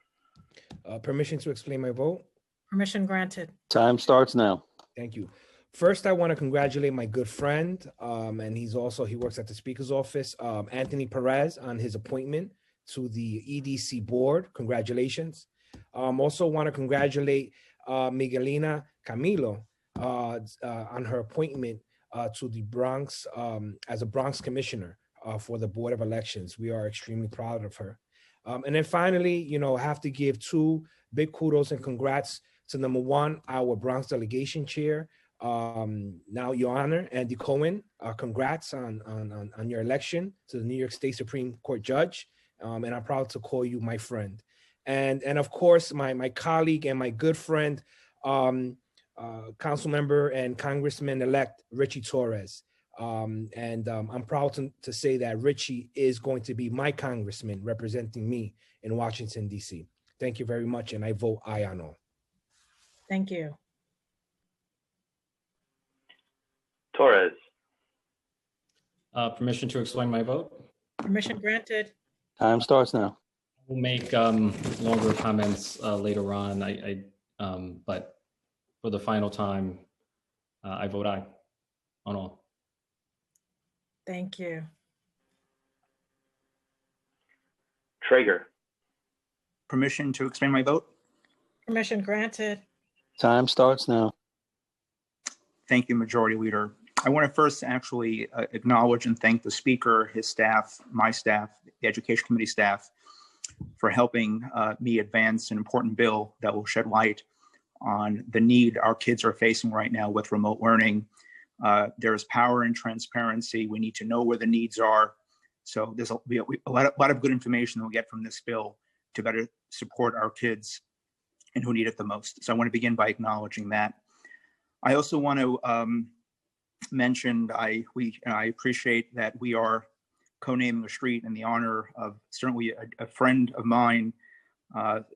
Permission to explain my vote? Permission granted. Time starts now. Thank you. First, I want to congratulate my good friend, and he works at the Speaker's office, Anthony Perez, on his appointment to the EDC board. Congratulations. Also want to congratulate Miguelina Camilo on her appointment to the Bronx as a Bronx commissioner for the Board of Elections. We are extremely proud of her. And then finally, I have to give two big kudos and congrats to number one, our Bronx delegation chair, now Your Honor, Andy Cohen. Congrats on your election to the New York State Supreme Court judge. And I'm proud to call you my friend. And of course, my colleague and my good friend, council member and Congressman-elect Richie Torres. I'm proud to say that Richie is going to be my congressman representing me in Washington, D.C. Thank you very much, and I vote aye on all. Thank you. Torres. Permission to explain my vote? Permission granted. Time starts now. We'll make longer comments later on. But for the final time, I vote aye on all. Thank you. Traeger. Permission to explain my vote? Permission granted. Time starts now. Thank you, Majority Leader. I want to first actually acknowledge and thank the Speaker, his staff, my staff, the Education Committee staff, for helping me advance an important bill that will shed light on the need our kids are facing right now with remote learning. There is power in transparency. We need to know where the needs are. So there's a lot of good information we'll get from this bill to better support our kids and who need it the most. So I want to begin by acknowledging that. I also want to mention I appreciate that we are co-naming a street in the honor of certainly a friend of mine.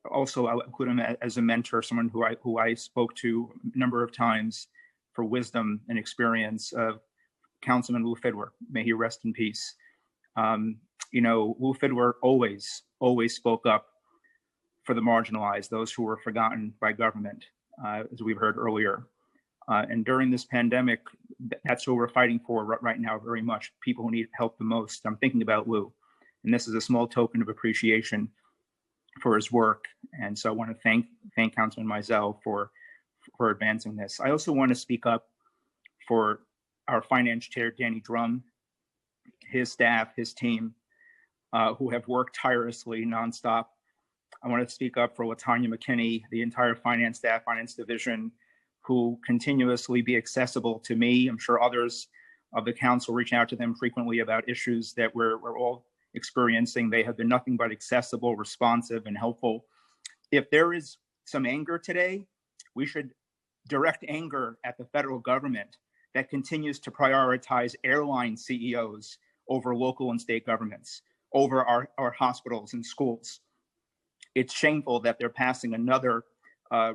Also, I include him as a mentor, someone who I spoke to a number of times for wisdom and experience. Councilman Lou Fidler, may he rest in peace. Lou Fidler always spoke up for the marginalized, those who were forgotten by government, as we've heard earlier. And during this pandemic, that's what we're fighting for right now very much, people who need help the most. I'm thinking about Lou, and this is a small token of appreciation for his work. And so I want to thank Councilman Mizell for advancing this. I also want to speak up for our finance chair, Danny Drum, his staff, his team, who have worked tirelessly nonstop. I want to speak up for Latanya McKinney, the entire finance staff, finance division, who continuously be accessible to me. I'm sure others of the council reach out to them frequently about issues that we're all experiencing. They have been nothing but accessible, responsive, and helpful. If there is some anger today, we should direct anger at the federal government that continues to prioritize airline CEOs over local and state governments, over our hospitals and schools. It's shameful that they're passing another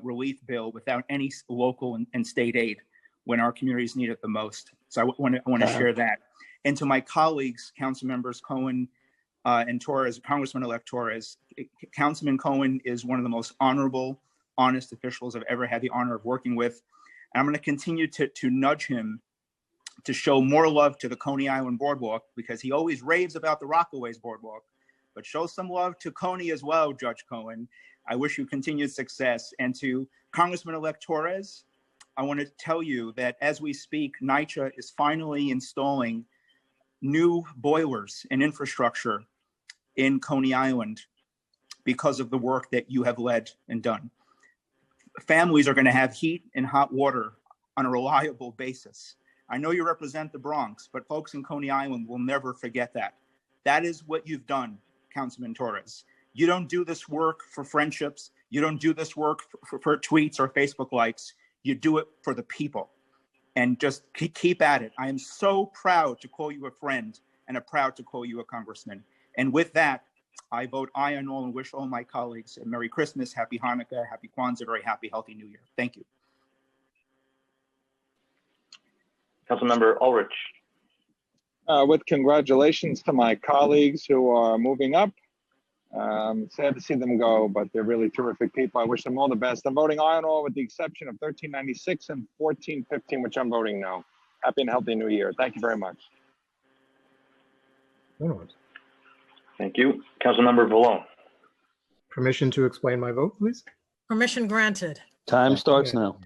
relief bill without any local and state aid when our communities need it the most. So I want to share that. And to my colleagues, council members Cohen and Torres, Congressman-elect Torres, Councilman Cohen is one of the most honorable, honest officials I've ever had the honor of working with. And I'm going to continue to nudge him to show more love to the Coney Island Boardwalk, because he always raves about the Rockaways Boardwalk, but show some love to Coney as well, Judge Cohen. I wish you continued success. And to Congressman-elect Torres, I want to tell you that as we speak, NYCHA is finally installing new boilers and infrastructure in Coney Island because of the work that you have led and done. Families are going to have heat and hot water on a reliable basis. I know you represent the Bronx, but folks in Coney Island will never forget that. That is what you've done, Councilman Torres. You don't do this work for friendships. You don't do this work for tweets or Facebook likes. You do it for the people. And just keep at it. I am so proud to call you a friend and proud to call you a congressman. And with that, I vote aye on all and wish all my colleagues a Merry Christmas, Happy Hanukkah, Happy Kwanzaa, very happy, healthy New Year. Thank you. Councilmember Ulrich. With congratulations to my colleagues who are moving up. Sad to see them go, but they're really terrific people. I wish them all the best. I'm voting aye on all with the exception of 1396 and 1415, which I'm voting no. Happy and healthy New Year. Thank you very much. Thank you. Councilmember Vallone. Permission to explain my vote, please? Permission granted. Time starts now.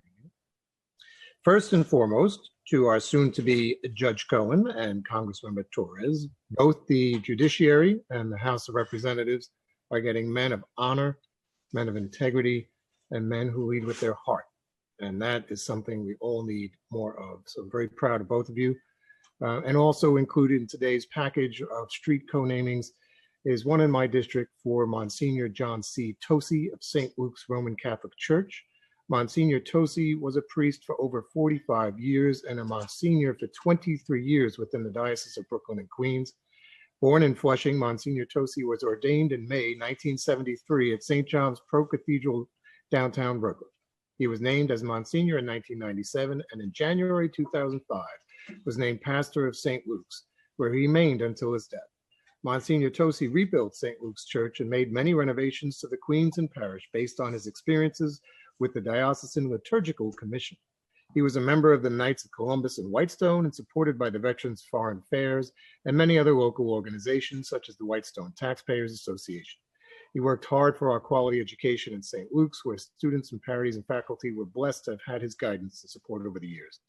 First and foremost, to our soon-to-be Judge Cohen and Congressmember Torres, both the judiciary and the House of Representatives are getting men of honor, men of integrity, and men who lead with their heart. And that is something we all need more of. So I'm very proud of both of you. And also included in today's package of street co-namings is one in my district for Monsignor John C. Tosi of St. Luke's Roman Catholic Church. Monsignor Tosi was a priest for over 45 years and a Monsignor for 23 years within the Diocese of Brooklyn and Queens. Born in Flushing, Monsignor Tosi was ordained in May 1973 at St. John's Pro Cathedral, downtown Brooklyn. He was named as Monsignor in 1997, and in January 2005, was named pastor of St. Luke's, where he remained until his death. Monsignor Tosi rebuilt St. Luke's Church and made many renovations to the Queens and parish based on his experiences with the Diocesan Liturgical Commission. He was a member of the Knights of Columbus and Whitestone and supported by the Veterans Foreign Affairs and many other local organizations such as the Whitestone Taxpayers Association. He worked hard for our quality education in St. Luke's, where students and parities and faculty were blessed to have had his guidance and support over the years.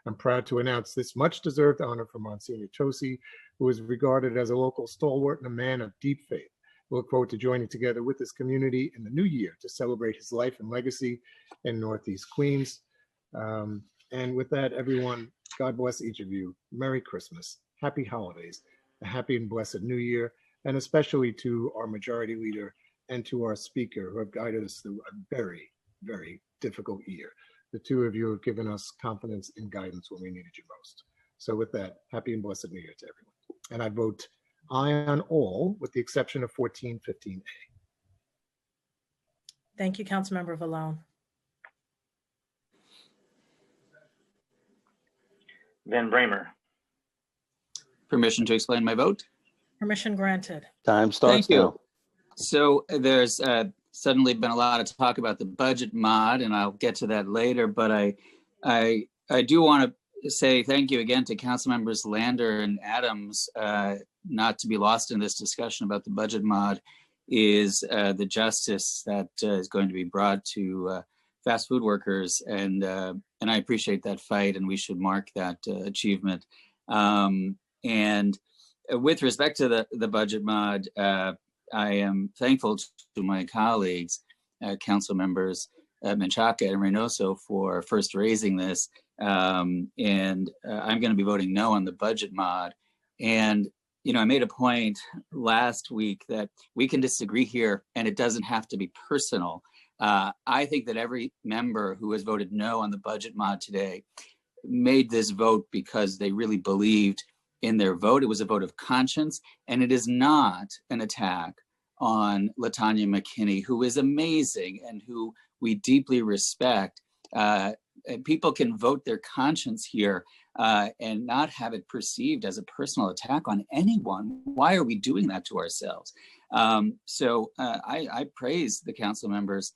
I'm proud to announce this much-deserved honor for Monsignor Tosi, who is regarded as a local stalwart and a man of deep faith. We look forward to joining together with this community in the new year to celebrate his life and legacy in Northeast Queens. And with that, everyone, God bless each of you. Merry Christmas, happy holidays, a happy and blessed new year, and especially to our majority leader and to our speaker who have guided us through a very, very difficult year. The two of you have given us confidence and guidance when we needed you most. So with that, happy and blessed new year to everyone. And I vote aye on all with the exception of 1415A. Thank you, Councilmember Vallone. Van Bramer. Permission to explain my vote? Permission granted. Time starts Thank you. now. So there's suddenly been a lot of talk about the budget mod, and I'll get to that later, but I do want to say thank you again to Council Members Lander and Adams. Not to be lost in this discussion about the budget mod is the justice that is going to be brought to fast food workers, and I appreciate that fight, and we should mark that achievement. And with respect to the budget mod, I am thankful to my colleagues, Council Members Menchaca and Reynoso, for first raising this. And I'm going to be voting no on the budget mod. And, you know, I made a point last week that we can disagree here and it doesn't have to be personal. I think that every member who has voted no on the budget mod today made this vote because they really believed in their vote. It was a vote of conscience, and it is not an attack on LaTanya McKinney, who is amazing and who we deeply respect. People can vote their conscience here and not have it perceived as a personal attack on anyone. Why are we doing that to ourselves? So I praise the council members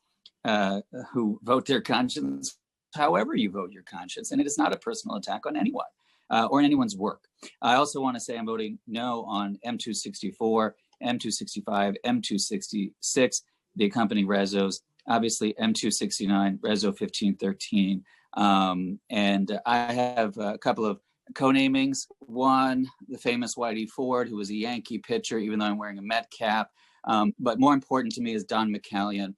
who vote their conscience however you vote your conscience, and it is not a personal attack on anyone or anyone's work. I also want to say I'm voting no on M264, M265, M266, the accompanying resos, obviously M269, Reso 1513. And I have a couple of co-namings. One, the famous Whitey Ford, who was a Yankee pitcher, even though I'm wearing a Met cap. But more important to me is Don McCallion,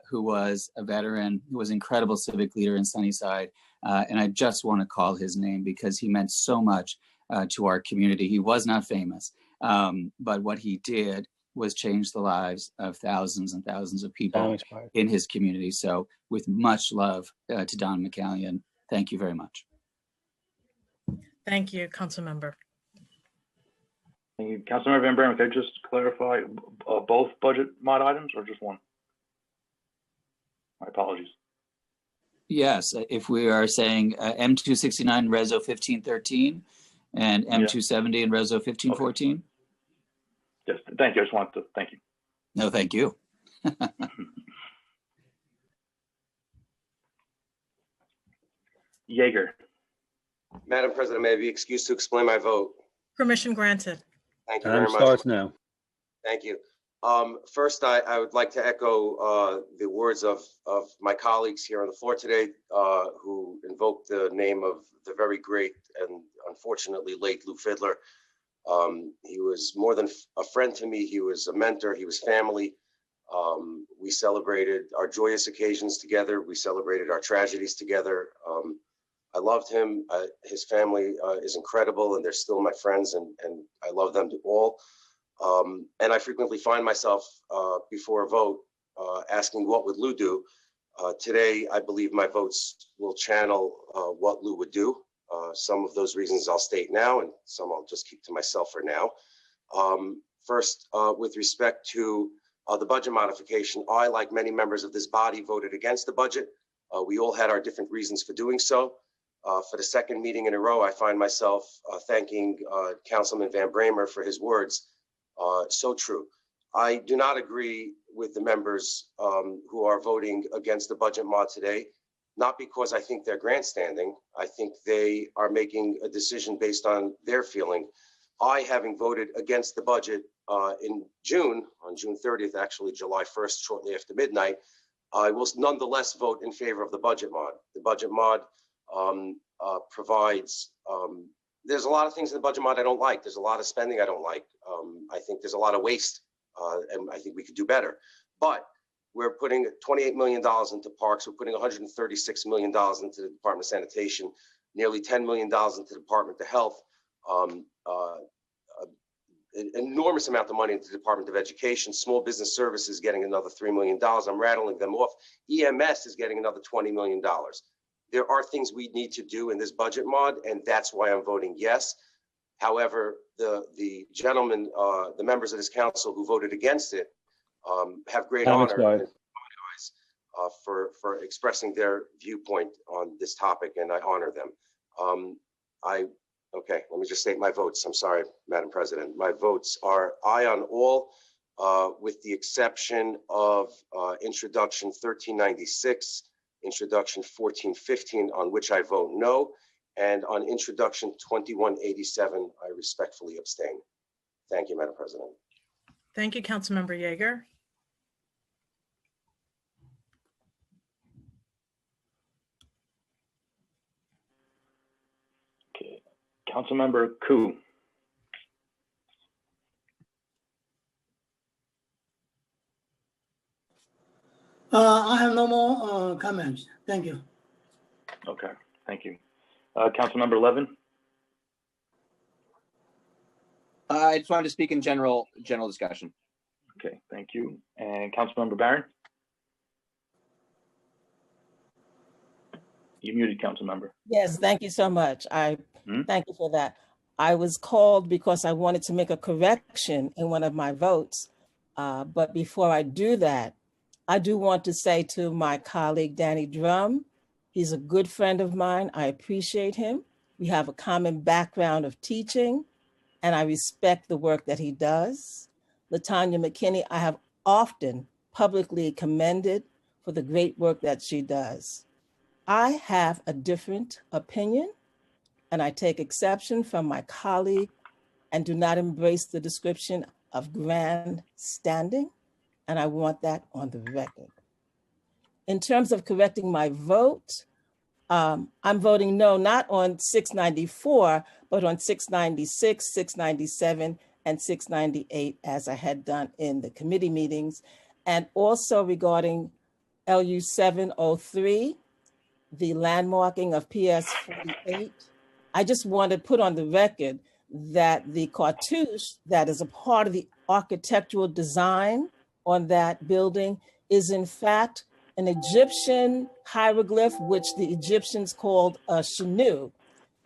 who was a veteran, who was an incredible civic leader in Sunnyside. And I just want to call his name because he meant so much to our community. He was not famous, but what he did was change the lives of thousands and thousands of people in his community. So with much love to Don McCallion, thank you very much. Thank you, Councilmember. Thank you. Councilmember Van Bramer, could I just clarify both budget mod items or just one? My apologies. Yes, if we are saying M269 Reso 1513 and M270 and Reso 1514. Okay. Yes, thank you. I just wanted to thank you. No, thank you. Yeager. Madam President, may I be excused to explain my vote? Permission granted. Thank you very Time much. starts now. Thank you. First, I would like to echo the words of my colleagues here on the floor today who invoked the name of the very great and unfortunately late Lou Fiddler. He was more than a friend to me. He was a mentor. He was family. We celebrated our joyous occasions together. We celebrated our tragedies together. I loved him. His family is incredible, and they're still my friends, and I love them all. And I frequently find myself before a vote asking, what would Lou do? Today, I believe my votes will channel what Lou would do. Some of those reasons I'll state now, and some I'll just keep to myself for now. First, with respect to the budget modification, I, like many members of this body, voted against the budget. We all had our different reasons for doing so. For the second meeting in a row, I find myself thanking Councilman Van Bramer for his words. So true. I do not agree with the members who are voting against the budget mod today, not because I think they're grandstanding. I think they are making a decision based on their feeling. I, having voted against the budget in June, on June 30th, actually July 1st, shortly after midnight, I will nonetheless vote in favor of the budget mod. The budget mod provides, there's a lot of things in the budget mod I don't like. There's a lot of spending I don't like. I think there's a lot of waste, and I think we could do better. But we're putting $28 million into parks. We're putting $136 million into the Department of Sanitation, nearly $10 million into the Department of Health, an enormous amount of money into the Department of Education. Small Business Services getting another $3 million. I'm rattling them off. EMS is getting another $20 million. There are things we need to do in this budget mod, and that's why I'm voting yes. However, the gentlemen, the members of this council who voted against it have great Time honor expired. and for expressing their viewpoint on this topic, and I honor them. Okay, let me just state my votes. I'm sorry, Madam President. My votes are aye on all, with the exception of introduction 1396, introduction 1415, on which I vote no, and on introduction 2187, I respectfully abstain. Thank you, Madam President. Thank you, Councilmember Yeager. Okay, Councilmember Koo. I have no more comments. Thank you. Okay, thank you. Councilmember Levin. I just wanted to speak in general discussion. Okay, thank you. And Councilmember Barron. You muted, Councilmember. Yes, thank you so much. Thank you for that. I was called because I wanted to make a correction in one of my votes. But before I do that, I do want to say to my colleague, Danny Drum, he's a good friend of mine. I appreciate him. We have a common background of teaching, and I respect the work that he does. LaTanya McKinney, I have often publicly commended for the great work that she does. I have a different opinion, and I take exception from my colleague and do not embrace the description of grandstanding, and I want that on the record. In terms of correcting my vote, I'm voting no, not on 694, but on 696, 697, and 698, as I had done in the committee meetings. And also regarding LU 703, the landmarking of PS 48, I just want to put on the record that the cartouche that is a part of the architectural design on that building is in fact an Egyptian hieroglyph, which the Egyptians called a shenu.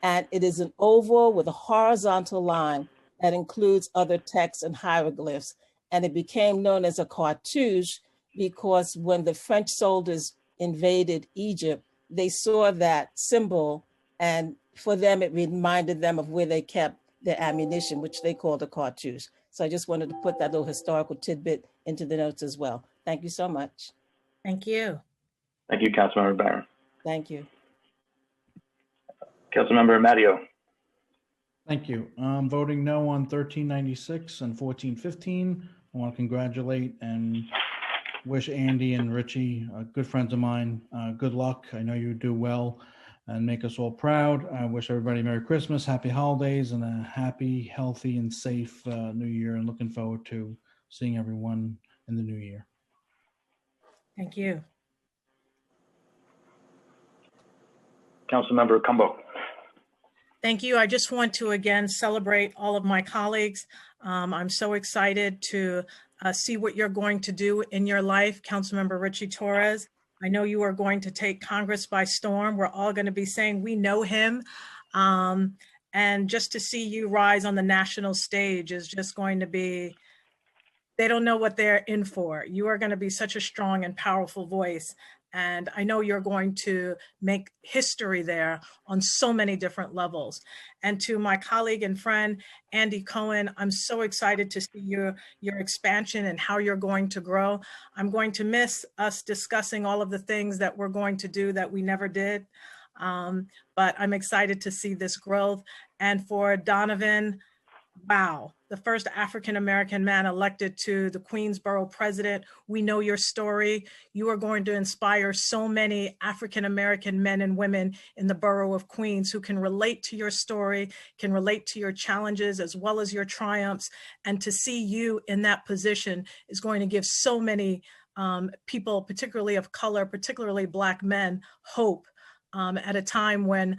And it is an oval with a horizontal line that includes other texts and hieroglyphs. And it became known as a cartouche because when the French soldiers invaded Egypt, they saw that symbol, and for them, it reminded them of where they kept their ammunition, which they called a cartouche. So I just wanted to put that little historical tidbit into the notes as well. Thank you so much. Thank you. Thank you, Councilmember Barron. Thank you. Councilmember Matteo. Thank you. I'm voting no on 1396 and 1415. I want to congratulate and wish Andy and Richie, good friends of mine, good luck. I know you do well and make us all proud. I wish everybody Merry Christmas, Happy Holidays, and a happy, healthy, and safe New Year, and looking forward to seeing everyone in the new year. Thank you. Councilmember Cumbo. Thank you. I just want to again celebrate all of my colleagues. I'm so excited to see what you're going to do in your life. Councilmember Richie Torres, I know you are going to take Congress by storm. We're all going to be saying we know him. And just to see you rise on the national stage is just going to be, they don't know what they're in for. You are going to be such a strong and powerful voice. And I know you're going to make history there on so many different levels. And to my colleague and friend, Andy Cohen, I'm so excited to see your expansion and how you're going to grow. I'm going to miss us discussing all of the things that we're going to do that we never did. But I'm excited to see this growth. And for Donovan, wow, the first African-American man elected to the Queensborough president. We know your story. You are going to inspire so many African-American men and women in the borough of Queens who can relate to your story, can relate to your challenges as well as your triumphs. And to see you in that position is going to give so many people, particularly of color, particularly Black men, hope at a time when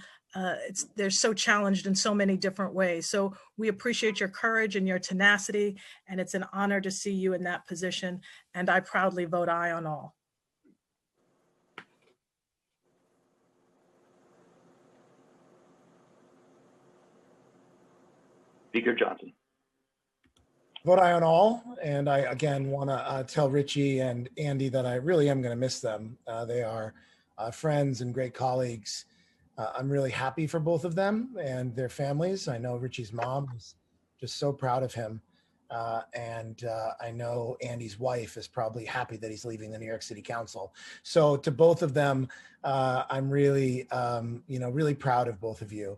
they're so challenged in so many different ways. So we appreciate your courage and your tenacity, and it's an honor to see you in that position. And I proudly vote aye on all. Speaker Johnson. Vote aye on all. And I, again, want to tell Richie and Andy that I really am going to miss them. They are friends and great colleagues. I'm really happy for both of them and their families. I know Richie's mom is just so proud of him. And I know Andy's wife is probably happy that he's leaving the New York City Council. So to both of them, I'm really, really proud of both of you.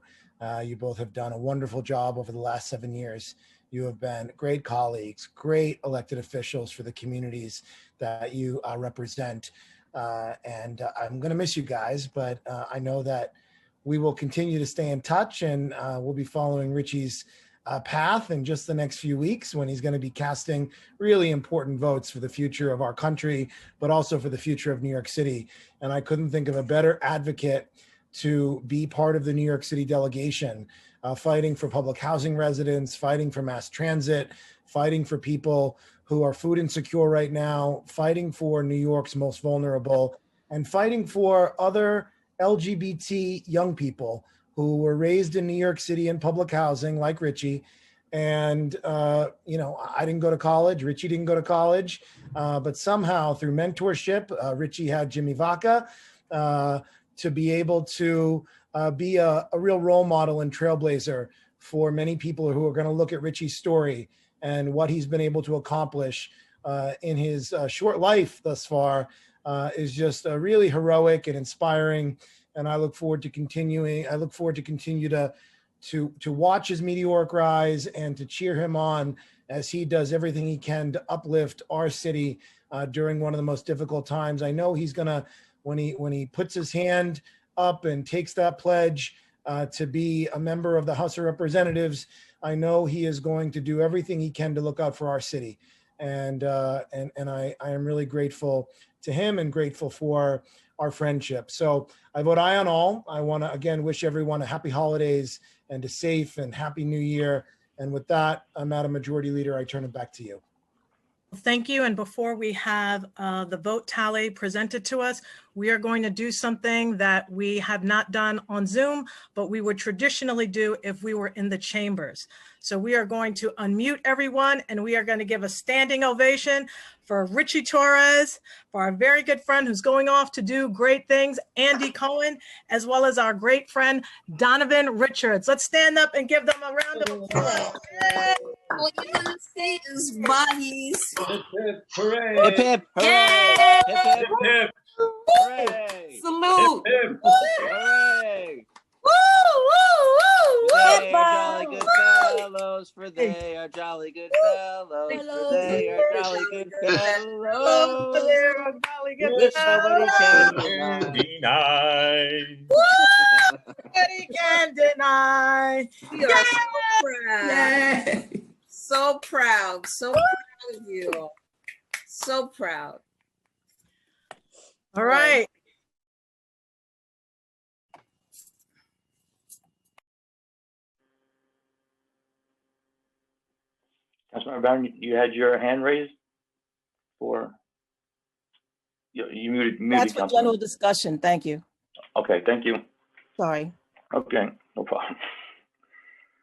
You both have done a wonderful job over the last 7 years. You have been great colleagues, great elected officials for the communities that you represent. And I'm going to miss you guys, but I know that we will continue to stay in touch, and we'll be following Richie's path in just the next few weeks when he's going to be casting really important votes for the future of our country, but also for the future of New York City. And I couldn't think of a better advocate to be part of the New York City delegation, fighting for public housing residents, fighting for mass transit, fighting for people who are food insecure right now, fighting for New York's most vulnerable, and fighting for other LGBT young people who were raised in New York City in public housing, like Richie. And, I didn't go to college. Richie didn't go to college. But somehow through mentorship, Richie had Jimmy Vaca to be able to be a real role model and trailblazer for many people who are going to look at Richie's story and what he's been able to accomplish in his short life thus far. Is just really heroic and inspiring, and I look forward to continuing. I look forward to continue to watch his meteoric rise and to cheer him on as he does everything he can to uplift our city during one of the most difficult times. I know he's gonna, when he puts his hand up and takes that pledge to be a member of the House of Representatives, I know he is going to do everything he can to look out for our city, and I am really grateful to him and grateful for our friendship. So I vote aye on all. I want to again wish everyone a happy holidays and a safe and happy new year. And with that, Madam Majority Leader, I turn it back to you. Thank you. And before we have the vote tally presented to us, we are going to do something that we have not done on Zoom, but we would traditionally do if we were in the chambers. So we are going to unmute everyone, and we are going to give a standing ovation for Richie Torres, for our very good friend who's going off to do great things, Andy Cohen, as well as our great friend, Donovan Richards. Let's stand up and give them a round of applause. All you want to say is bodies. Hip, hip, hooray. Hip, hip, hooray. Hip, hip, hip. hooray. Salute. Hip, hip. Hooray. Woo, woo, woo, They woo. are jolly good fellows, for they are jolly good fellows, for they are jolly good fellows. Which nobody can deny. Nobody can deny. We are so proud. So proud. So proud of you. So proud. All right. Councilmember Brown, you had your hand raised for, you muted. That's for general discussion. Thank you. Okay, thank you. Sorry. Okay, no problem.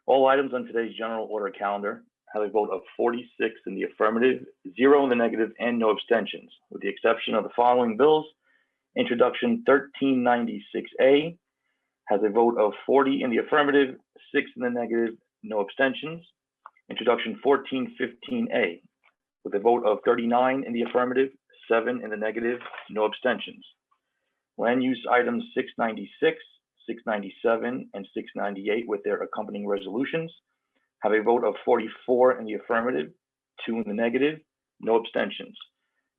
All items on today's general order calendar have a vote of 46 in the affirmative, 0 in the negative, and no abstentions, with the exception of the following bills Introduction 1396A has a vote of 40 in the affirmative, 6 in the negative, no abstentions. Introduction 1415A with a vote of 39 in the affirmative, 7 in the negative, no abstentions. Land use items 696, 697, and 698 with their accompanying resolutions have a vote of 44 in the affirmative, 2 in the negative, no abstentions.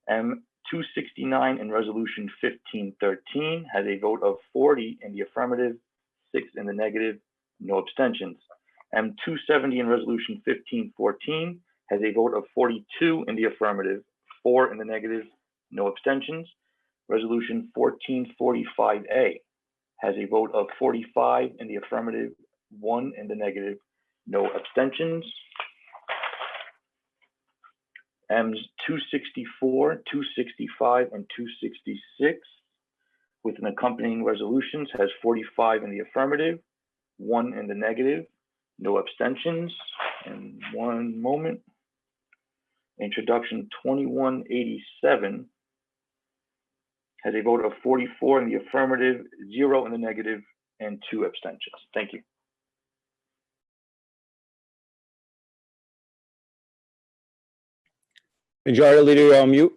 M269 in resolution 1513 has a vote of 40 in the affirmative, 6 in the negative, no abstentions. M270 in resolution 1514 has a vote of 42 in the affirmative, 4 in the negative, no abstentions. Resolution 1445A has a vote of 45 in the affirmative, 1 in the negative, no abstentions. M's 264, 265, and 266 with an accompanying resolutions has 45 in the affirmative, 1 in the negative, no abstentions. And one moment. Introduction 2187 has a vote of 44 in the affirmative, 0 in the negative, and 2 abstentions. Thank you. Majority Leader, you're on mute.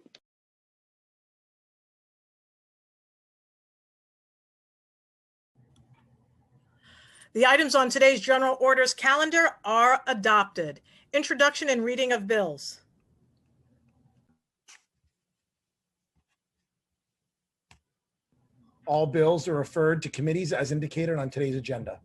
The items on today's general orders calendar are adopted. Introduction and reading of bills. All bills are referred to committees as indicated on today's agenda.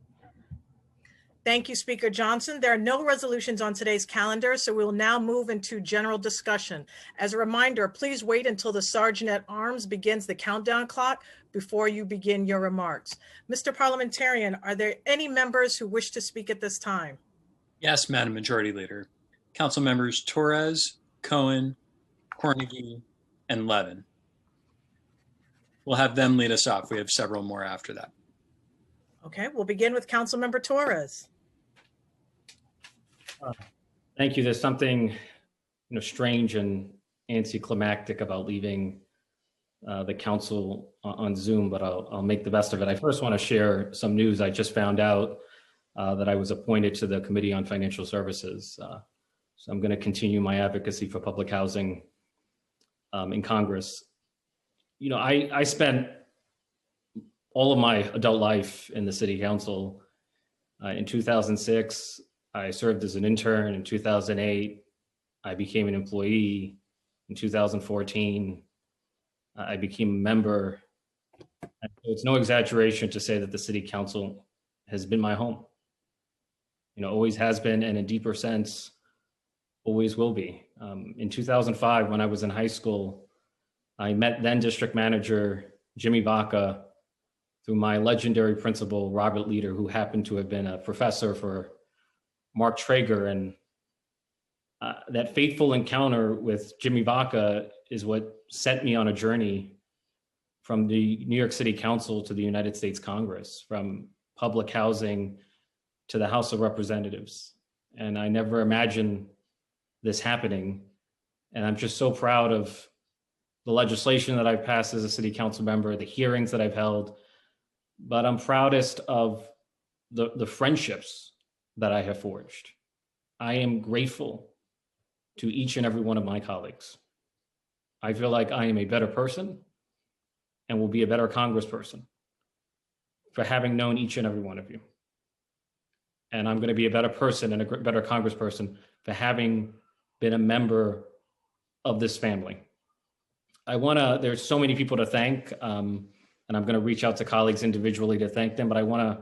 Thank you, Speaker Johnson. There are no resolutions on today's calendar, so we will now move into general discussion. As a reminder, please wait until the Sergeant at Arms begins the countdown clock before you begin your remarks. Mr. Parliamentarian, are there any members who wish to speak at this time? Yes, Madam Majority Leader. Council members Torres, Cohen, Cornegie, and Levin. We'll have them lead us off. We have several more after that. Okay, we'll begin with Councilmember Torres. Thank you. There's something, strange and anticlimactic about leaving the council on Zoom, but I'll make the best of it. I first want to share some news. I just found out that I was appointed to the Committee on Financial Services. So I'm going to continue my advocacy for public housing in Congress. I spent all of my adult life in the City Council. In 2006, I served as an intern. In 2008, I became an employee. In 2014, I became a member. And so it's no exaggeration to say that the City Council has been my home. Always has been, and in a deeper sense, always will be. In 2005, when I was in high school, I met then District Manager Jimmy Vaca through my legendary principal, Robert Leader, who happened to have been a professor for Mark Traeger. And that fateful encounter with Jimmy Vaca is what set me on a journey from the New York City Council to the United States Congress, from public housing to the House of Representatives. And I never imagined this happening. And I'm just so proud of the legislation that I've passed as a city council member, the hearings that I've held, but I'm proudest of the friendships that I have forged. I am grateful to each and every one of my colleagues. I feel like I am a better person and will be a better congressperson for having known each and every one of you. And I'm going to be a better person and a better congressperson for having been a member of this family. There's so many people to thank, and I'm going to reach out to colleagues individually to thank them, but I want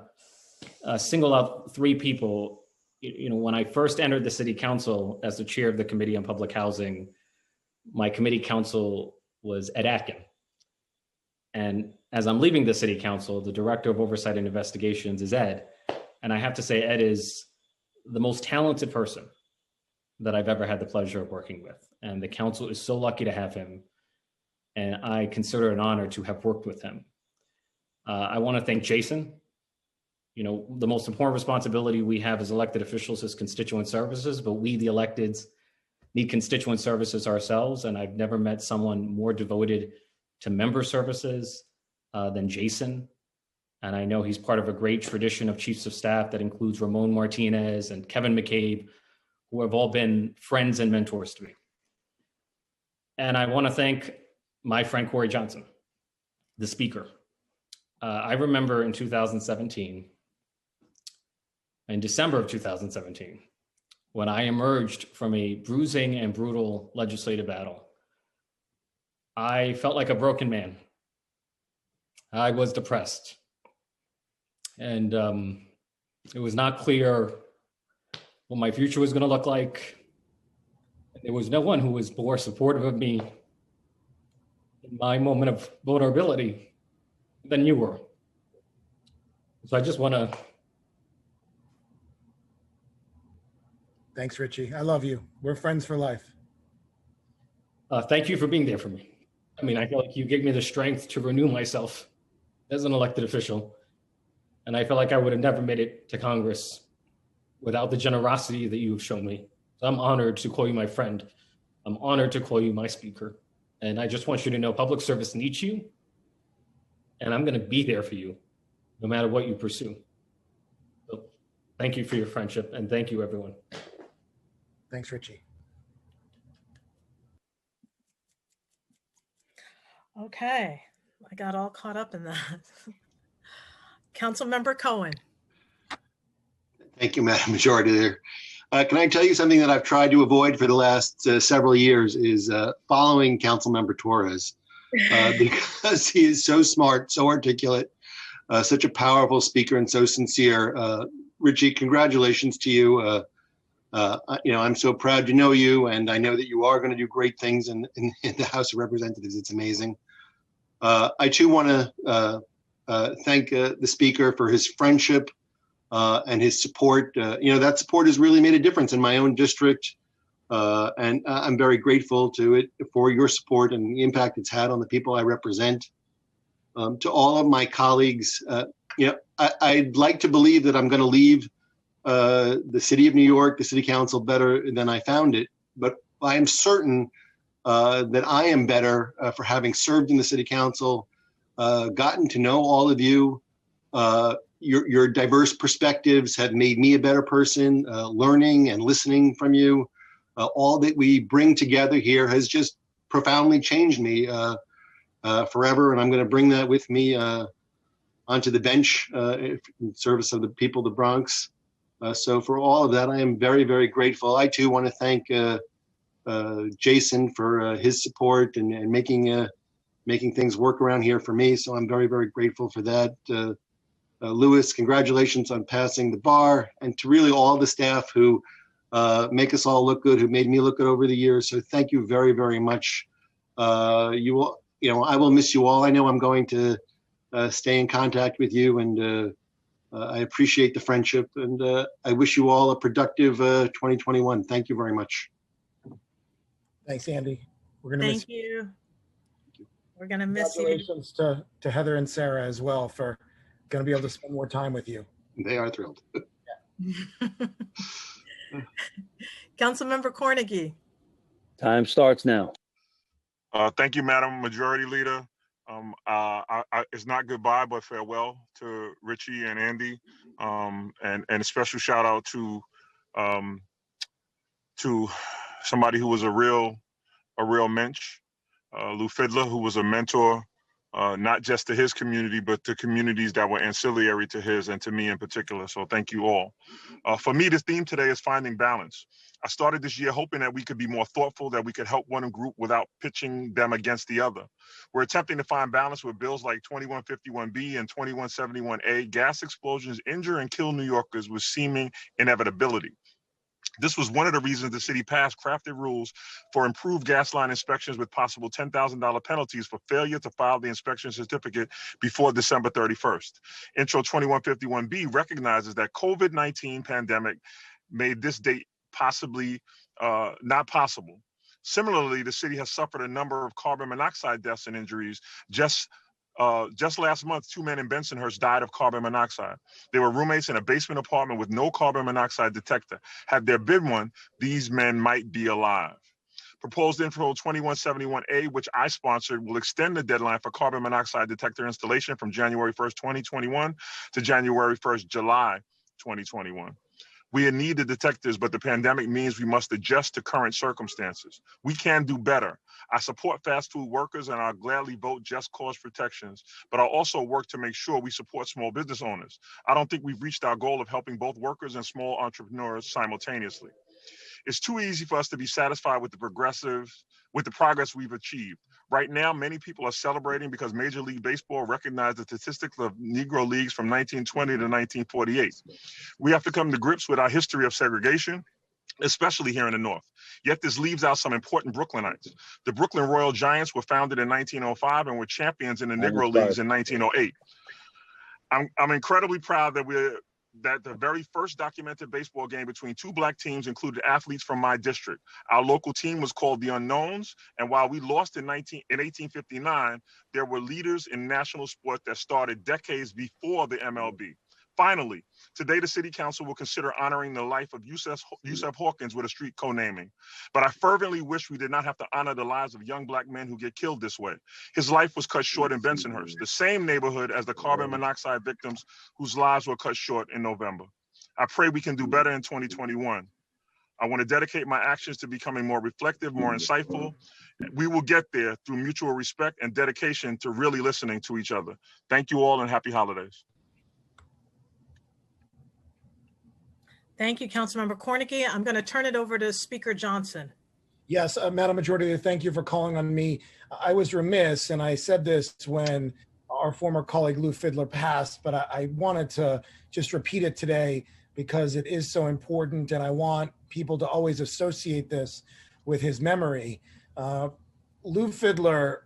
to single out 3 people. When I first entered the City Council as the chair of the Committee on Public Housing, my committee counsel was Ed Atkin. And as I'm leaving the City Council, the Director of Oversight and Investigations is Ed. And I have to say, Ed is the most talented person that I've ever had the pleasure of working with. And the council is so lucky to have him. And I consider it an honor to have worked with him. I want to thank Jason. The most important responsibility we have as elected officials is constituent services, but we, the electeds, need constituent services ourselves. And I've never met someone more devoted to member services than Jason. And I know he's part of a great tradition of chiefs of staff that includes Ramon Martinez and Kevin McCabe, who have all been friends and mentors to me. And I want to thank my friend Corey Johnson, the speaker. I remember in 2017, in December of 2017, when I emerged from a bruising and brutal legislative battle, I felt like a broken man. I was depressed. And it was not clear what my future was going to look like. There was no one who was more supportive of me in my moment of vulnerability than you were. So I just want to. Thanks, Richie. I love you. We're friends for life. Thank you for being there for me. I mean, I feel like you gave me the strength to renew myself as an elected official. And I feel like I would have never made it to Congress without the generosity that you have shown me. So I'm honored to call you my friend. I'm honored to call you my speaker. And I just want you to know public service needs you. And I'm going to be there for you no matter what you pursue. So thank you for your friendship, and thank you, everyone. Thanks, Richie. Okay, I got all caught up in that. Councilmember Cohen. Thank you, Madam Majority Leader. Can I tell you something that I've tried to avoid for the last several years is following Councilmember Torres because he is so smart, so articulate, such a powerful speaker, and so sincere. Richie, congratulations to you. I'm so proud to know you, and I know that you are going to do great things in the House of Representatives. It's amazing. I too want to thank the speaker for his friendship and his support. That support has really made a difference in my own district, and I'm very grateful to it for your support and the impact it's had on the people I represent. To all of my colleagues, I'd like to believe that I'm going to leave the City of New York, the City Council, better than I found it, but I am certain that I am better for having served in the City Council, gotten to know all of you. Your diverse perspectives have made me a better person. Learning and listening from you, all that we bring together here has just profoundly changed me forever, and I'm going to bring that with me onto the bench in service of the people of the Bronx. So for all of that, I am very, very grateful. I too want to thank Jason for his support and making things work around here for me. So I'm very, very grateful for that. Louis, congratulations on passing the bar, and to really all the staff who make us all look good, who made me look good over the years. So thank you very, very much. I will miss you all. I know I'm going to stay in contact with you, and I appreciate the friendship, and I wish you all a productive 2021. Thank you very much. Thanks, Andy. We're going to miss you. We're going to miss you. Congratulations to Heather and Sarah as well for going to be able to spend more time with you. They are thrilled. Councilmember Cornegie. Time starts now. Thank you, Madam Majority Leader. It's not goodbye, but farewell to Richie and Andy, and a special shout out to somebody who was a real mensch, Lou Fiddler, who was a mentor, not just to his community, but to communities that were ancillary to his and to me in particular. So thank you all. For me, the theme today is finding balance. I started this year hoping that we could be more thoughtful, that we could help one group without pitching them against the other. We're attempting to find balance with bills like 2151B and 2171A. Gas explosions injure and kill New Yorkers with seeming inevitability. This was one of the reasons the city passed crafted rules for improved gas line inspections with possible $10,000 penalties for failure to file the inspection certificate before December 31st. Intro 2151B recognizes that COVID-19 pandemic made this date possibly not possible. Similarly, the city has suffered a number of carbon monoxide deaths and injuries. Just last month, 2 men in Bensonhurst died of carbon monoxide. They were roommates in a basement apartment with no carbon monoxide detector. Had there been one, these men might be alive. Proposed Info 2171A, which I sponsored, will extend the deadline for carbon monoxide detector installation from January 1st, 2021 to January 1st, July 2021. We need the detectors, but the pandemic means we must adjust to current circumstances. We can do better. I support fast food workers and I'll gladly vote just cause protections, but I'll also work to make sure we support small business owners. I don't think we've reached our goal of helping both workers and small entrepreneurs simultaneously. It's too easy for us to be satisfied with the progress we've achieved. Right now, many people are celebrating because Major League Baseball recognized the statistics of Negro leagues from 1920 to 1948. We have to come to grips with our history of segregation, especially here in the North. Yet this leaves out some important Brooklynites. The Brooklyn Royal Giants were founded in 1905 and were champions in the Negro leagues in 1908. I'm incredibly proud that the very first documented baseball game between two Black teams included athletes from my district. Our local team was called the Unknowns, and while we lost in 1859, there were leaders in national sport that started decades before the MLB. Finally, today the City Council will consider honoring the life of Yusef Hawkins with a street co-naming. But I fervently wish we did not have to honor the lives of young Black men who get killed this way. His life was cut short in Bensonhurst, the same neighborhood as the carbon monoxide victims whose lives were cut short in November. I pray we can do better in 2021. I want to dedicate my actions to becoming more reflective, more insightful. We will get there through mutual respect and dedication to really listening to each other. Thank you all and happy holidays. Thank you, Councilmember Cornegy. I'm going to turn it over to Speaker Johnson. Yes, Madam Majority Leader, thank you for calling on me. I was remiss, and I said this when our former colleague Lou Fidler passed, but I wanted to just repeat it today because it is so important, and I want people to always associate this with his memory. Lou Fidler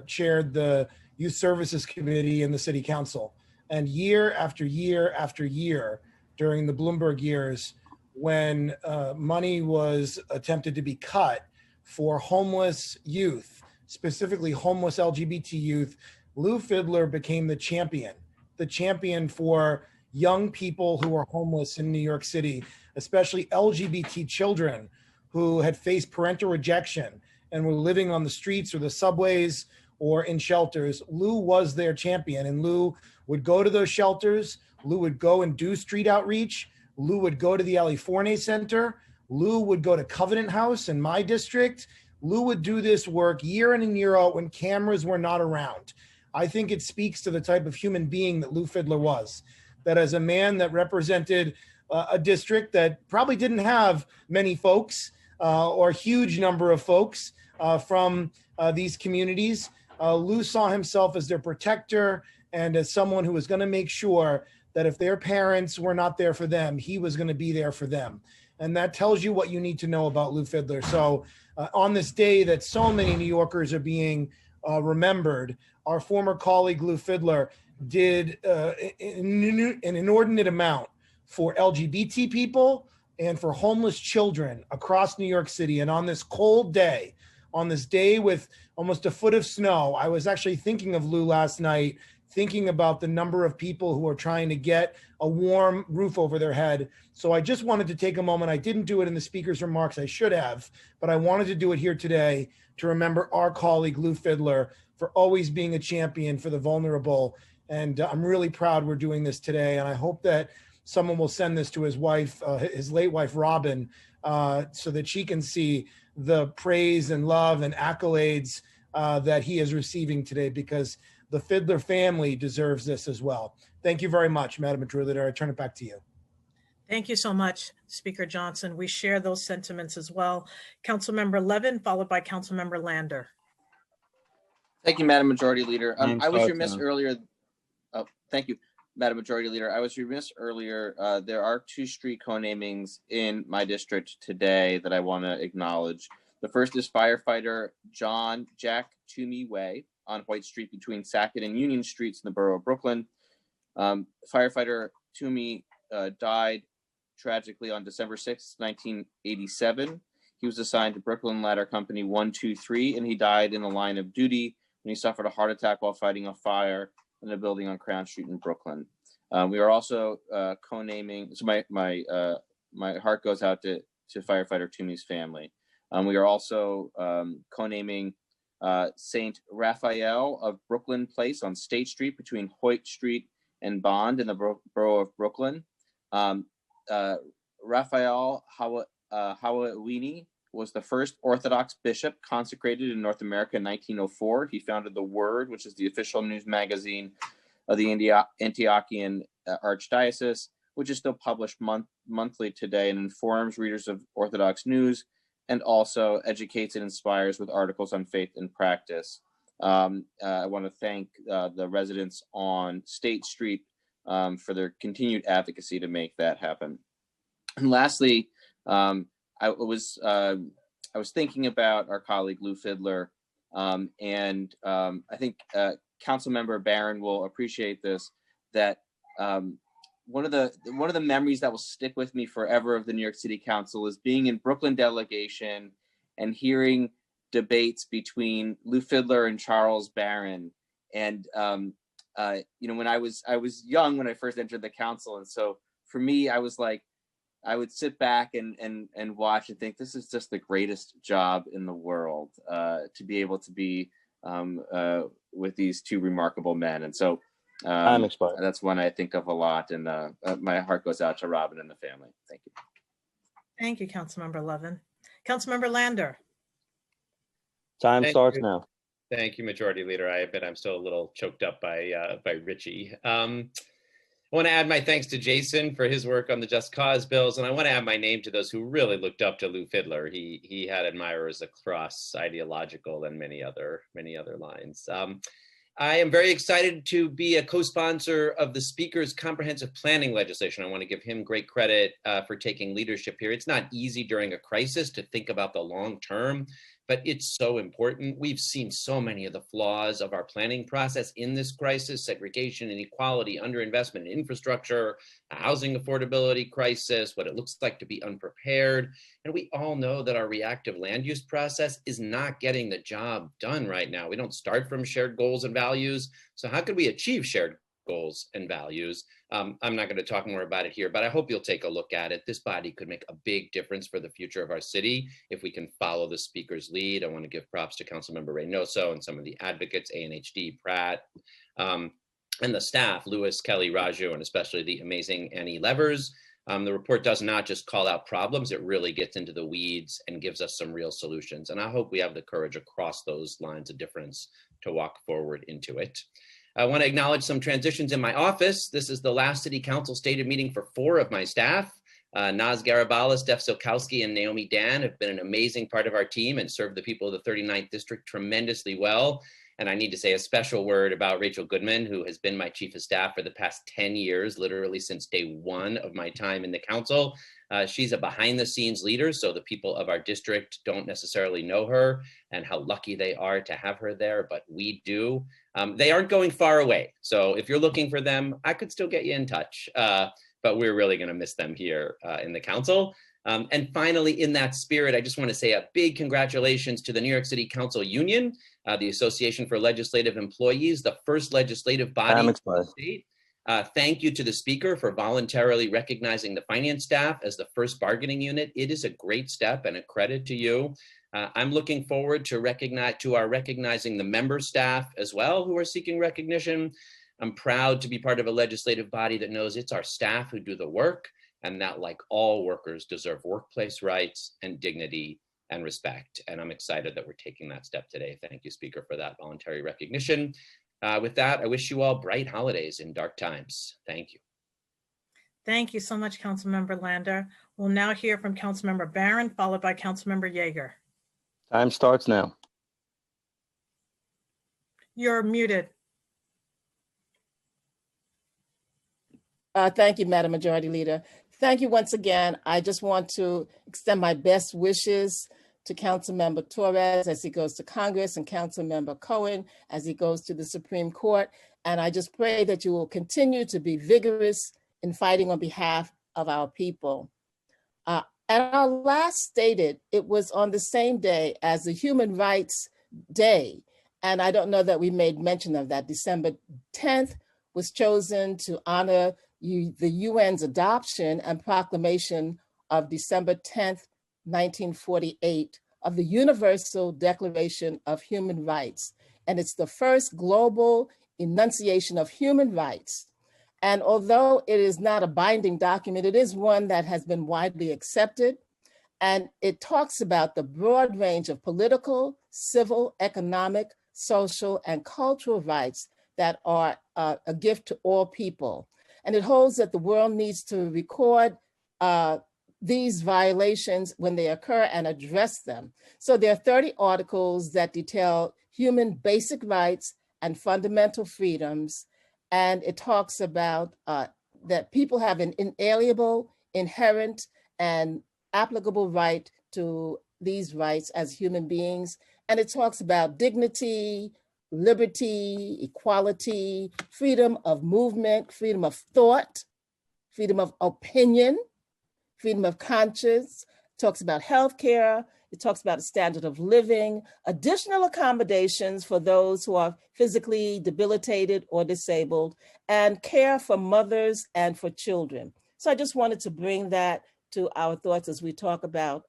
chaired the Youth Services Committee in the City Council, and year after year after year, during the Bloomberg years, when money was attempted to be cut for homeless youth, specifically homeless LGBT youth, Lou Fidler became the champion for young people who are homeless in New York City, especially LGBT children who had faced parental rejection and were living on the streets or the subways or in shelters. Lou was their champion, and Lou would go to those shelters. Lou would go and do street outreach. Lou would go to the Ali Forney Center. Lou would go to Covenant House in my district. Lou would do this work year in and year out when cameras were not around. I think it speaks to the type of human being that Lou Fidler was, that as a man that represented a district that probably didn't have many folks or a huge number of folks from these communities, Lou saw himself as their protector and as someone who was going to make sure that if their parents were not there for them, he was going to be there for them. And that tells you what you need to know about Lou Fidler. So on this day that so many New Yorkers are being remembered, our former colleague Lou Fidler did an inordinate amount for LGBT people and for homeless children across New York City. And on this cold day, on this day with almost a foot of snow, I was actually thinking of Lou last night, thinking about the number of people who are trying to get a warm roof over their head. So I just wanted to take a moment. I didn't do it in the speaker's remarks. I should have, but I wanted to do it here today to remember our colleague Lou Fidler for always being a champion for the vulnerable. And I'm really proud we're doing this today. And I hope that someone will send this to his wife, his late wife, Robin, so that she can see the praise and love and accolades that he is receiving today, because the Fidler family deserves this as well. Thank you very much, Madam Majority Leader. I turn it back to you. Thank you so much, Speaker Johnson. We share those sentiments as well. Councilmember Levin, followed by Councilmember Lander. Thank you, Madam Majority Leader. I was remiss Time. earlier. Oh, thank you, Madam Majority Leader. I was remiss earlier. There are two street co-namings in my district today that I want to acknowledge. The first is firefighter John Jack Toomey Way on White Street between Sackett and Union Streets in the borough of Brooklyn. Firefighter Toomey died tragically on December 6, 1987. He was assigned to Brooklyn Ladder Company 123, and he died in the line of duty when he suffered a heart attack while fighting a fire in a building on Crown Street in Brooklyn. We are also co-naming, so my heart goes out to firefighter Toomey's family. We are also co-naming Saint Raphael of Brooklyn Place on State Street between Hoyt Street and Bond in the borough of Brooklyn. Raphael Hawawini was the first Orthodox bishop consecrated in North America in 1904. He founded The Word, which is the official news magazine of the Antiochian Archdiocese, which is still published monthly today and informs readers of Orthodox news and also educates and inspires with articles on faith and practice. I want to thank the residents on State Street for their continued advocacy to make that happen. And lastly, I was thinking about our colleague Lou Fidler, and I think Councilmember Barron will appreciate this. That one of the memories that will stick with me forever of the New York City Council is being in Brooklyn delegation and hearing debates between Lou Fidler and Charles Barron. And when I was young when I first entered the council, and so for me, I was like, I would sit back and watch and think, this is just the greatest job in the world, to be able to be with these two remarkable men. And so that's one I think of a lot, and my heart goes out to Robin and the family. Thank you. Thank you, Councilmember Levin. Councilmember Lander. Time Thank starts you. now. Thank you, Majority Leader. I admit I'm still a little choked up by Richie. I want to add my thanks to Jason for his work on the Just Cause bills, and I want to add my name to those who really looked up to Lou Fidler. He had admirers across ideological and many other lines. I am very excited to be a co-sponsor of the Speaker's comprehensive planning legislation. I want to give him great credit for taking leadership here. It's not easy during a crisis to think about the long term, but it's so important. We've seen so many of the flaws of our planning process in this crisis: segregation, inequality, underinvestment in infrastructure, a housing affordability crisis, what it looks like to be unprepared. And we all know that our reactive land use process is not getting the job done right now. We don't start from shared goals and values. So how could we achieve shared goals and values? I'm not going to talk more about it here, but I hope you'll take a look at it. This body could make a big difference for the future of our city if we can follow the Speaker's lead. I want to give props to Councilmember Reynoso and some of the advocates, ANHD, Pratt, and the staff, Lewis, Kelly, Raju, and especially the amazing Annie Levers. The report does not just call out problems, it really gets into the weeds and gives us some real solutions. And I hope we have the courage across those lines of difference to walk forward into it. I want to acknowledge some transitions in my office. This is the last City Council stated meeting for 4 of my staff. Naz Garabalis, Steph Sokowski, and Naomi Dan have been an amazing part of our team and served the people of the 39th District tremendously well. And I need to say a special word about Rachel Goodman, who has been my chief of staff for the past 10 years, literally since day 1 of my time in the council. She's a behind the scenes leader, so the people of our district don't necessarily know her and how lucky they are to have her there, but we do. They aren't going far away. So if you're looking for them, I could still get you in touch, but we're really gonna miss them here in the council. And finally, in that spirit, I just want to say a big congratulations to the New York City Council Union, the Association for Legislative Employees, the first legislative body in the state. Thank you to the Speaker for voluntarily recognizing the finance staff as the first bargaining unit. It is a great step and a credit to you. I'm looking forward to recognizing the member staff as well who are seeking recognition. I'm proud to be part of a legislative body that knows it's our staff who do the work, and that, like all workers, deserve workplace rights and dignity and respect. And I'm excited that we're taking that step today. Thank you, Speaker, for that voluntary recognition. With that, I wish you all bright holidays in dark times. Thank you. Thank you so much, Councilmember Lander. We'll now hear from Councilmember Barron, followed by Councilmember Yeager. Time starts now. You're muted. Thank you, Madam Majority Leader. Thank you once again. I just want to extend my best wishes to Councilmember Torres as he goes to Congress and Councilmember Cohen as he goes to the Supreme Court. And I just pray that you will continue to be vigorous in fighting on behalf of our people. At our last stated, it was on the same day as the Human Rights Day. And I don't know that we made mention of that. December 10th was chosen to honor the UN's adoption and proclamation of December 10th, 1948 of the Universal Declaration of Human Rights. And it's the first global enunciation of human rights. And although it is not a binding document, it is one that has been widely accepted. And it talks about the broad range of political, civil, economic, social, and cultural rights that are a gift to all people. And it holds that the world needs to record these violations when they occur and address them. So there are 30 articles that detail human basic rights and fundamental freedoms. And it talks about that people have an inalienable, inherent, and applicable right to these rights as human beings. And it talks about dignity, liberty, equality, freedom of movement, freedom of thought, freedom of opinion, freedom of conscience. It talks about healthcare. It talks about a standard of living, additional accommodations for those who are physically debilitated or disabled, and care for mothers and for children. So I just wanted to bring that to our thoughts as we talk about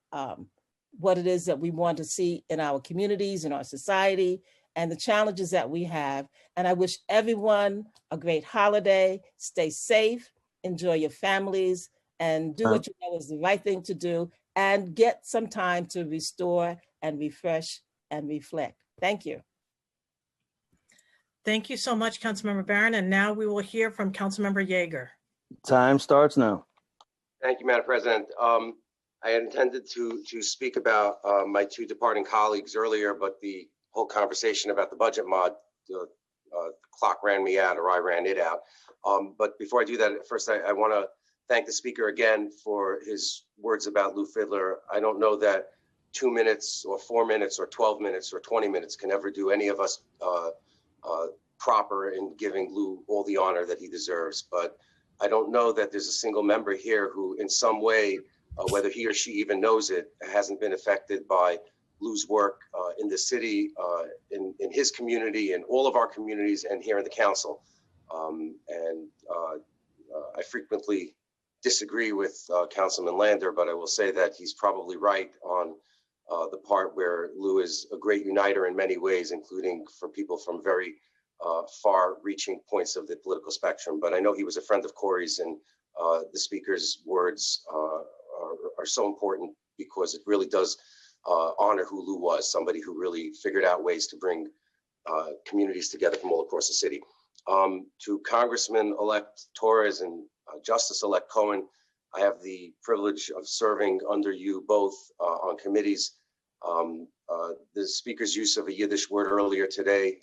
what it is that we want to see in our communities, in our society, and the challenges that we have. And I wish everyone a great holiday. Stay safe, enjoy your families, and do what you know is the right thing to do, and get some time to restore and refresh and reflect. Thank you. Thank you so much, Councilmember Barron. And now we will hear from Councilmember Yeager. Time starts now. Thank you, Madam President. I intended to speak about my two departing colleagues earlier, but the whole conversation about the budget mod, the clock ran me out, or I ran it out. But before I do that, first I want to thank the speaker again for his words about Lou Fidler. I don't know that 2 minutes or 4 minutes or 12 minutes or 20 minutes can ever do any of us proper in giving Lou all the honor that he deserves. But I don't know that there's a single member here who in some way, whether he or she even knows it, hasn't been affected by Lou's work in the city, in his community, in all of our communities, and here in the council. I frequently disagree with Councilman Lander, but I will say that he's probably right on the part where Lou is a great uniter in many ways, including for people from very far-reaching points of the political spectrum. But I know he was a friend of Corey's, and the speaker's words are so important because it really does honor who Lou was, somebody who really figured out ways to bring communities together from all across the city. To Congressman-elect Torres and Justice-elect Cohen, I have the privilege of serving under you both on committees. The speaker's use of a Yiddish word earlier today,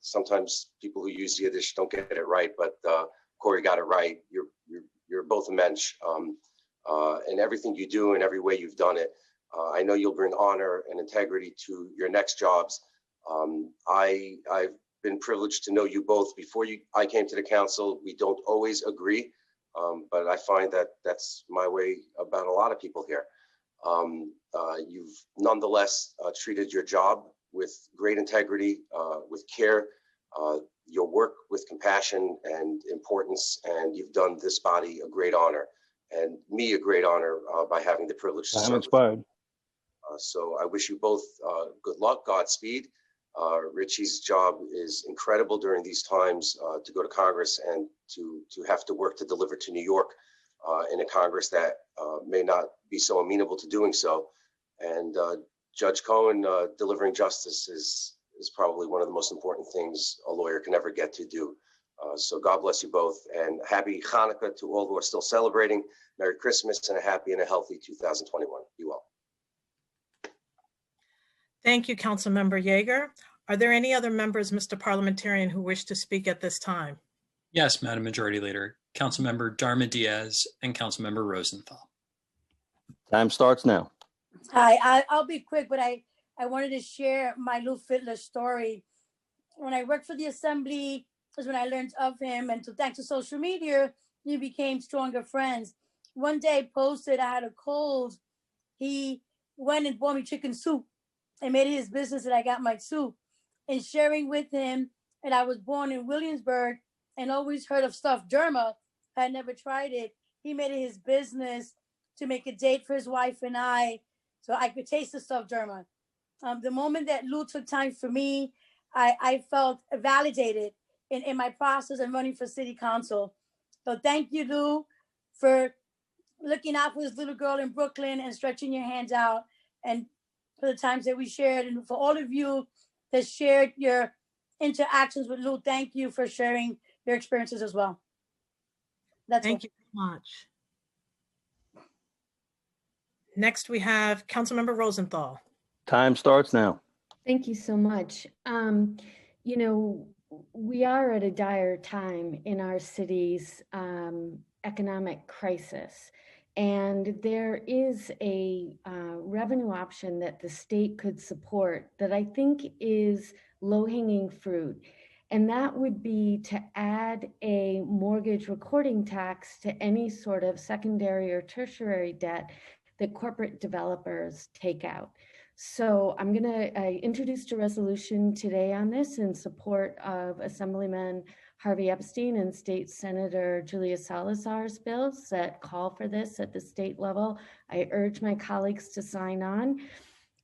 sometimes people who use Yiddish don't get it right, but Corey got it right. You're both a mensch, and everything you do and every way you've done it. I know you'll bring honor and integrity to your next jobs. I've been privileged to know you both before I came to the council. We don't always agree, but I find that that's my way about a lot of people here. You've nonetheless treated your job with great integrity, with care, your work with compassion and importance, and you've done this body a great honor, and me a great honor by having the privilege to Time serve. expired. So I wish you both good luck, Godspeed. Richie's job is incredible during these times to go to Congress and to have to work to deliver to New York in a Congress that may not be so amenable to doing so. And Judge Cohen delivering justice is probably one of the most important things a lawyer can ever get to do. So God bless you both, and happy Hanukkah to all who are still celebrating. Merry Christmas and a happy and a healthy 2021. Be well. Thank you, Councilmember Yeager. Are there any other members, Mr. Parliamentarian, who wish to speak at this time? Yes, Madam Majority Leader. Councilmember Darma Diaz and Councilmember Rosenthal. Time starts now. Hi, I'll be quick, but I wanted to share my Lou Fidler story. When I worked for the Assembly was when I learned of him, and thanks to social media, we became stronger friends. One day I posted I had a cold. He went and bought me chicken soup and made it his business that I got my soup. And sharing with him, and I was born in Williamsburg and always heard of stuffed Derma, had never tried it. He made it his business to make a date for his wife and I So I could taste the stuff, Derma. The moment that Lou took time for me, I felt validated in my process and running for city council. So thank you, Lou, for looking out for this little girl in Brooklyn and stretching your hands out, and for the times that we shared, and for all of you that shared your interactions with Lou, thank you for sharing your experiences as well. Thank you so much. Next, we have Councilmember Rosenthal. Time starts now. Thank you so much. You know, we are at a dire time in our city's economic crisis, and there is a revenue option that the state could support that I think is low-hanging fruit. And that would be to add a mortgage recording tax to any sort of secondary or tertiary debt that corporate developers take out. So I'm I introduced a resolution today on this in support of Assemblyman Harvey Epstein and State Senator Julia Salazar's bills that call for this at the state level. I urge my colleagues to sign on.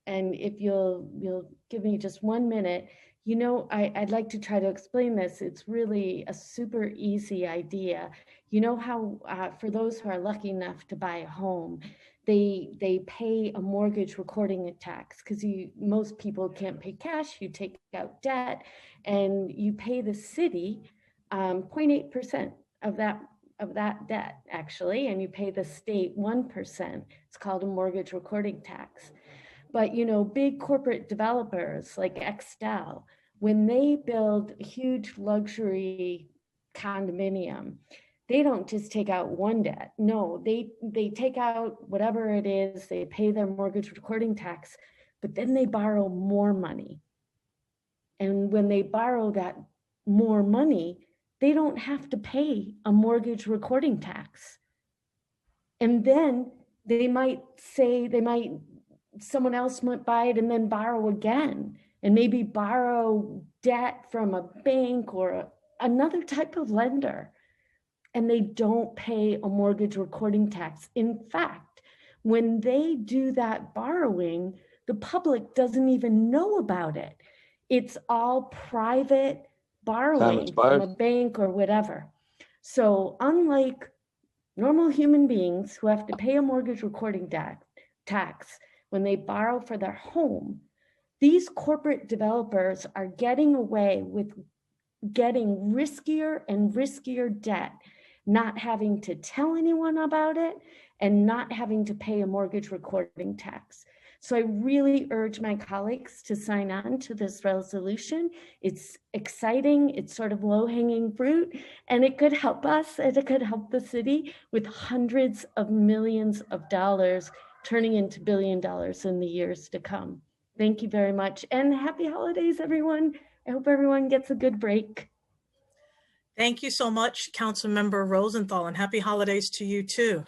And if you'll give me just 1 minute, you know, I'd like to try to explain this. It's really a super easy idea. You know how for those who are lucky enough to buy a home, they pay a mortgage recording tax because most people can't pay cash. You take out debt and you pay the city 0.8% of that debt actually, and you pay the state 1%. It's called a mortgage recording tax. But you know, big corporate developers like Extel, when they build a huge luxury condominium, they don't just take out one debt. No, they take out whatever it is, they pay their mortgage recording tax, but then they borrow more money. And when they borrow that more money, they don't have to pay a mortgage recording tax. And then someone else might buy it and then borrow again, and maybe borrow debt from a bank or another type of lender, and they don't pay a mortgage recording tax. In fact, when they do that borrowing, the public doesn't even know about it. It's all private borrowing from a bank or whatever. So unlike normal human beings who have to pay a mortgage recording tax when they borrow for their home, these corporate developers are getting away with getting riskier and riskier debt, not having to tell anyone about it and not having to pay a mortgage recording tax. So I really urge my colleagues to sign on to this resolution. It's exciting, it's sort of low-hanging fruit, and it could help us, and it could help the city with hundreds of millions of dollars turning into $1 billion in the years to come. Thank you very much, and happy holidays, everyone. I hope everyone gets a good break. Thank you so much, Councilmember Rosenthal, and happy holidays to you too.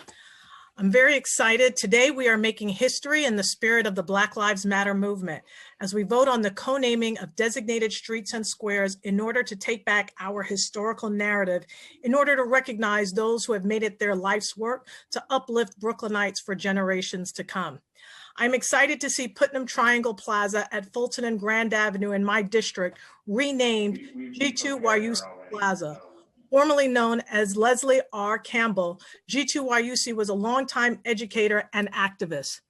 I'm very excited. Today we are making history in the spirit of the Black Lives Matter movement as we vote on the co-naming of designated streets and squares in order to take back our historical narrative, in order to recognize those who have made it their life's work to uplift Brooklynites for generations to come. I'm excited to see Putnam Triangle Plaza at Fulton and Grand Avenue in my district renamed G2 Wayusi Plaza. Formerly known as Leslie R. Campbell, G2 Wayusi was a longtime educator and activist.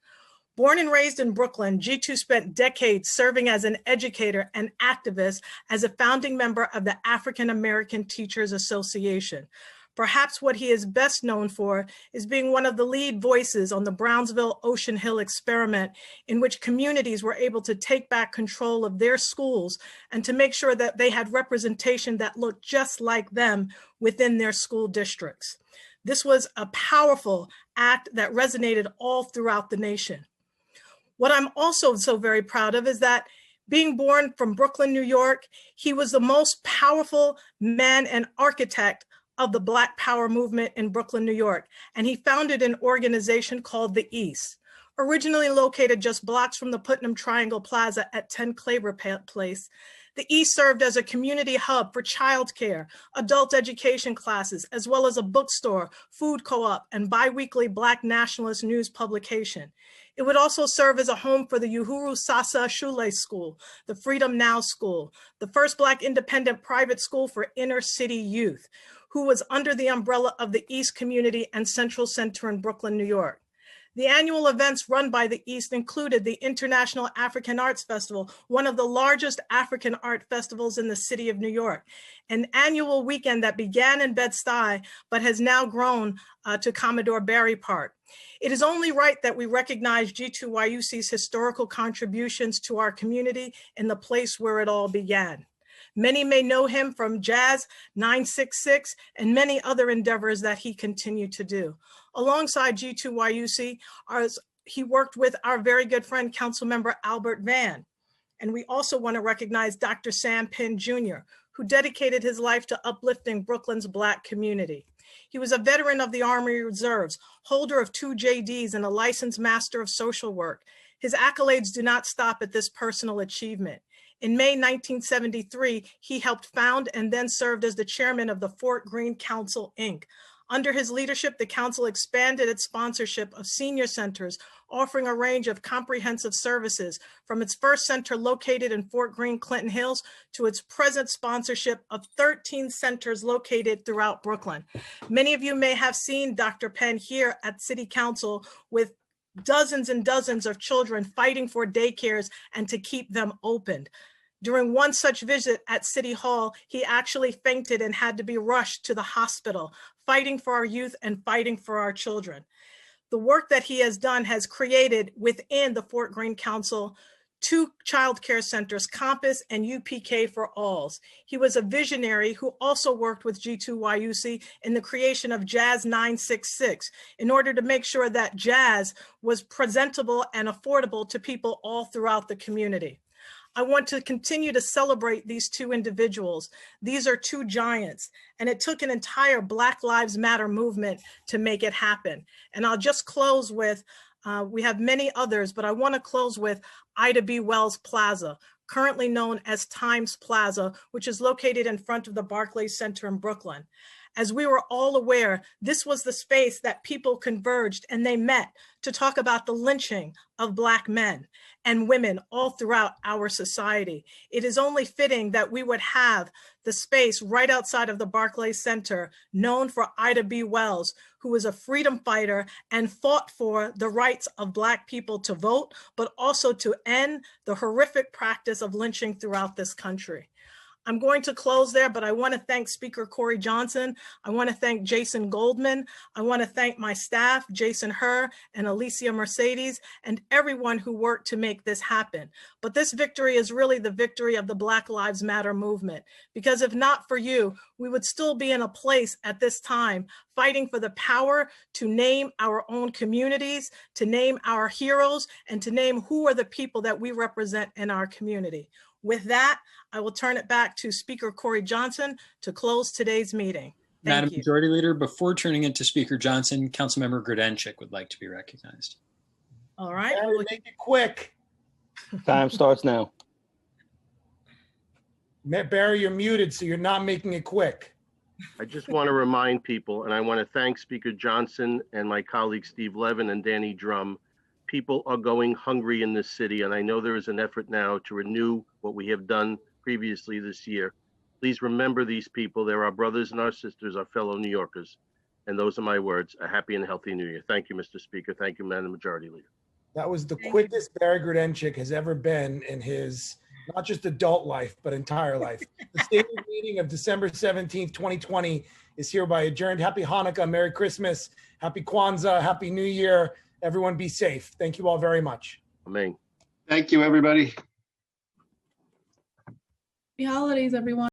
Born and raised in Brooklyn, G2 spent decades serving as an educator and activist as a founding member of the African American Teachers Association. Perhaps what he is best known for is being one of the lead voices on the Brownsville Ocean Hill experiment, in which communities were able to take back control of their schools and to make sure that they had representation that looked just like them within their school districts. This was a powerful act that resonated all throughout the nation. What I'm also so very proud of is that being born from Brooklyn, New York, he was the most powerful man and architect of the Black Power movement in Brooklyn, New York, and he founded an organization called the East. Originally located just blocks from the Putnam Triangle Plaza at 10 Claver Place, The East served as a community hub for childcare, adult education classes, as well as a bookstore, food co-op, and biweekly Black nationalist news publication. It would also serve as a home for the Uhuru Sasa Shule School, the Freedom Now School, the first Black independent private school for inner city youth, who was under the umbrella of the East Community and Central Center in Brooklyn, New York. The annual events run by the East included the International African Arts Festival, one of the largest African art festivals in the city of New York, an annual weekend that began in Bed-Stuy, but has now grown to Commodore Barry Park. It is only right that we recognize G2YUC's historical contributions to our community in the place where it all began. Many may know him from Jazz 966 and many other endeavors that he continued to do. Alongside G2YUC, he worked with our very good friend, Councilmember Albert Vann. And we also want to recognize Dr. Sam Penn Jr., who dedicated his life to uplifting Brooklyn's Black community. He was a veteran of the Army Reserves, holder of 2 JDs and a licensed master of social work. His accolades do not stop at this personal achievement. In May 1973, he helped found and then served as the chairman of the Fort Greene Council, Inc. Under his leadership, the council expanded its sponsorship of senior centers, offering a range of comprehensive services, from its first center located in Fort Greene, Clinton Hills, to its present sponsorship of 13 centers located throughout Brooklyn. Many of you may have seen Dr. Penn here at City Council with dozens and dozens of children fighting for daycares and to keep them opened. During one such visit at City Hall, he actually fainted and had to be rushed to the hospital, fighting for our youth and fighting for our children. The work that he has done has created within the Fort Greene Council 2 child care centers, Compass and UPK for Alls. He was a visionary who also worked with G2YUC in the creation of Jazz 966 in order to make sure that jazz was presentable and affordable to people all throughout the community. I want to continue to celebrate these 2 individuals. These are 2 giants, and it took an entire Black Lives Matter movement to make it happen. And I'll just close with, we have many others, but I want to close with Ida B. Wells Plaza, currently known as Times Plaza, which is located in front of the Barclays Center in Brooklyn. As we were all aware, this was the space that people converged and they met to talk about the lynching of Black men and women all throughout our society. It is only fitting that we would have the space right outside of the Barclays Center known for Ida B. Wells, who was a freedom fighter and fought for the rights of Black people to vote, but also to end the horrific practice of lynching throughout this country. I'm going to close there, but I want to thank Speaker Corey Johnson. I want to thank Jason Goldman. I want to thank my staff, Jason Herr and Alicia Mercedes, and everyone who worked to make this happen. But this victory is really the victory of the Black Lives Matter movement, because if not for you, we would still be in a place at this time fighting for the power to name our own communities, to name our heroes, and to name who are the people that we represent in our community. With that, I will turn it back to Speaker Corey Johnson to close today's meeting. Madam Majority Leader, before turning it to Speaker Johnson, Councilmember Grodenchik would like to be recognized. All right. Barry, make it quick. Time starts now. Barry, you're muted, so you're not making it quick. I just want to remind people, and I want to thank Speaker Johnson and my colleagues Steve Levin and Danny Drum. People are going hungry in this city, and I know there is an effort now to renew what we have done previously this year. Please remember these people. They're our brothers and our sisters, our fellow New Yorkers. And those are my words. A happy and healthy New Year. Thank you, Mr. Speaker. Thank you, Madam Majority Leader. That was the quickest Barry Grodenchik has ever been in his, not just adult life, but entire life. The stated meeting of December 17th, 2020 is hereby adjourned. Happy Hanukkah, Merry Christmas, Happy Kwanzaa, Happy New Year. Everyone be safe. Thank you all very much. Amen. Thank you, everybody. Happy holidays, everyone.